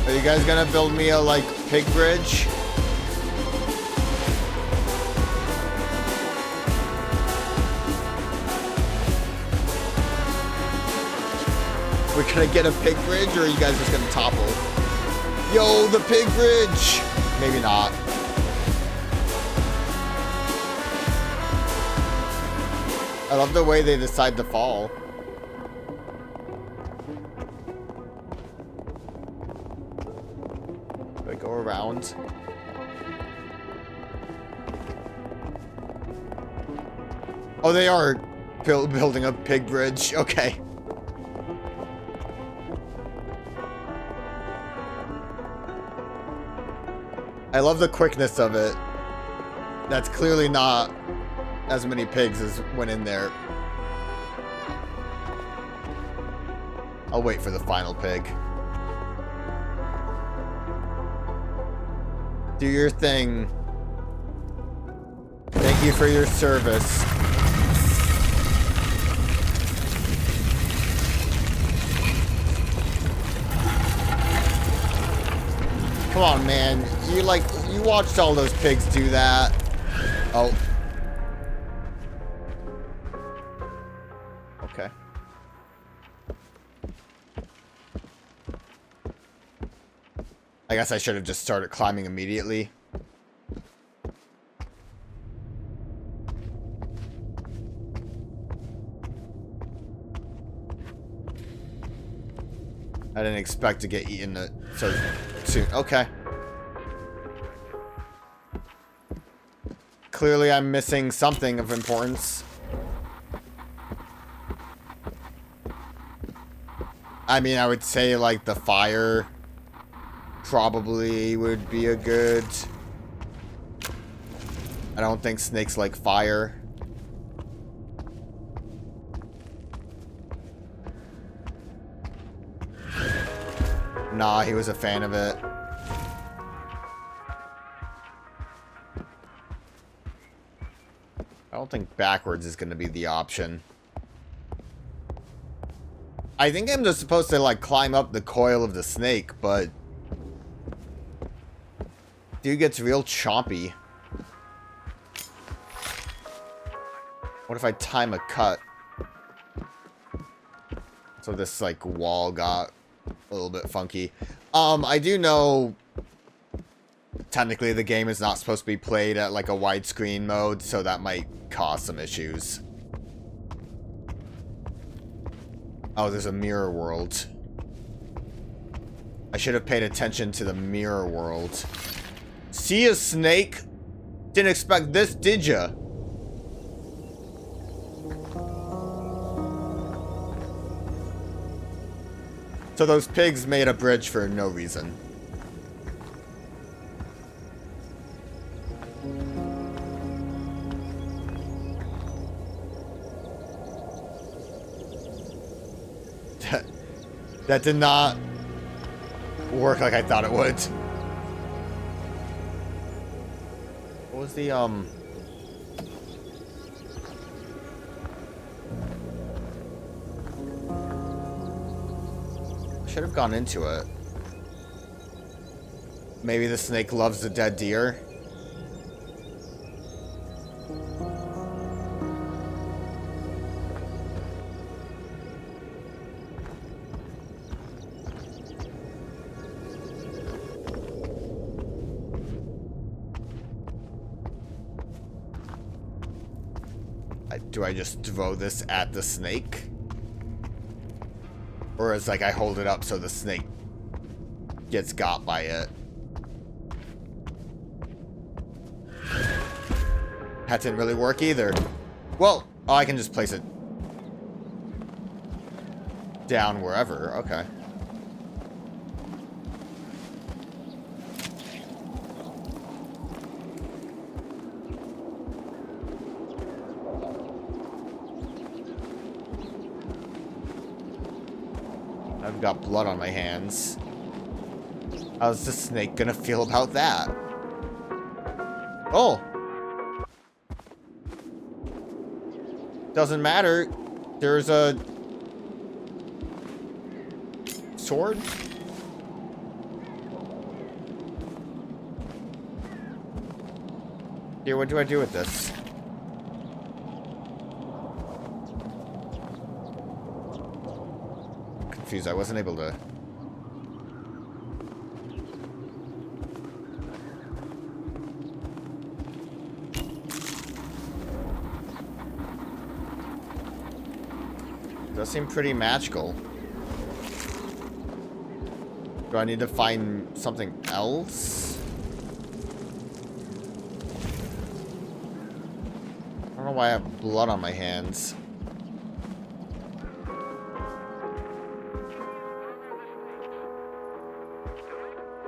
Are you guys gonna build me a, like, pig bridge? We're gonna get a pig bridge, or are you guys just gonna topple? Yo, the pig bridge! Maybe not. I love the way they decide to fall. Do I go around? Oh, they are building a pig bridge. Okay. I love the quickness of it. That's clearly not as many pigs as went in there. I'll wait for the final pig. Do your thing. Thank you for your service. Come on, man. You watched all those pigs do that. Oh. Okay. I guess I should have just started climbing immediately. I didn't expect to get eaten so soon. Okay. Clearly I'm missing something of importance. I mean, I would say, like, the fire probably would be a good... I don't think snakes like fire. Nah, he was a fan of it. I don't think backwards is going to be the option. I think I'm just supposed to, like, climb up the coil of the snake, but... dude gets real chompy. What if I time a cut? So this, like, wall got a little bit funky. I do know... technically the game is not supposed to be played at, like, a widescreen mode, so that might cause some issues. Oh, there's a mirror world. I should have paid attention to the mirror world. See a snake? Didn't expect this, did ya? So those pigs made a bridge for no reason. That did not work like I thought it would. What was the, should have gone into it. Maybe the snake loves the dead deer. Do I just throw this at the snake? Or is like I hold it up so the snake gets got by it? That didn't really work either. Well, oh, I can just place it down wherever. Okay. I've got blood on my hands. How's the snake gonna feel about that? Oh! Doesn't matter. There's a sword? Here, what do I do with this? Confused. I wasn't able to. Does seem pretty magical. Do I need to find something else? I don't know why I have blood on my hands.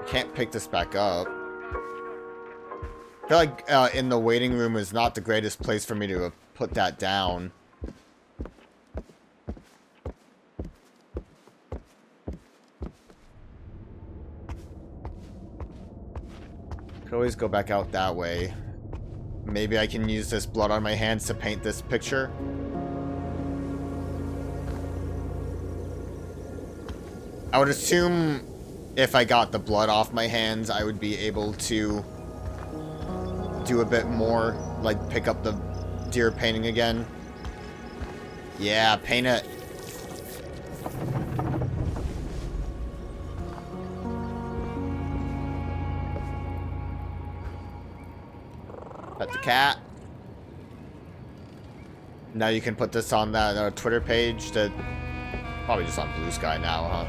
Can't pick this back up. I feel like in the waiting room is not the greatest place for me to put that down. Could always go back out that way. Maybe I can use this blood on my hands to paint this picture. I would assume if I got the blood off my hands, I would be able to do a bit more, like pick up the deer painting again. Yeah, paint it. Pet the cat. Now you can put this on that Twitter page that probably just on Blue Sky now, huh?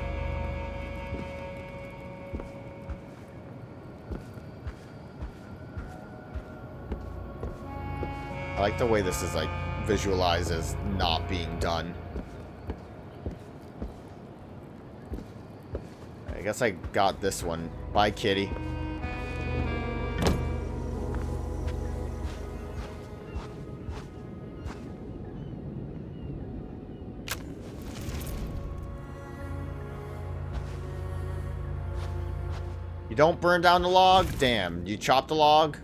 I like the way this is like visualized as not being done. I guess I got this one. Bye, kitty. You don't burn down the log? Damn, you chop the log?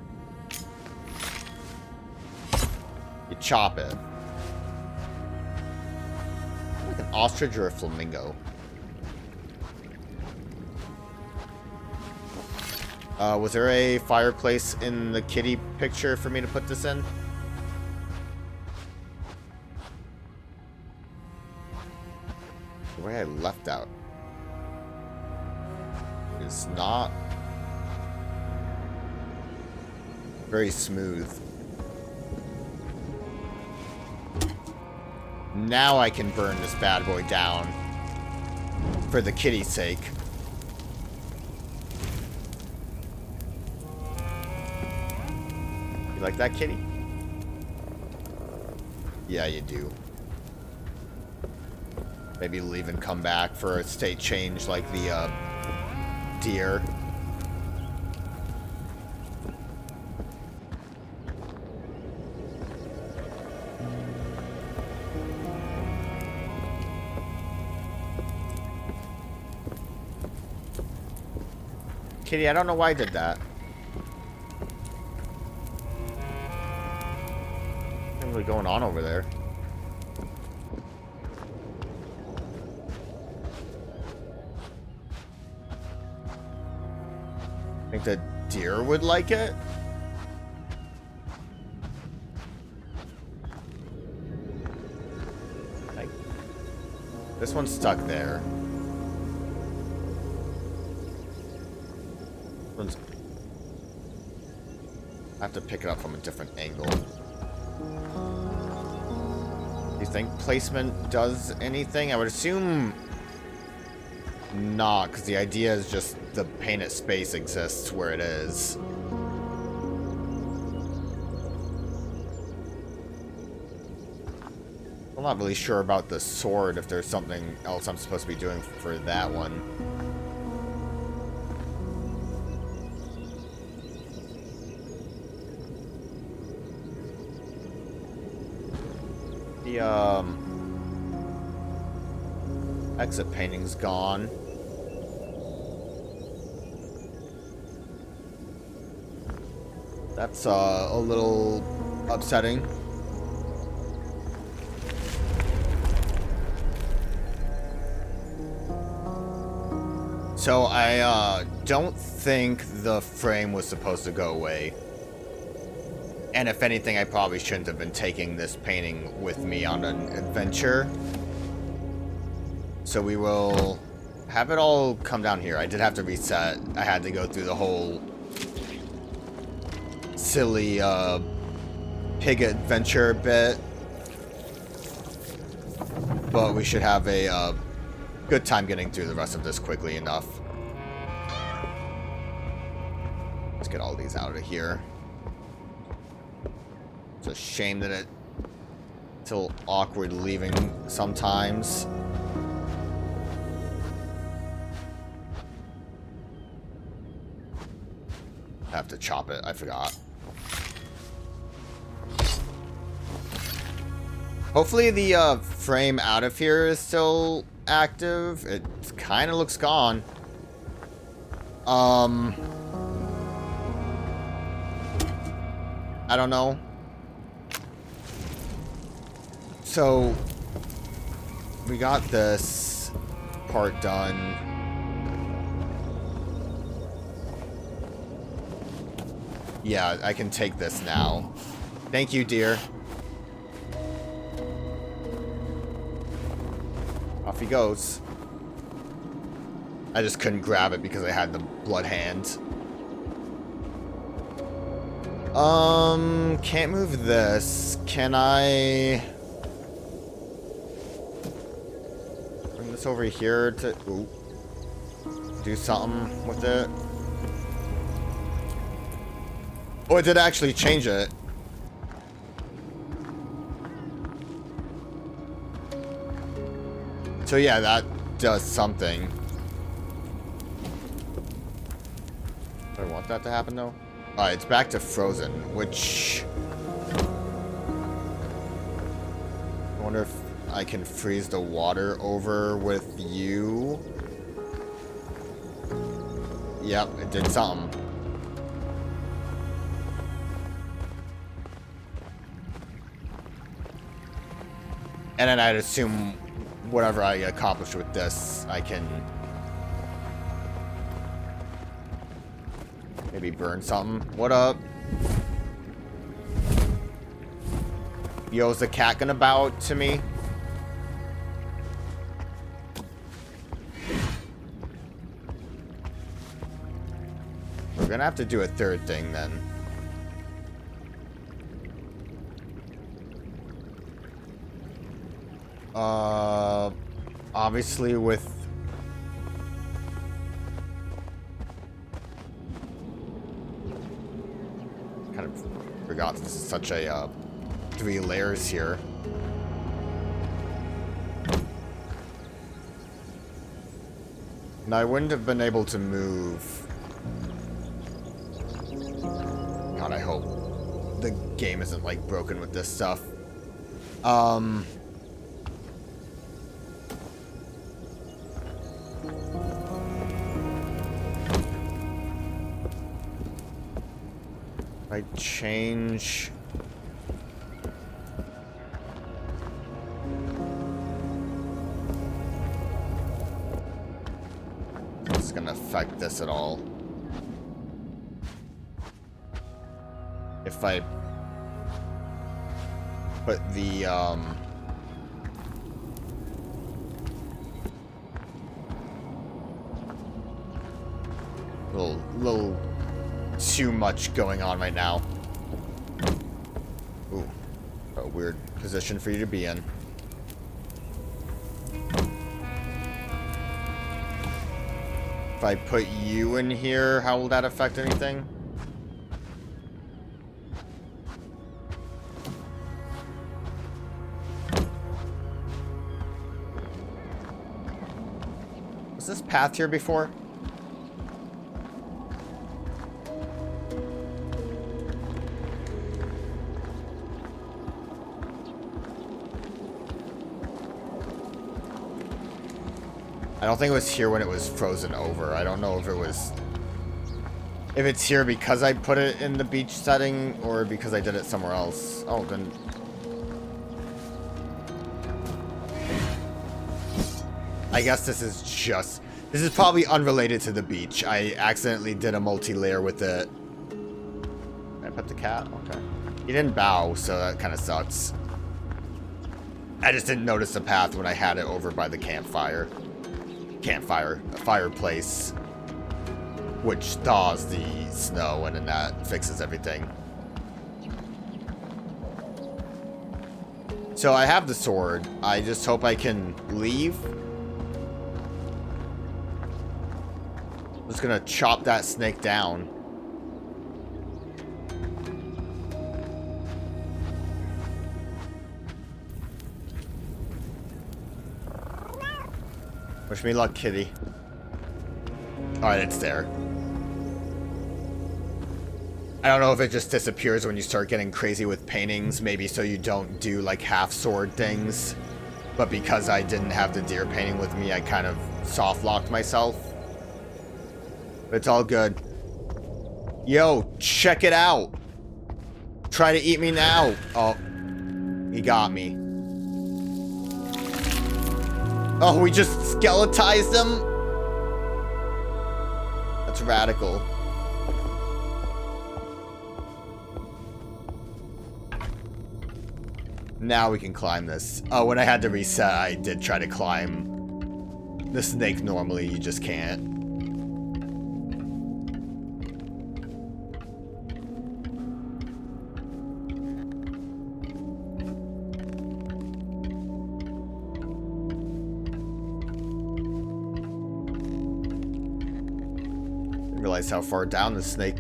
You chop it. Like an ostrich or a flamingo. Was there a fireplace in the kitty picture for me to put this in? The way I left out is not very smooth. Now I can burn this bad boy down for the kitty's sake. You like that, kitty? Yeah, you do. Maybe leave and come back for a state change like the deer. Kitty, I don't know why I did that. What's really going on over there? Think the deer would like it? Like, this one's stuck there. I have to pick it up from a different angle. Do you think placement does anything? I would assume not, because the idea is just the painted space exists where it is. I'm not really sure about the sword, if there's something else I'm supposed to be doing for that one. The exit painting's gone. That's a little upsetting. So I don't think the frame was supposed to go away. And if anything, I probably shouldn't have been taking this painting with me on an adventure. So we will have it all come down here. I did have to reset. I had to go through the whole silly pig adventure bit. But we should have a good time getting through the rest of this quickly enough. Let's get all these out of here. It's a shame that it's so awkward leaving sometimes. I have to chop it, I forgot. Hopefully the frame out of here is still active. It kind of looks gone. I don't know. So we got this part done. Yeah, I can take this now. Thank you, dear. Off he goes. I just couldn't grab it because I had the blood hand. Can't move this. Can I bring this over here to do something with it? Oh, it did actually change it. So yeah, that does something. Do I want that to happen though? Alright, it's back to frozen, which... I wonder if I can freeze the water over with you. Yep, it did something. And then I'd assume whatever I accomplish with this, I can maybe burn something. What up? Yo, is the cat gonna bow to me? We're gonna have to do a third thing then. Obviously with... kind of forgot this is such a, 3 layers here. And I wouldn't have been able to move. God, I hope the game isn't, like, broken with this stuff. I change... It's gonna affect this at all. If I put the, little too much going on right now. Ooh, a weird position for you to be in. If I put you in here, how will that affect anything? Was this path here before? I don't think it was here when it was frozen over. I don't know if it was... if it's here because I put it in the beach setting or because I did it somewhere else. Oh, then... I guess this is just... this is probably unrelated to the beach. I accidentally did a multi-layer with it. Did I pet the cat? Okay. He didn't bow, so that kind of sucks. I just didn't notice the path when I had it over by the campfire. A fireplace, which thaws the snow, and then that fixes everything. So I have the sword. I just hope I can leave. I'm just gonna chop that snake down. Wish me luck, kitty. Alright, it's there. I don't know if it just disappears when you start getting crazy with paintings, maybe so you don't do like half sword things. But because I didn't have the deer painting with me, I kind of soft locked myself. But it's all good. Yo, check it out. Try to eat me now. Oh, he got me. Oh, we just skeletized him? That's radical. Now we can climb this. Oh, when I had to reset, I did try to climb the snake normally. You just can't. Realize how far down the snake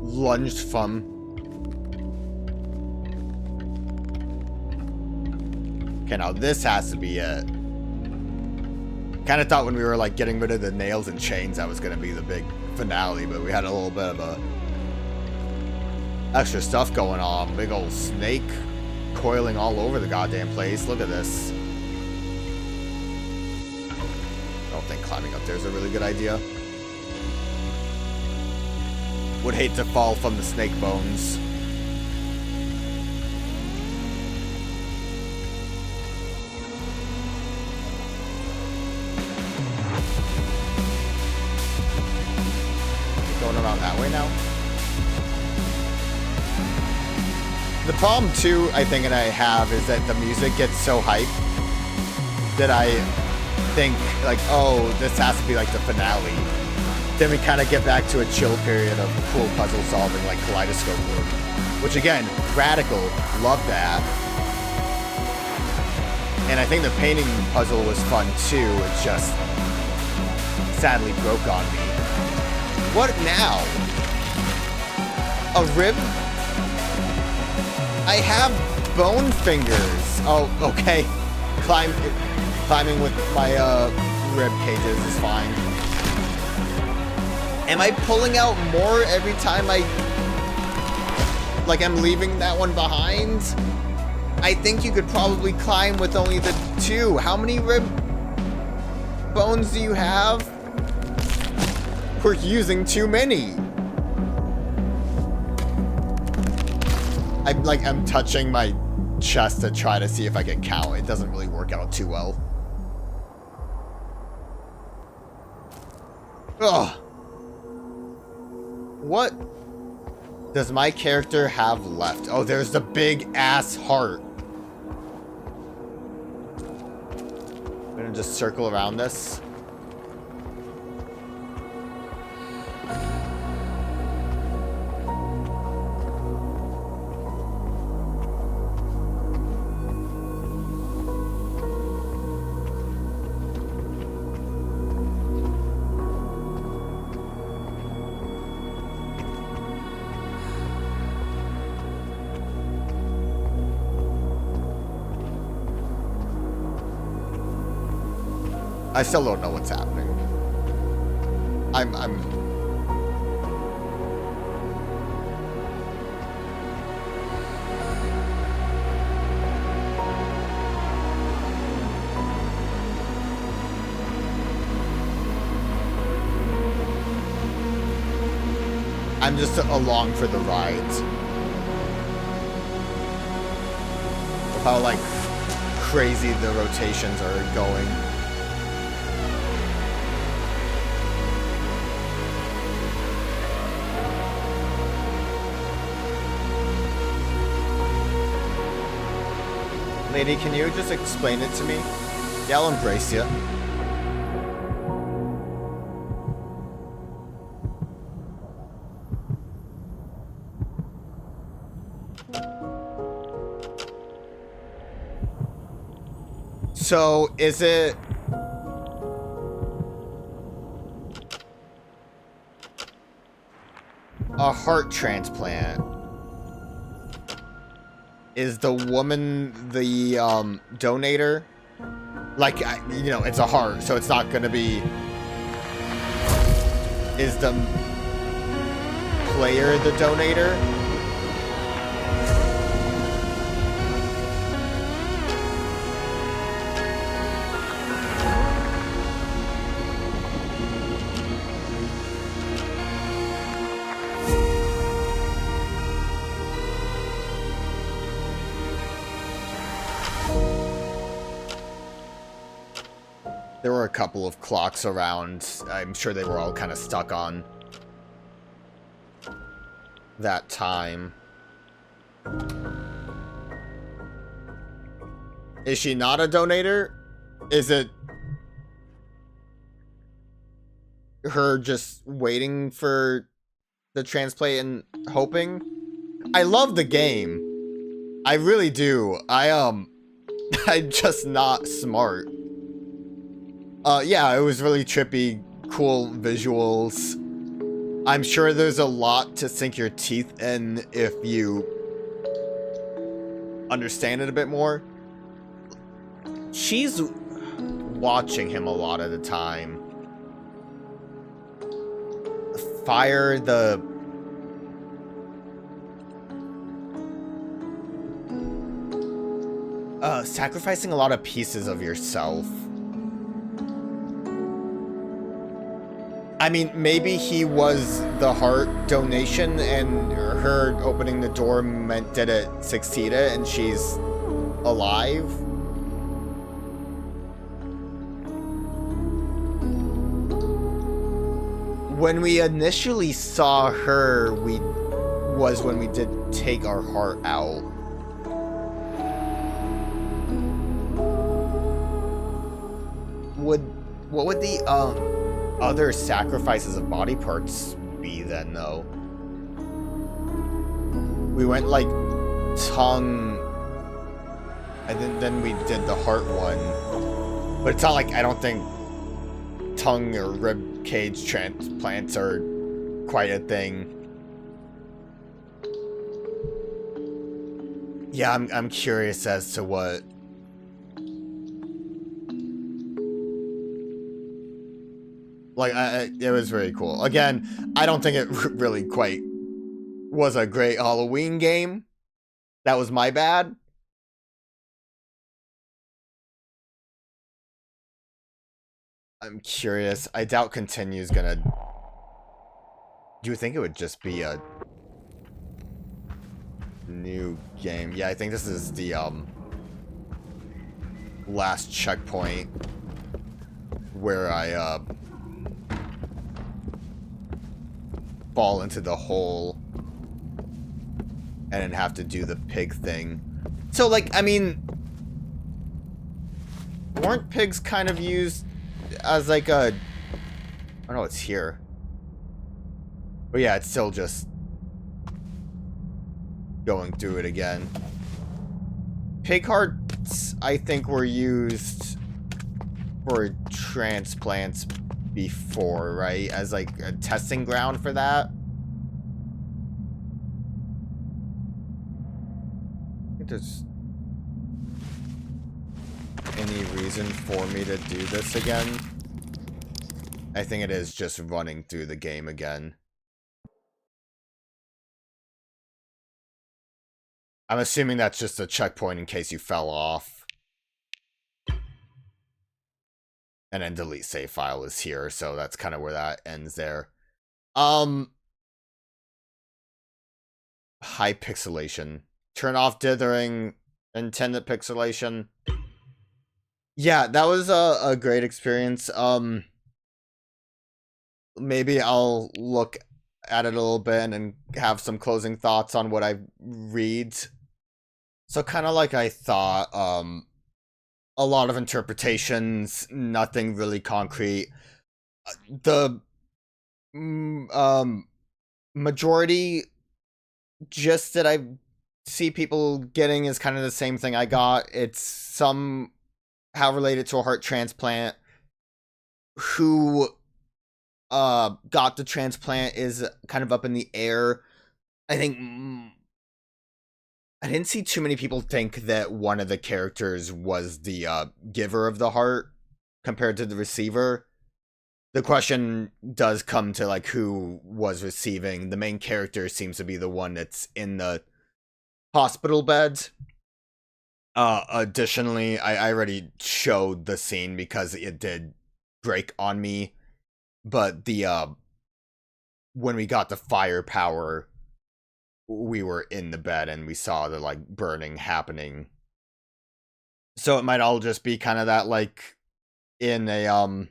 lunged from. Okay, now this has to be it. Kind of thought when we were like getting rid of the nails and chains that was going to be the big finale, but we had a little bit of a extra stuff going on. Big old snake coiling all over the goddamn place. Look at this. I don't think climbing up there is a really good idea. Would hate to fall from the snake bones. going around that way now. The problem too, I think, and I have, is that the music gets so hype that I think, like, oh, this has to be like the finale. Then we kind of get back to a chill period of cool puzzle solving, like Kaleidoscope Room. Which again, radical, love that. And I think the painting puzzle was fun too, it just sadly broke on me. What now? A rib? I have bone fingers. Oh, okay. Climbing with my rib cages is fine. Am I pulling out more every time I'm leaving that one behind? I think you could probably climb with only the 2. How many rib bones do you have? We're using too many. I'm touching my chest to try to see if I can count. It doesn't really work out too well. Ugh. What does my character have left? Oh, there's the big ass heart. I'm gonna just circle around this. I still don't know what's happening. I'm just along for the ride. How, like, crazy the rotations are going. Lady, can you just explain it to me? Yeah, I'll embrace you. So, is it... a heart transplant? Is the woman the donator? Like, you know, it's a heart, so it's not gonna be... Is the player the donator? There were a couple of clocks around. I'm sure they were all kind of stuck on that time. Is she not a donator? Is it her just waiting for the transplant and hoping? I love the game. I really do. I'm just not smart. Yeah, it was really trippy, cool visuals. I'm sure there's a lot to sink your teeth in if you understand it a bit more. She's watching him a lot of the time. Fire the... sacrificing a lot of pieces of yourself. I mean, maybe he was the heart donation and her opening the door meant that it succeeded and she's alive. when we initially saw her, was when we did take our heart out. What would the other sacrifices of body parts be then, though? We went like tongue, and then we did the heart one. But it's not like, I don't think tongue or rib cage transplants are quite a thing. Yeah, I'm curious as to what. Like, it was very cool. Again, I don't think it really quite was a great Halloween game. That was my bad. I'm curious. I doubt Continue's gonna... Do you think it would just be a new game? Yeah, I think this is the last checkpoint where I fall into the hole and then have to do the pig thing. So, like, I mean, weren't pigs kind of used as like a... Oh no, it's here. But yeah, it's still just going through it again. Pig hearts, I think, were used for transplants before, right? As like a testing ground for that. I think there's any reason for me to do this again. I think it is just running through the game again. I'm assuming that's just a checkpoint in case you fell off. And then delete save file is here, so that's kind of where that ends there. High pixelation. Turn off dithering. Intended pixelation. Yeah, that was a great experience. Maybe I'll look at it a little bit and have some closing thoughts on what I read. So kind of like I thought, a lot of interpretations, nothing really concrete. The majority gist that I see people getting is kind of the same thing I got. It's somehow related to a heart transplant. Who got the transplant is kind of up in the air. I think I didn't see too many people think that one of the characters was the giver of the heart compared to the receiver. The question does come to like who was receiving. The main character seems to be the one that's in the hospital bed. Additionally, I already showed the scene because it did break on me. But the when we got the firepower, we were in the bed and we saw the like burning happening. So it might all just be kind of that like in a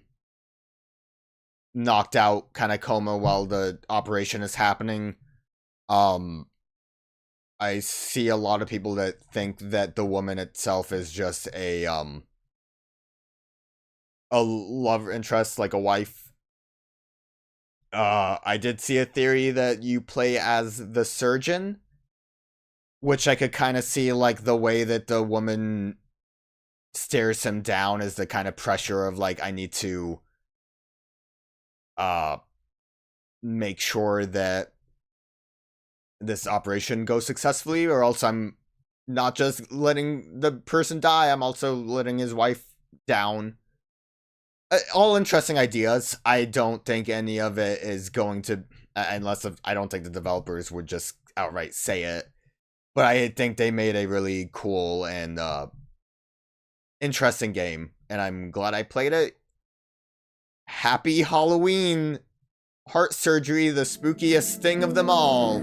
knocked out kind of coma while the operation is happening. I see a lot of people that think that the woman itself is just a love interest, like a wife. I did see a theory that you play as the surgeon, which I could kind of see like the way that the woman stares him down is the kind of pressure of like, I need to make sure that this operation goes successfully, or else I'm not just letting the person die, I'm also letting his wife down. All interesting ideas. I don't think any of it is going to, unless I don't think the developers would just outright say it. But I think they made a really cool and interesting game, and I'm glad I played it. Happy Halloween! Heart surgery, the spookiest thing of them all.